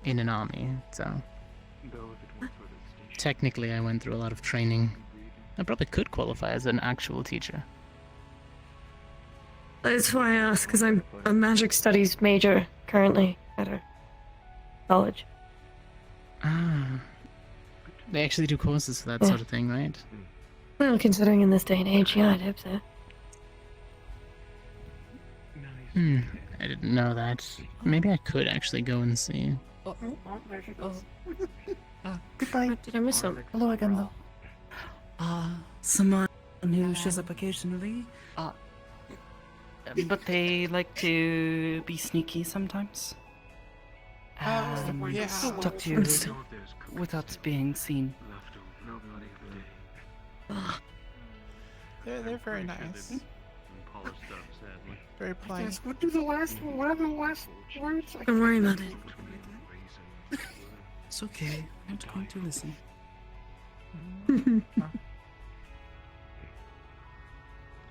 in an army, so technically I went through a lot of training. I probably could qualify as an actual teacher.
That's why I asked, because I'm a magic studies major currently at a college.
Ah. They actually do courses for that
Yeah.
sort of thing, right?
Well, considering in this day and age, yeah, I'd hope so.
I didn't know that. Maybe I could actually go and see.
Goodbye.
Did I miss something?
Hello again, though. Someone who shows up occasionally. But they like to be sneaky sometimes.
Yeah.
Talk to you without being seen.
They're very nice. Very plain.
What are the last words?
Don't worry about it.
It's okay. I'm not going to listen.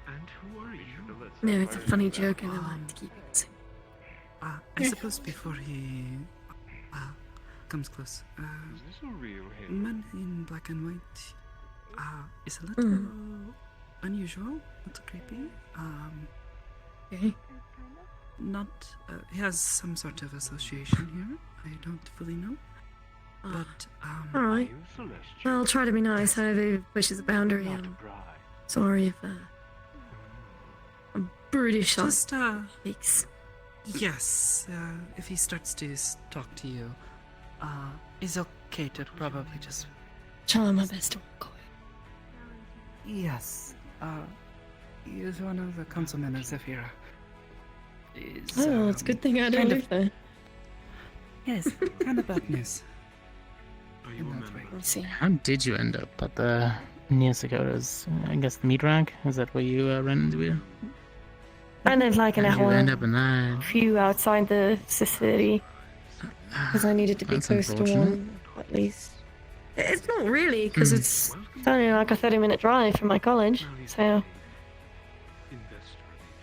And who are you?
No, it's a funny joke and I like to keep it simple.
I suppose before he comes close,
Is this a real hero?
man in black and white is a little unusual, a little creepy.
Okay.
Not he has some sort of association here. I don't fully know, but
Alright. Well, I'll try to be nice. However, if it pushes a boundary, I'm sorry if I'm British
just
speaks.
yes. If he starts to talk to you, it's okay to probably just
Try my best to walk away.
yes. He is one of the councilmen of Zephyra.
Oh, it's a good thing I don't
kind
live there.
Yes, kind of bad news.
Are you a member?
Let's see.
How did you end up at the near Segodas? I guess the meat rack? Is that where you ran into it?
I live like an
How did you
hour,
end up in that?
few outside the city, because I needed to be
That's
close to
unfortunate.
one, at least. It's not really, because it's only like a 30-minute drive from my college, so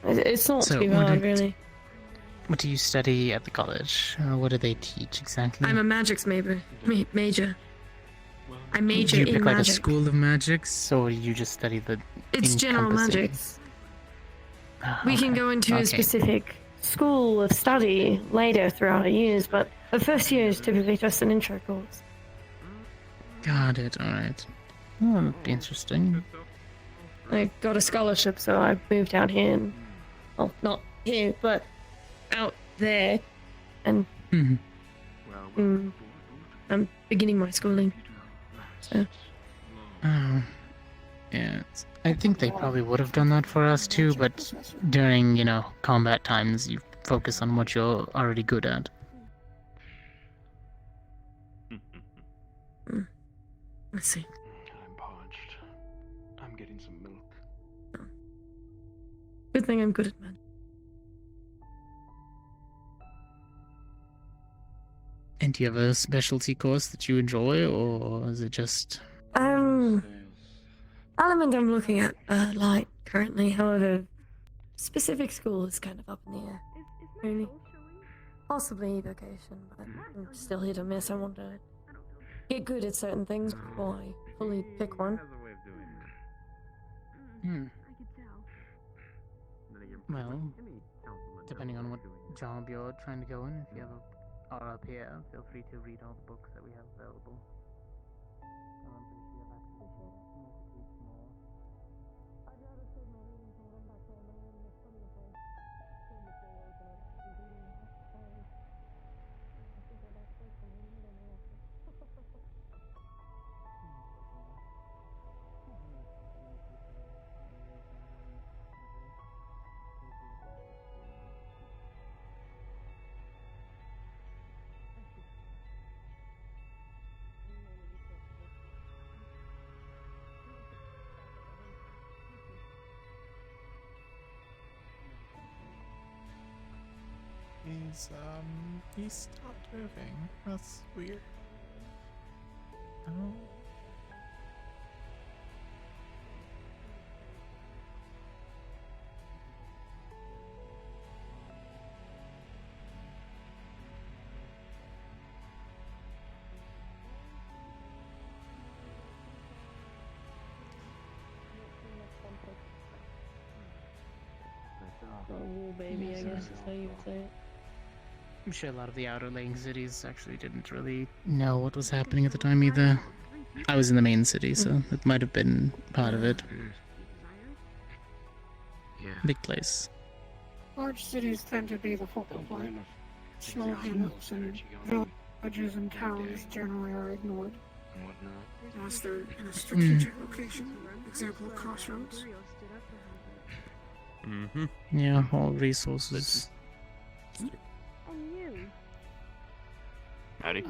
it's not
So,
too
what
hard,
did-
really.
What do you study at the college? What do they teach exactly?
I'm a magics major. I major
do you
in
pick like a
magic.
school of magics, or you just study the
It's general
encompassing-
magics.
Ah,
We can
okay.
go into a
Okay.
specific school of study later throughout our years, but the first year is typically just an intro course.
Got it, alright. Oh, that'd be interesting.
I got a scholarship, so I moved out here, and, well, not here, but out there, and
Mhm.
I'm beginning my schooling. So,
Oh, yeah. I think they probably would have done that for us too, but during, combat times, you focus on what you're already good at.
Let's see.
I'm parched. I'm getting some milk.
Good thing I'm good at magic.
And do you have a specialty course that you enjoy, or is it just...
Element I'm looking at light currently, however, specific school is kind of up in the air. Really. Possibly vocation, but I'm still hit or miss. I want to get good at certain things before I fully pick one.
Well, depending on what job you're trying to go in, if you have are up here, feel free to read all the books that we have available.
He stopped moving. That's weird. Oh.
Oh, baby, I guess is how you would say it.
I'm sure a lot of the outer laying cities actually didn't really know what was happening at the time either. I was in the main city, so it might have been part of it. Big place.
Large cities tend to be the focal point. Small hamlets and villages and towns generally are ignored. Unless they're in a strategic location. Example, crossroads.
Mm-hmm.
Yeah, all resources.
Howdy.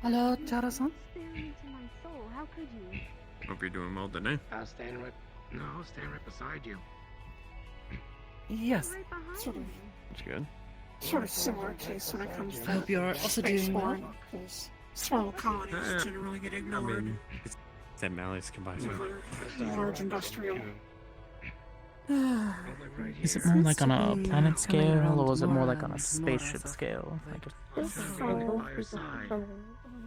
Hello, Chara-san.
Hope you're doing well today.
I'll stand right beside you.
Yes. Sort of.
That's good.
Sort of similar case when it comes to
I hope you're also doing well.
because small colonies generally get ignored.
That Malleus can buy food.
Large industrial.
Is it more like on a planet scale, or is it more like on a spaceship scale?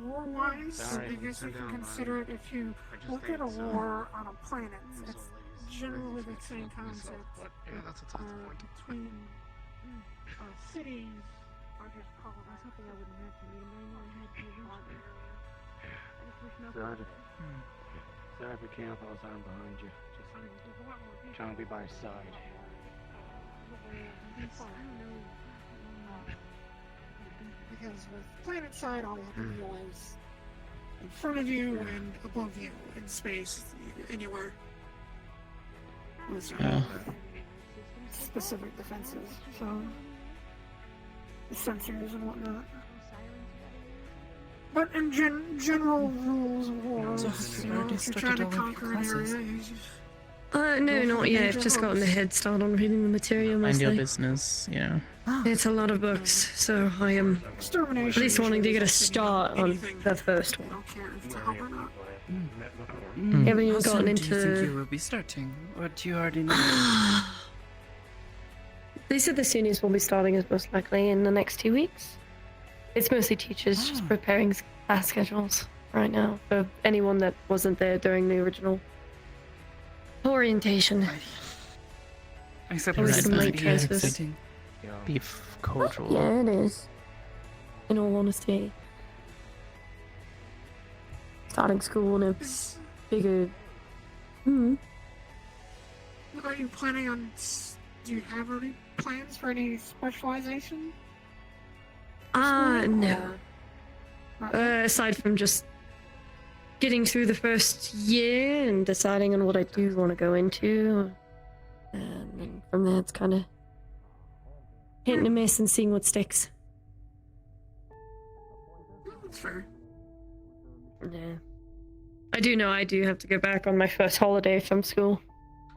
Wise, I guess you can consider it if you look at a war on a planet. It's generally the same concept. Between cities, are just called something I wouldn't have to mean.
Sorry for Camp, I was on behind you. Just trying to be by your side.
Because with planet side, all you have to realize in front of you and above you in space, anywhere. With specific defenses, so the sensors and whatnot. But in general rules of war, you know, if you're trying to conquer an area, you just...
No, not yet. I've just gotten a head start on reading the material
Mind your
mostly.
business, yeah.
It's a lot of books, so I am at least wanting to get a start on the first one. Haven't even
How
gotten
soon do you think you
into...
will be starting? Or do you already know?
They said the seniors will be starting as most likely in the next 2 weeks. It's mostly teachers just preparing class schedules right now for anyone that wasn't there during the original orientation.
Except
Or
for
some late transfers.
exciting.
Beef cultural.
Yeah, it is. In all honesty. Starting school in a bigger...
Are you planning on... Do you have any plans for any specialization?
No. Aside from just getting through the first year and deciding on what I do want to go into. And then from there it's kind of hitting a miss and seeing what sticks.
That's fair.
Yeah. I do know I do have to go back on my first holiday from school.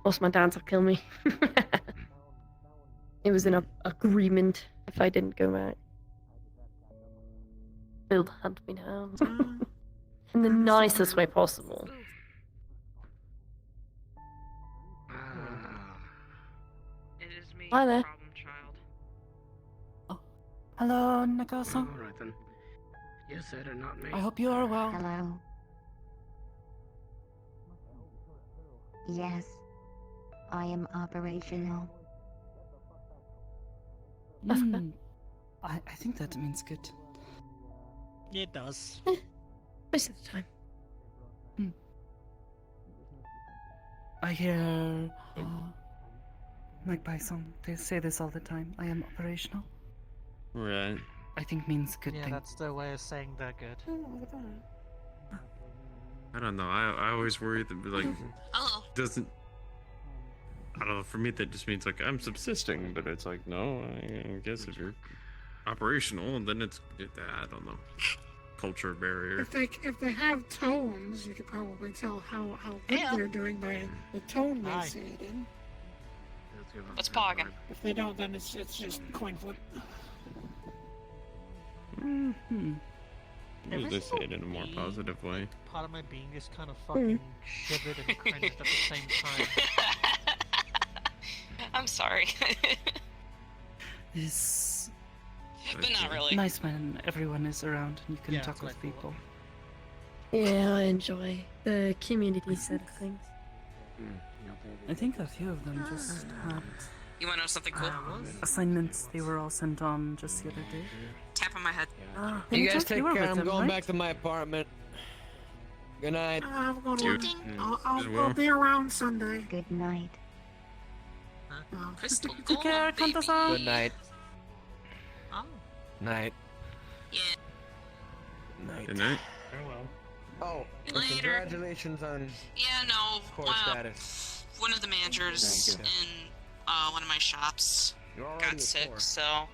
Else my dad will kill me. It was an agreement if I didn't go back. He'll hunt me down. In the nicest way possible.
It is me,
Hi there.
problem child.
Hello, Nakasan.
Alright then. You said it, not me.
I hope you are well.
Hello. Yes, I am operational.
I think that means good.
It does.
Most of the time.
I hear Mike Bison. They say this all the time. I am operational.
Right.
I think means good
Yeah,
thing.
that's their way of saying they're good.
I don't know. I always worry that like doesn't. I don't know. For me, that just means like I'm subsisting, but it's like no. I guess if you're operational, then it's I don't know. Culture barrier.
If they have tones, you could probably tell how good they're doing by the tone they say it in.
What's pogging?
If they don't, then it's just coin flip.
Maybe they say it in a more positive way.
Part of my being is kind of fucking shivered and cringed at the same time.
I'm sorry.
It's
But not really.
nice when everyone is around and you can
Yeah,
talk
it's
with
like-
people.
Yeah, I enjoy the community side of things.
I think a few of them just had
You wanna know something cool?
assignments they were all sent on just the other day.
Tap on my head.
You guys take
were
care.
with
I'm
them,
going
right?
back to my apartment. Good night.
I'm going
Dude.
to.
As
I'll
well.
be around Sunday.
Good night.
Crystal
Take care,
gold, baby.
Kanta-san.
Good night.
Oh.
Night.
Yeah.
Night.
Good night.
Farewell.
Oh, and
Later.
congratulations on
Yeah, no.
core status.
One of the managers
Thank
in one of my shops
You're already
got
a
sick,
core.
so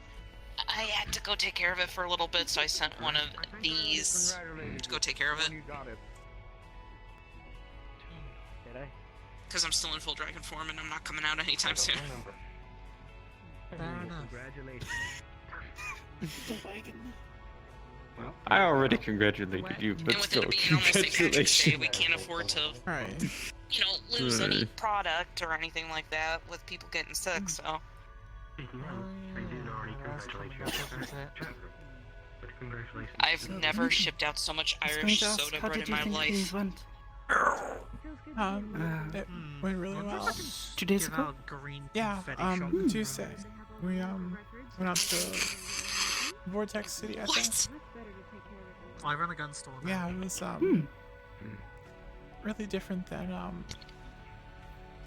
I had to go take care of it for a little bit. So I sent one of these to go take care of it
You got it. Did I?
because I'm still in full dragon form and I'm not coming out anytime soon.
Fair enough.
Congratulations.
Well,
I already congratulated you, but
And with
still,
it being almost St. Patrick's Day,
congratulations.
we can't afford to,
Alright.
you know, lose any
Right.
product or anything like that with people getting sick. So
speaking of, I did already congratulate you. But congratulations.
I've never shipped out so much
I was going
Irish
to ask,
soda
how
bread
did
in
you
my
think
life.
things went?
It went really
Wonder if
well.
I can
2 days
give
ago?
out green
Yeah,
confetti shot
Tuesday. We went out to Vortex City, I think.
What?
I run a gun store now.
Yeah, it was really different than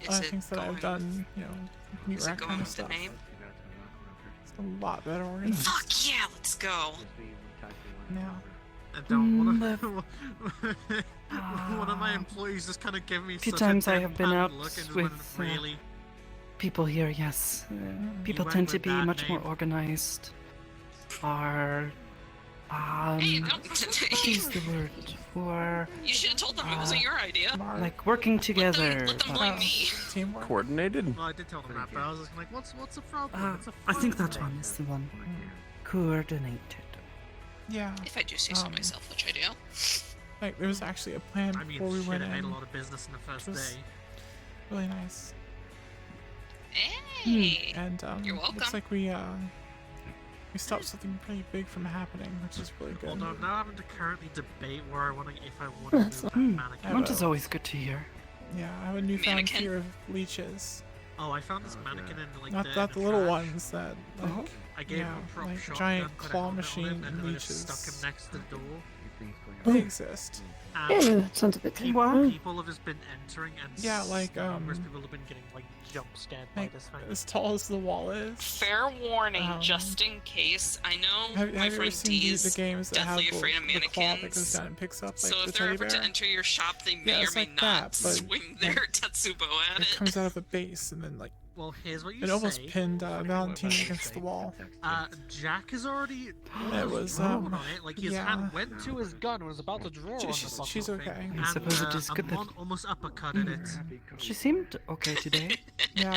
Is
other
it
things that
going,
I've done, you know, meat
is it
rack
going
kind of
with the
stuff.
name?
It's a lot better organized.
Fuck yeah, let's go.
now.
I don't want
Mm,
to. One of my employees just kind of gave me
few
such
times
a
I have been out
look and
with,
went, really.
People here, yes. People
went
tend to
with
be
that
much more
name.
organized. Are
Hey, don't.
what is the word? For
You should have told them it wasn't your idea.
like working together.
Let them blame me.
Teamwork.
Coordinated.
Well, I did tell them that, but I was just like, what's the problem? It's a
I think
fun
that
thing.
one is the one. Coordinated.
Yeah.
If I do say so myself, which I do.
Like there was actually a plan
I mean,
before we
shit,
went
I made a
in.
lot of business in the first
which was
day.
Really nice.
Hey.
And
You're welcome.
looks like we stopped something pretty big from happening, which is really good.
Although now I'm having to currently debate where I want to, if I want to move that mannequin.
Which is always good to hear.
Yeah, I have a newfound
Mannequin?
fear of leeches.
Oh, I found this mannequin in like
Not
the,
not
in
the little
trash.
ones that like
I gave
yeah,
him a prop
like
shotgun,
giant
put a
claw
helmet on
machine
him, and
and
then I just
leeches.
stuck him next to the door.
They exist.
And
Yeah, that sounds a bit
people have just been entering and
Yeah, like,
numerous people have been getting like jump scared by
Like
this thing.
as tall as the wall is.
Fair warning, just in case. I know
Have
my
you ever
friend
seen
D
the
is
games that have
deathly afraid of
the claw that goes
mannequins.
down and picks up like
So
the
if they're
teddy
ever
bear?
to enter your shop, they may
Yeah,
or
it's
may
like
not
that, but,
swing
like,
their Tetsubo at
It
it.
comes out of the base and then like
Well, here's what you
It
say.
almost pinned Valentine against the wall.
Jack is already.
It was
drawn on it. Like his
yeah.
hand went to his gun, was about to draw on the fucking
She's
thing,
okay.
and,
I suppose it is good that-
Amon almost uppercutted it.
She seemed okay today.
Yeah,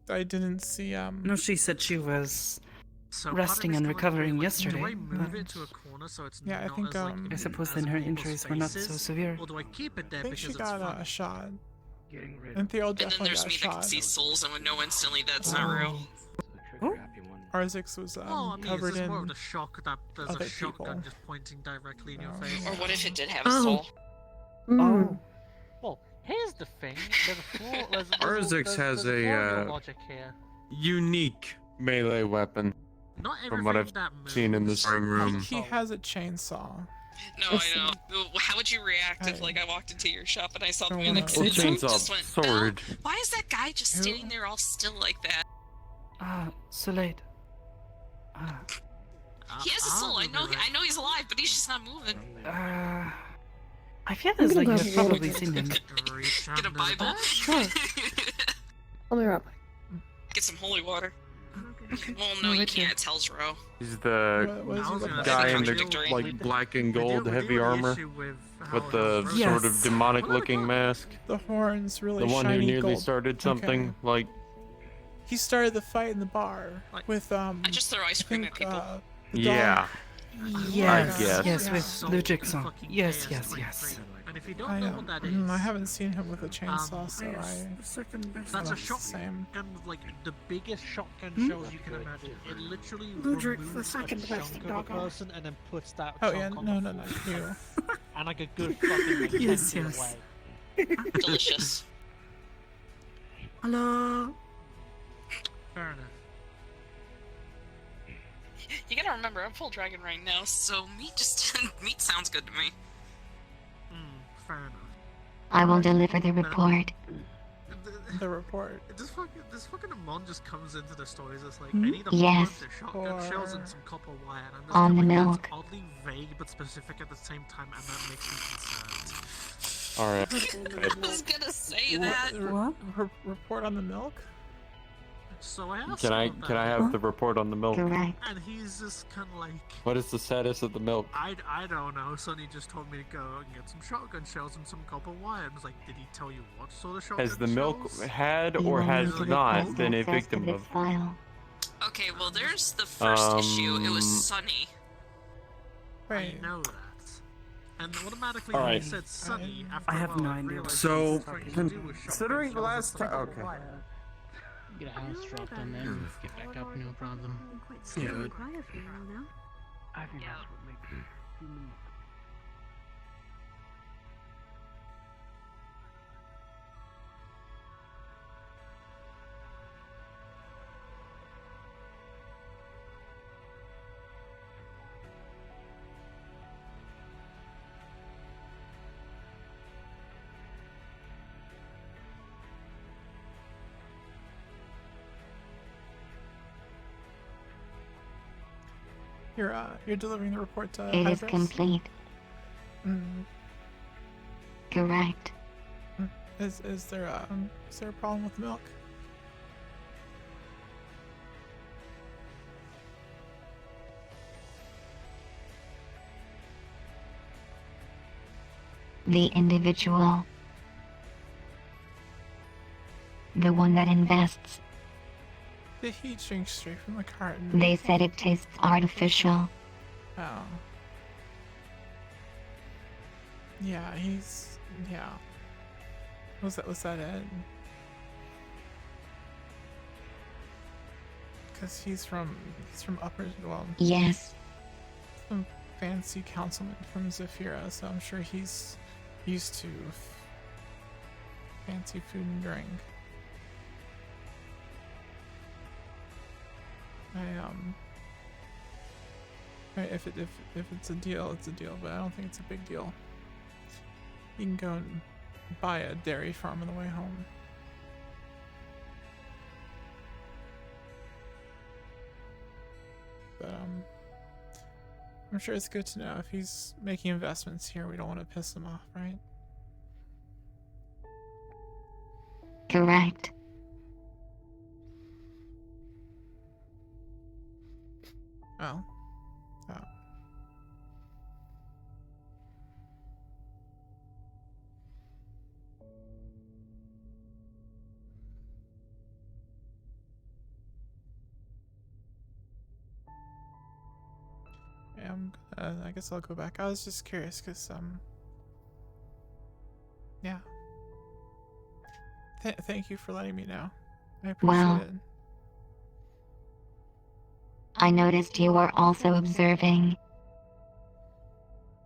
I didn't see
No, she said she was
So
resting and recovering
do
yesterday.
I move
but-
it to a corner so it's
Yeah, I
not
think,
as, like,
I
I suppose
as
then her
people's
injuries were not so
faces,
severe.
Or do I keep it there
I think
because
she
it's
got
funny?
a shot. And Theo
And then
definitely
there's
got
me that can
shot.
see souls and would know instantly that's not real.
Arzix was
Well, I mean,
covered
it's just more
in
of the shock that there's
other
a shotgun
people.
just pointing directly in your face.
Or what if it did have a soul?
Oh. Well, here's the thing. There's a flaw.
Arzix has
there's flaw in
a
your logic here.
unique melee weapon.
Not
From what I've
everything that
seen in this room.
He has a chainsaw.
No, I know. How would you react if, like, I walked into your shop and I saw the
Don't
man
wanna-
next
Well,
to me and
chainsaw,
just went,
sword.
why is that guy just standing there all still like that?
Soleil.
He has a soul. I know he's alive, but he's just not moving.
I feel as though you have probably seen him.
Get a Bible.
Sure.
I'll be right back.
Get some holy water. Well, no, you can't. It's Hell's Row.
He's the
What is he
guy in the
contradictory.
like black and gold heavy armor with the
Yes.
sort of demonic looking mask.
The horns really
The one who
shiny
nearly
gold.
started something like
He started the fight in the bar with
I just throw ice cream at people.
the
yeah.
Yes,
guess.
yes, with Blue Jigsaw. Yes, yes, yes.
And if you don't know what that is,
I haven't seen him with a chainsaw, so
that's a
that's
shotgun,
same.
like the biggest shotgun
Hmm?
shells you can imagine. It literally
Ludwig,
removes
the second
a
best
chunk of a
doggo.
person and then puts that
Oh
chunk
yeah,
on
no,
the
no,
floor.
you.
And like a good fucking like, 10
Yes,
feet
yes.
away.
Delicious.
Hello.
Fair enough.
You gotta remember, I'm full dragon right now, so meat sounds good to me.
Fair enough.
I will deliver the report.
The report.
This fucking Amon just comes into the stories. It's like,
Hmm?
I need a
Yes.
bunch of shotgun shells and some copper wire. And I'm just
On the
like,
milk.
It's oddly vague but specific at the same time, and that makes me concerned.
all right.
I was gonna say that.
Report on the milk?
So I asked
Can I
him about
can I
that,
have the report on the milk?
Correct.
and he's just kind of like,
What is the status of the milk?
I don't know. Sonny just told me to go and get some shotgun shells and some copper wire. I was like, did he tell you what sort of shotgun
Has the milk
shells?
had
You
or
will
has
need to
not
request
been a
access to
victim
this
of?
file.
Okay, well, there's the first issue. It was Sunny.
Right.
I know that. And automatically
All
when
right.
he said Sunny, after
I
a
have
while,
no
I
idea.
realized
So,
he was trying to do with shotgun
considering the
shells
last
and stuff.
time, okay.
Get a house dropped on them, get back up, no problem.
Quite
Yeah.
still and quiet for a while now.
I think that's what makes human.
You're delivering the report to
It is
Hybris?
complete.
Mm.
Correct.
Is there a problem with the milk?
The individual. The one that invests.
The heat drinks straight from the carton.
They said it tastes artificial.
Oh. Yeah, yeah. Was that it? Because he's from upper, well,
Yes.
some fancy councilman from Zafira, so I'm sure he's used to fancy food and drink. Right, if it's a deal, it's a deal, but I don't think it's a big deal. You can go and buy a dairy farm on the way home. But I'm sure it's good to know if he's making investments here, we don't want to piss him off, right?
Correct.
Oh. Oh. Yeah, I guess I'll go back. I was just curious, cause yeah. Thank you for letting me know. I appreciate
Well,
it.
I noticed you were also observing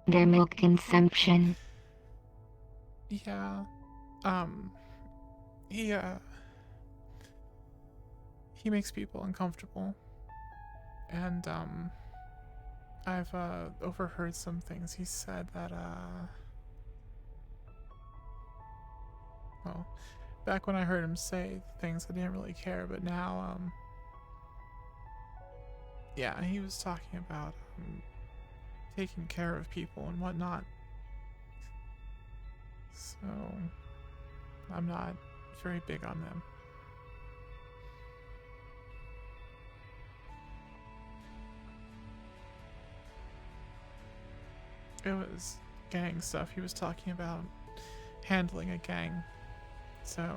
their milk consumption.
Yeah. He he makes people uncomfortable. And I've overheard some things. He said that well, back when I heard him say things I didn't really care, but now yeah, he was talking about taking care of people and whatnot. So I'm not very big on them. It was gang stuff. He was talking about handling a gang. So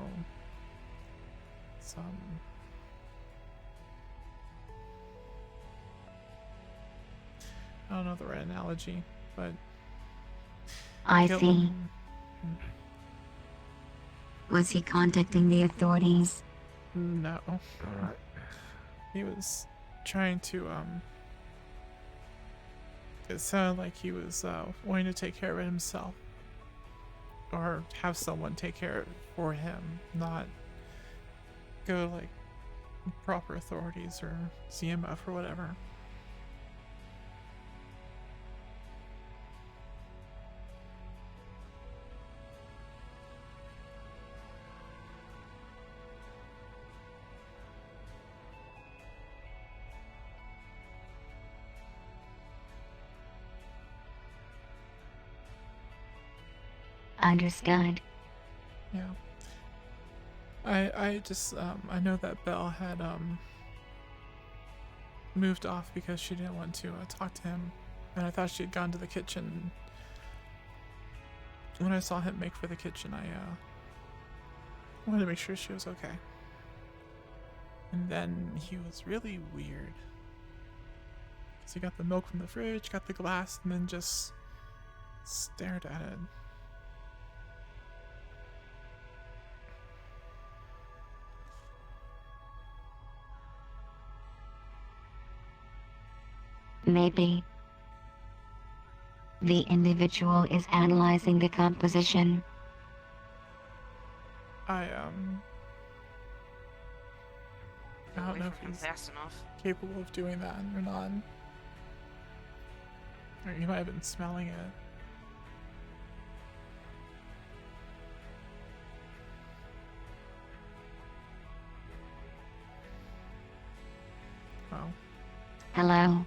it's I don't know the right analogy, but
I
kill
see.
them.
Was he contacting the authorities?
No. He was trying to it sounded like he was wanting to take care of it himself. Or have someone take care of it for him, not go like proper authorities or CMF or whatever.
Understood.
Yeah. I just I know that Belle had moved off because she didn't want to talk to him, and I thought she had gone to the kitchen. When I saw him make for the kitchen, I wanted to make sure she was okay. And then he was really weird. So he got the milk from the fridge, got the glass, and then just stared at it.
Maybe the individual is analyzing the composition.
I don't know if he's
fast enough.
capable of doing that or not. Or he might have been smelling it. Wow.
Hello?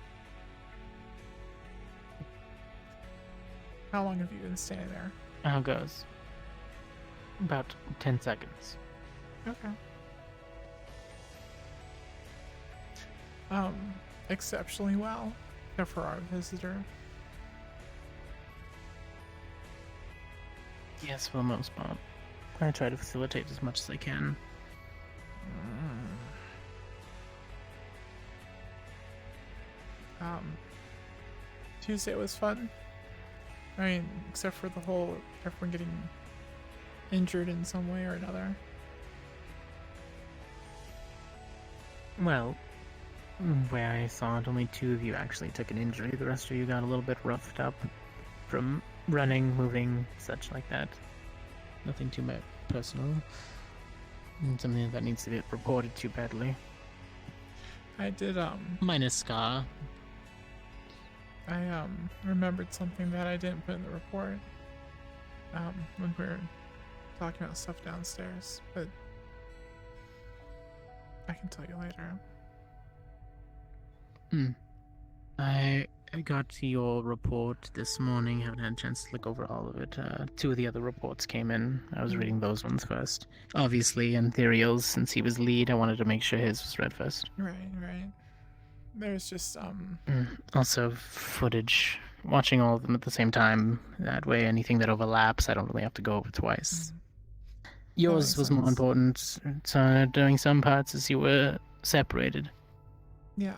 How long have you been standing there?
How goes? About 10 seconds.
Okay. Exceptionally well, except for our visitor.
Yes, for the most part. I try to facilitate as much as I can.
Tuesday was fun. I mean, except for the whole everyone getting injured in some way or another.
Well, where I saw it, only 2 of you actually took an injury. The rest of you got a little bit roughed up from running, moving, such like that. Nothing too personal. Something that needs to be reported too badly.
I did,
Minus scar.
I, remembered something that I didn't put in the report, when we were talking about stuff downstairs, but I can tell you later.
I got your report this morning. Haven't had a chance to look over all of it. 2 of the other reports came in. I was reading those ones first. Obviously, Antherial's, since he was lead, I wanted to make sure his was read first.
Right. there's just
Also, footage. Watching all of them at the same time. That way, anything that overlaps, I don't really have to go over twice. Yours
makes
was more
sense.
important. So doing some parts as you were separated.
Yeah,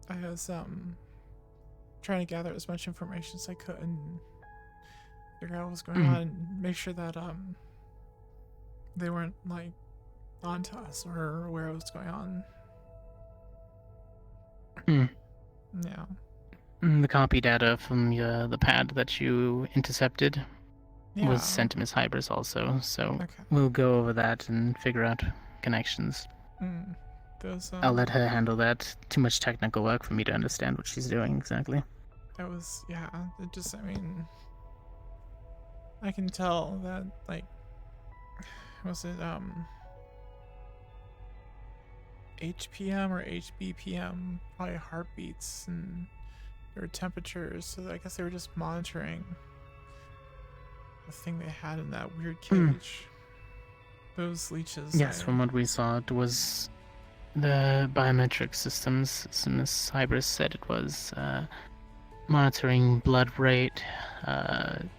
I was trying to gather as much information as I could and figure out what was going on and make sure that they weren't like onto us or aware of what's going on. Yeah.
The copy data from the pad that you intercepted
Yeah.
was sent to Miss Hybris also, so
Okay.
we'll go over that and figure out connections.
Those
I'll let her handle that. Too much technical work for me to understand what she's doing exactly.
That was, yeah, it just, I mean, I can tell that, like, was it, HPM or HBPM, probably heartbeats, and their temperatures, so I guess they were just monitoring the thing they had in that weird cage. Those leeches.
Yes, from what we saw, it was the biometric systems, as Miss Hybris said it was, monitoring blood rate,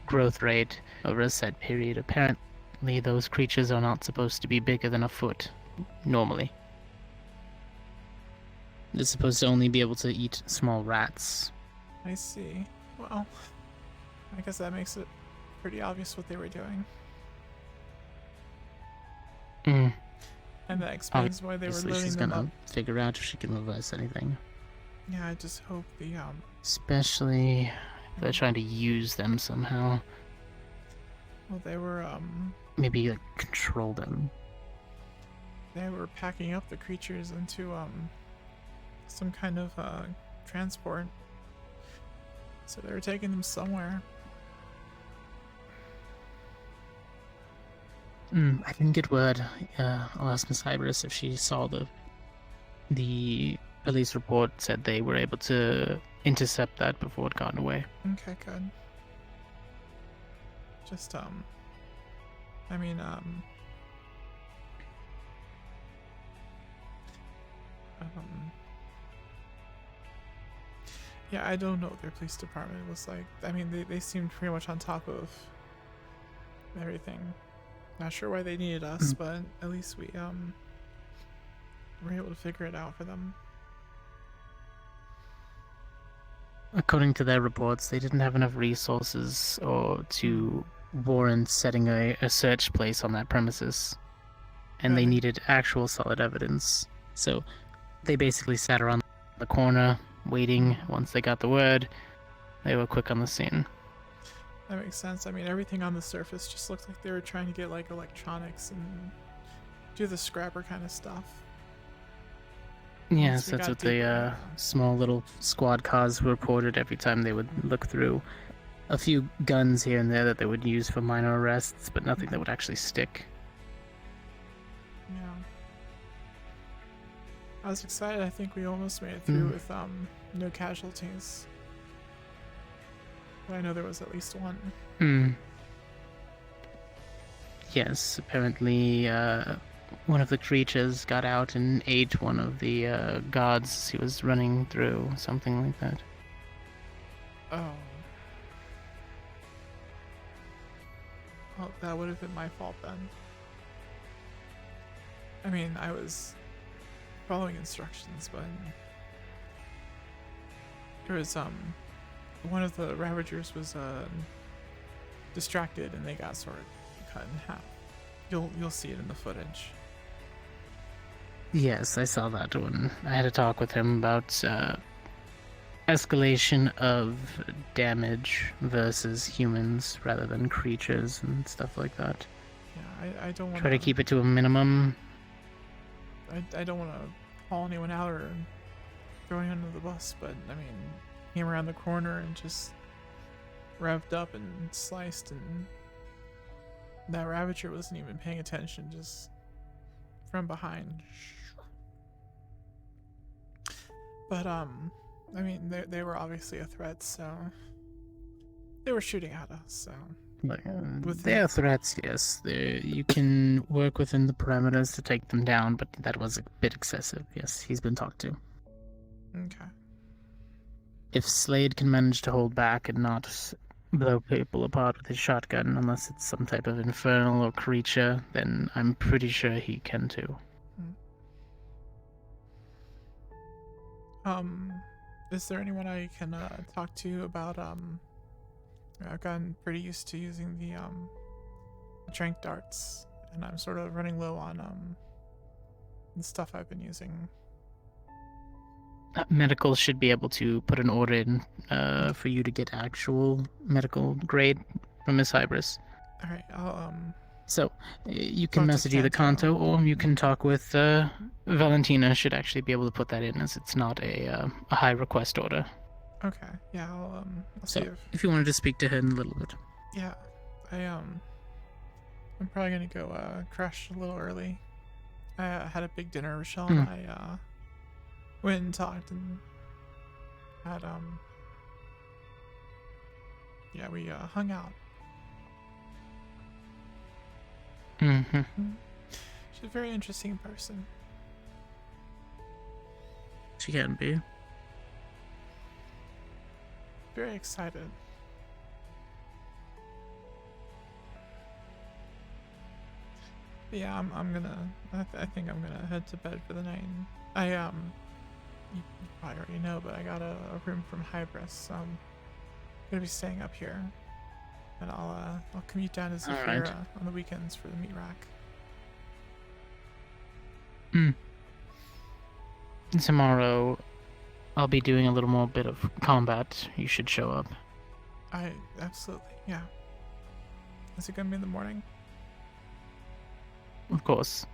growth rate over a set period. Apparently those creatures are not supposed to be bigger than a foot, normally. They're supposed to only be able to eat small rats.
I see. Well, I guess that makes it pretty obvious what they were doing. And that explains why they were
Obviously
loading
she's
them
gonna
up.
figure out if she can reverse anything.
Yeah, I just hope the,
Especially if they're trying to use them somehow.
well, they were,
Maybe, like, control them.
they were packing up the creatures into, some kind of, transport. So they were taking them somewhere.
I didn't get word. I'll ask Miss Hybris if she saw the police report said they were able to intercept that before it got away.
Okay, good. Just, I mean, yeah, I don't know what their police department was like. I mean, they seemed pretty much on top of everything. Not sure why they needed us, but at least we, were able to figure it out for them.
According to their reports, they didn't have enough resources or to warrant setting a search place on that premises. And they needed actual solid evidence. So they basically sat around the corner, waiting. Once they got the word, they were quick on the scene.
That makes sense. I mean, everything on the surface just looked like they were trying to get, like, electronics and do the scrapper kind of stuff.
Yes,
Once we
that's
got
what
deeper
the small little squad cars reported every time they would look through. A few guns here and there that they would use for minor arrests, but nothing that would actually stick.
Yeah. I was excited. I think we almost made it through with no casualties. But I know there was at least one.
Yes, apparently one of the creatures got out and ate one of the guards he was running through, something like that.
Oh. Well, that would have been my fault then. I mean, I was following instructions, but there was one of the Ravagers was distracted and they got sort of cut in half. You'll see it in the footage.
Yes, I saw that one. I had a talk with him about escalation of damage versus humans rather than creatures and stuff like that.
Yeah, I don't want
Try to keep it to a minimum.
I don't want to call anyone out or throw anyone under the bus, but I mean, came around the corner and just revved up and sliced, and that Ravager wasn't even paying attention, just from behind. But I mean, they were obviously a threat, so they were shooting at us. So
Like, they are threats, yes. You can work within the parameters to take them down, but that was a bit excessive. Yes, he's been talked to.
Okay.
If Slade can manage to hold back and not blow people apart with his shotgun, unless it's some type of infernal or creature, then I'm pretty sure he can too.
Is there anyone I can talk to about I've gotten pretty used to using the trank darts, and I'm sort of running low on the stuff I've been using.
Medical should be able to put an order in for you to get actual medical grade from Miss Hybris.
All right, I'll
So you
talk
can
to
message either
Kanto.
Kanto or you can talk with Valentina. Should actually be able to put that in, as it's not a high request order.
Okay, yeah, I'll
So
see
if you wanted to speak to her in a little bit.
yeah, I'm probably gonna go crash a little early. I had a big dinner, Rochelle, and I went and talked and had yeah, we hung out.
Mm-hmm.
She's a very interesting person.
She can be.
Very excited. But yeah, I'm gonna. I think I'm gonna head to bed for the night. You probably already know, but I got a room from Hybris, so I'm gonna be staying up here, and I'll commute down to Zephyr on the weekends for the meat rack.
Tomorrow, I'll be doing a little more bit of combat. You should show up.
Absolutely, yeah. Is it gonna be in the morning?
Of course.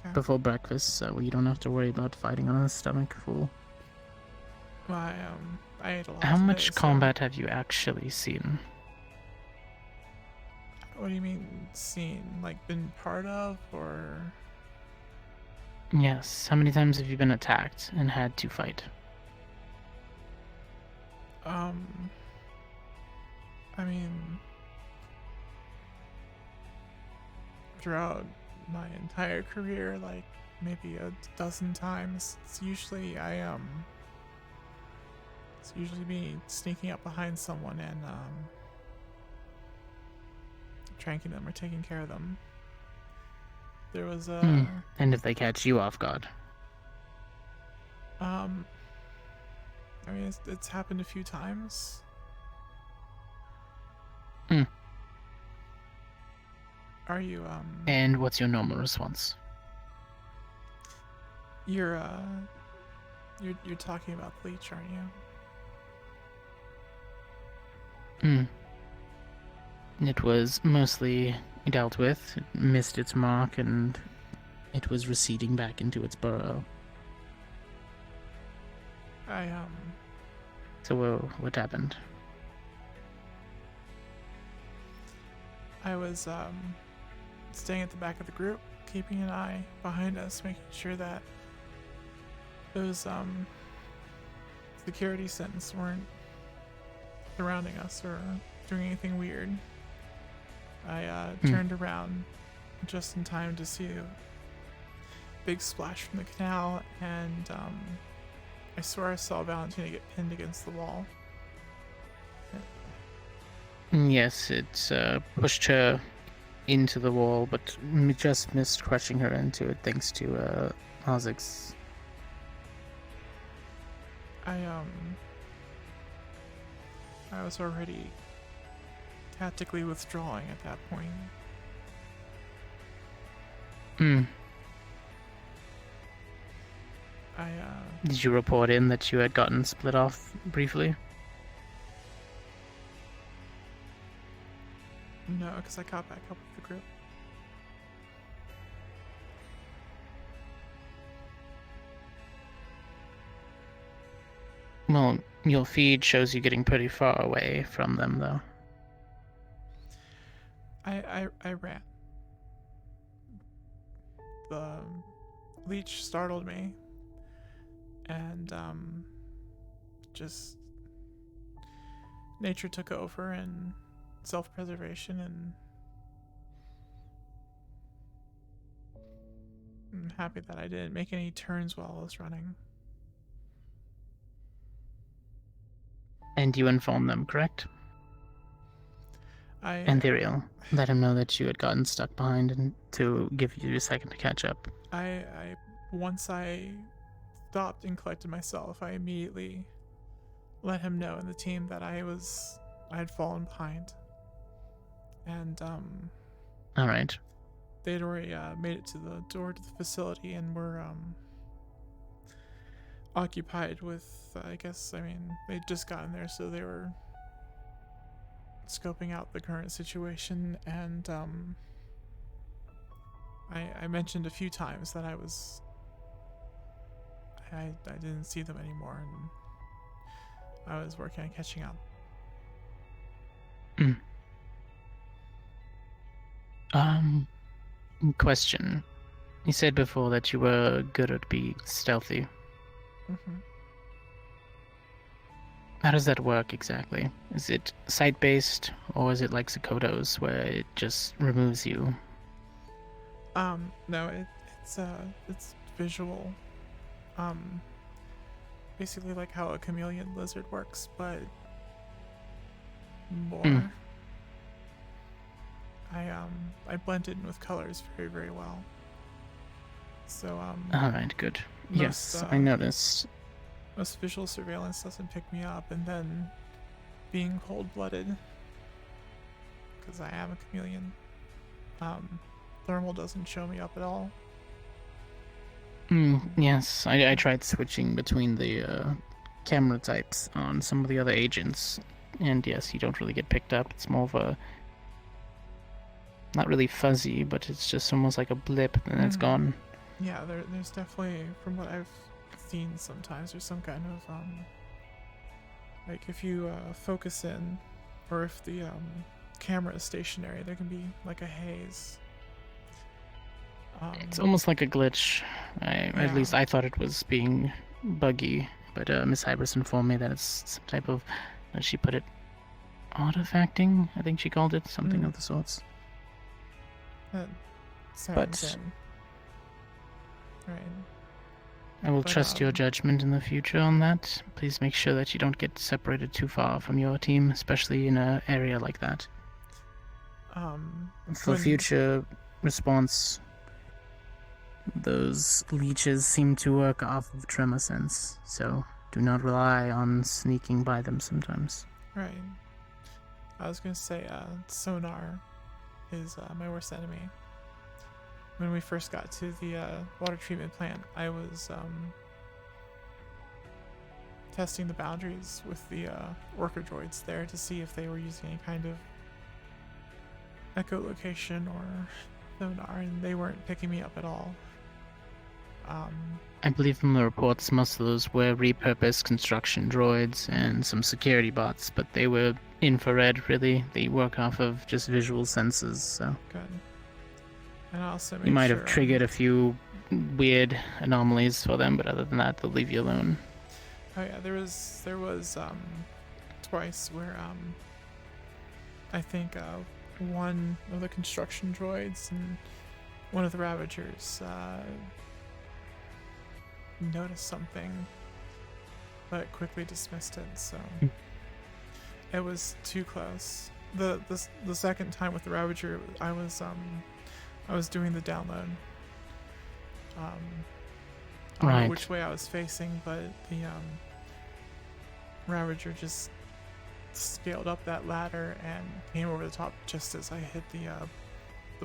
Okay.
Before breakfast, so you don't have to worry about fighting on a stomach full.
Well, I ate a lot.
How
today,
much
so-
combat have you actually seen?
What do you mean, seen? Like, been part of, or?
Yes. How many times have you been attacked and had to fight?
I mean, throughout my entire career, like maybe a dozen times. It's usually it's usually me sneaking up behind someone and tranking them or taking care of them. There was a
And if they catch you off guard?
I mean, it's happened a few times. Are you
And what's your normal response?
You're talking about bleach, aren't you?
It was mostly dealt with. It missed its mark, and it was receding back into its burrow. So what happened?
I was staying at the back of the group, keeping an eye behind us, making sure that those security sentinels weren't surrounding us or doing anything weird. I turned around just in time to see a big splash from the canal, and I swear I saw Valentina get pinned against the wall.
Yes, it pushed her into the wall, but just missed crushing her into it thanks to Ozix.
I was already tactically withdrawing at that point.
Did you report in that you had gotten split off briefly?
No, because I caught back up with the group.
Well, your feed shows you getting pretty far away from them, though.
I ran. The leech startled me, and just nature took over and self-preservation, and I'm happy that I didn't make any turns while I was running.
And you informed them, correct?
I
And Theriel, let him know that you had gotten stuck behind and to give you a second to catch up.
Once I stopped and collected myself, I immediately let him know and the team that I had fallen behind. And
All right.
they'd already made it to the door to the facility and were occupied with, they'd just gotten there, so they were scoping out the current situation. And I mentioned a few times that I didn't see them anymore, and I was working on catching up.
Question. You said before that you were good at being stealthy.
Mm-hmm.
How does that work exactly? Is it sight-based, or is it like Zakoto's, where it just removes you?
No, it's visual. Basically like how a chameleon lizard works, but more. I blended in with colors very, very well. So,
Alright, good. Yes, I noticed.
Most visual surveillance doesn't pick me up, and then being cold-blooded, because I am a chameleon, thermal doesn't show me up at all.
Yes, I tried switching between the camera types on some of the other agents, and yes, you don't really get picked up. It's more of a... not really fuzzy, but it's just almost like a blip, and then it's gone.
Yeah, there's definitely, from what I've seen sometimes, there's some kind of, like if you focus in, or if the camera is stationary, there can be like a haze.
It's almost like a glitch. At least I thought it was being buggy, but Miss Hybris informed me that it's some type of, as she put it, artifacting, I think she called it, something of the sorts.
That sounds right.
I will trust your judgment in the future on that. Please make sure that you don't get separated too far from your team, especially in an area like that. For future response, those leeches seem to work off of tremor sense, so do not rely on sneaking by them sometimes.
Right. I was gonna say, sonar is my worst enemy. When we first got to the water treatment plant, I was testing the boundaries with the worker droids there to see if they were using any kind of echolocation or sonar, and they weren't picking me up at all.
I believe from the reports most of those were repurposed construction droids and some security bots, but they were infrared really. They work off of just visual sensors, so...
Good. And also
you might have triggered a few weird anomalies for them, but other than that, they'll leave you alone.
Oh yeah, there was twice where I think one of the construction droids and one of the Ravagers noticed something, but quickly dismissed it. So it was too close. The second time with the Ravager, I was doing the download. I don't know which way I was facing, but the Ravager just scaled up that ladder and came over the top just as I hit the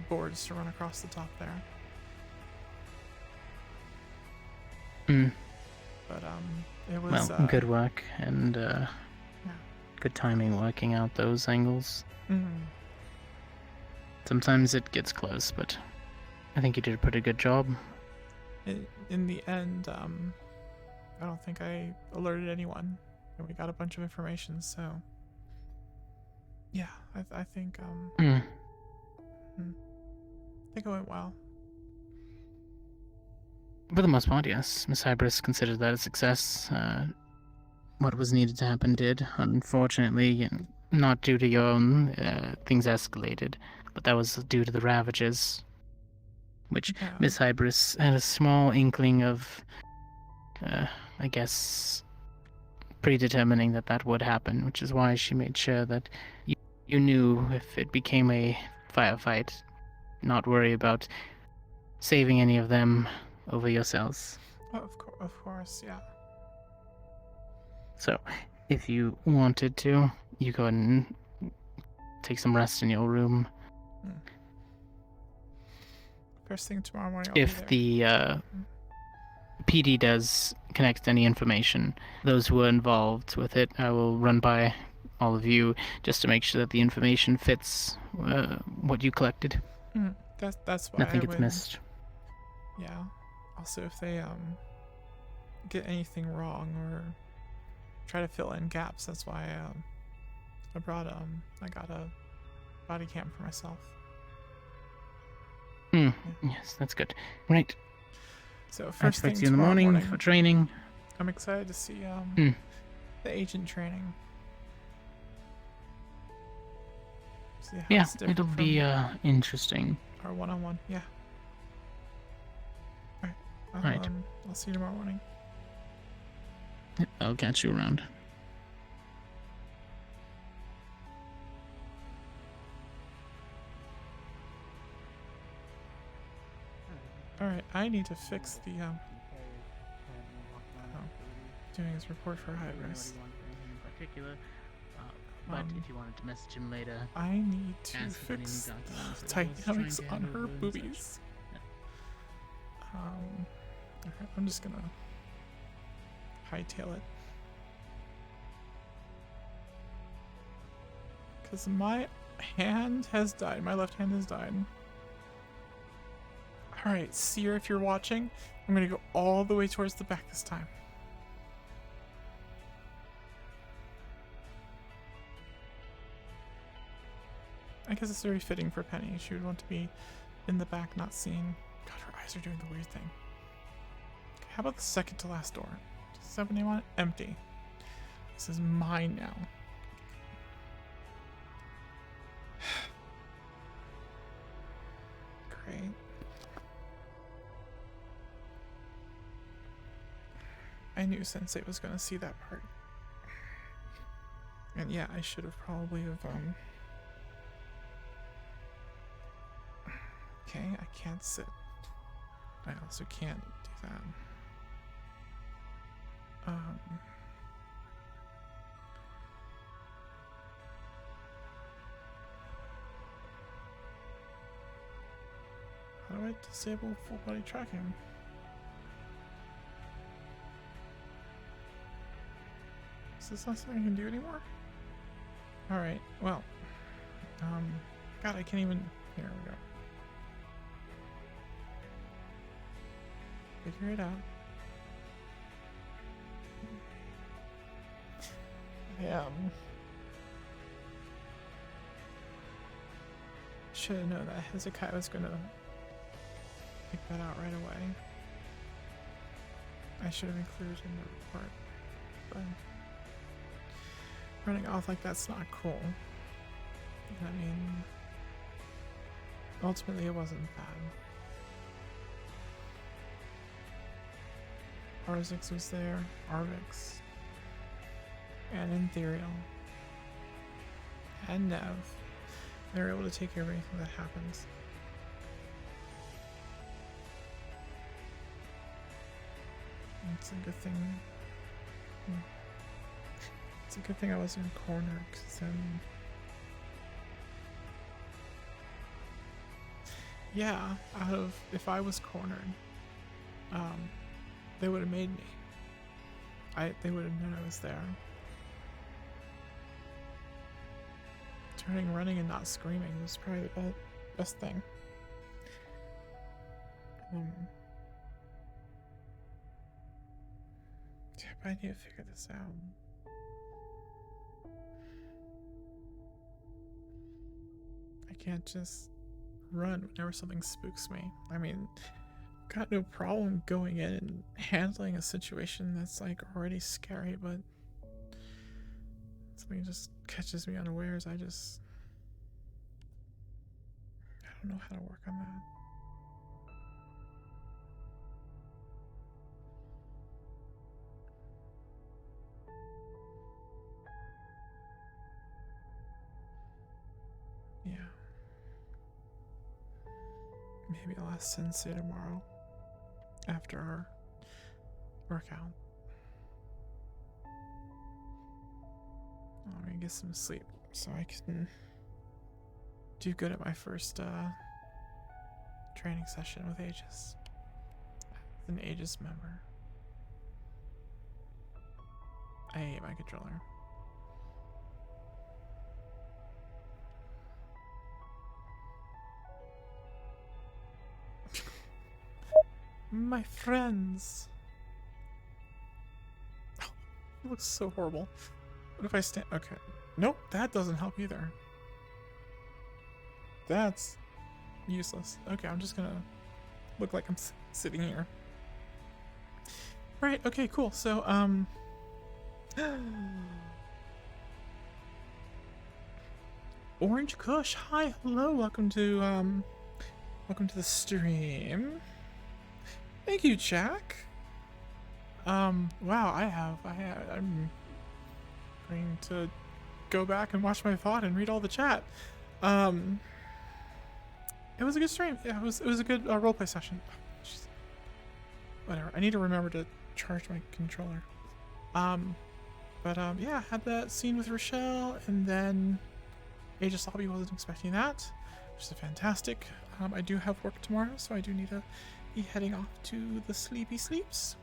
boards to run across the top there. But it was
good work and good timing working out those angles. Sometimes it gets close, but I think you did a pretty good job.
In the end, I don't think I alerted anyone, and we got a bunch of information. So, yeah, I think I think it went well.
For the most part, yes. Miss Hybris considered that a success. What was needed to happen did. Unfortunately, not due to your own, things escalated, but that was due to the Ravages, which Miss Hybris had a small inkling of, I guess, predetermining that that would happen, which is why she made sure that you knew if it became a firefight, not worry about saving any of them over yourselves.
Oh, of course, yeah.
So, if you wanted to, you go ahead and take some rest in your room.
First thing tomorrow morning, I'll
If
be there.
the PD does connect any information, those who are involved with it, I will run by all of you just to make sure that the information fits what you collected.
That's why
Nothing
I
gets
would,
missed.
Yeah. Also, if they get anything wrong or try to fill in gaps, that's why I got a body cam for myself.
Yes, that's good. Right.
So
I
first thing
expect you in the
tomorrow
morning for training.
I'm excited to see the agent training. See how
Yeah,
it's different
it'll
from
be interesting.
our one-on-one. Yeah. All right.
Right.
I'll see you tomorrow morning.
I'll catch you around.
All right. I need to fix the doing his report for high risk.
But if you wanted to message him later,
I need to
ask if any
fix
documents
the
are able to try and
dynamics
get
on
hand
her
over and
boobies.
such.
Okay, I'm just gonna hightail it. Because my hand has died. My left hand has died. Alright, Seer, if you're watching, I'm gonna go all the way towards the back this time. I guess it's very fitting for Penny. She would want to be in the back, not seen. God, her eyes are doing the weird thing. Okay, how about the second to last door? Does somebody want it? Empty. This is mine now. Great. I knew Sensei was gonna see that part. And yeah, I should have probably Okay, I can't sit. I also can't do that. How do I disable full body tracking? Is this not something I can do anymore? Alright, well. God, I can't even. Here we go. Figure it out. Should have known that Hezekiah was gonna pick that out right away. I should have included in the report, but running off like that's not cool. I mean, ultimately it wasn't bad. Arzix was there, Arvix, and Ethereal, and Nev. They were able to take care of anything that happens. It's a good thing. It's a good thing I wasn't cornered, because then. Yeah, if I was cornered, they would have made me. They would have known I was there. Turning, running, and not screaming was probably the best thing. Yeah, but I need to figure this out. I can't just run whenever something spooks me. I mean, got no problem going in and handling a situation that's like already scary, but something just catches me unawares. I don't know how to work on that. maybe I'll ask Sensei tomorrow after our workout. I'm gonna get some sleep so I can do good at my first training session with Aegis. As an Aegis member. I hate my controller. My friends. Oh, it looks so horrible. What if I stand? Okay. Nope, that doesn't help either. That's useless. Okay, I'm just gonna look like I'm sitting here. Right, okay, cool. So, Orange Kush, hi, hello, welcome to the stream. Thank you, Jack. Wow, I'm going to go back and watch my VOD and read all the chat. It was a good stream. Yeah, it was a good roleplay session. Jeez. Whatever. I need to remember to charge my controller. Yeah, had that scene with Rochelle, and then Aegis Lobby, wasn't expecting that, which is fantastic. I do have work tomorrow, so I do need to be heading off to the sleepy sleeps.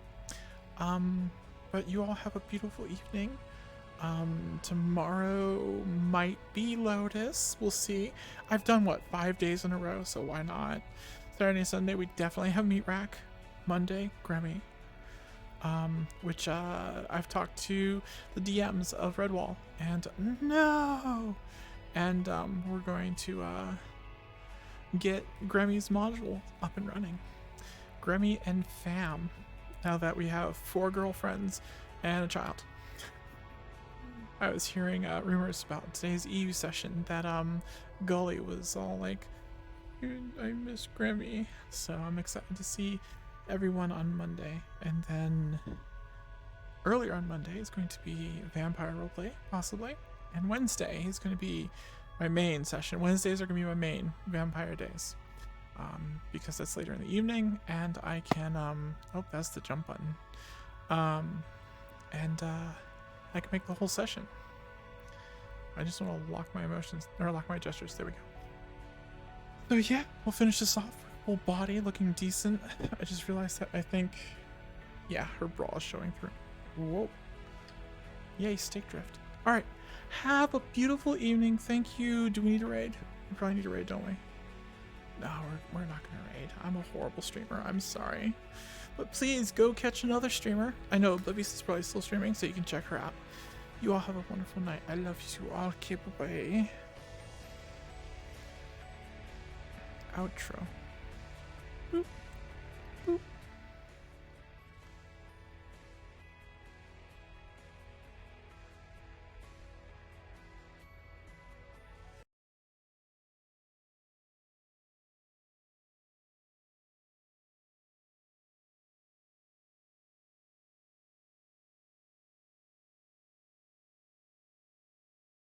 But you all have a beautiful evening. Tomorrow might be Lotus. We'll see. I've done, what, 5 days in a row, so why not? Saturday and Sunday, we definitely have Meat Rack. Monday, Grammy. Which, I've talked to the DMs of Redwall, and no! And, we're going to, get Grammy's module up and running. Grammy and fam. Now that we have 4 girlfriends and a child. I was hearing rumors about today's EU session that Gully was all like, I miss Grammy. So I'm excited to see everyone on Monday. And then earlier on Monday is going to be Vampire Roleplay, possibly. And Wednesday is going to be my main session. Wednesdays are going to be my main Vampire days. Because that's later in the evening, and I can, oh, that's the jump button. I can make the whole session. I just want to lock my emotions, or lock my gestures. There we go. So yeah, we'll finish this off. Whole body looking decent. I just realized that I think, yeah, her bra is showing through. Whoa. Yay, steak drift. All right, have a beautiful evening. Thank you. Do we need a raid? We probably need a raid, don't we? No, we're not gonna raid. I'm a horrible streamer. I'm sorry. But please go catch another streamer. I know Oblivious is probably still streaming, so you can check her out. You all have a wonderful night. I love you all. Keep away. Outro. Boop. Boop.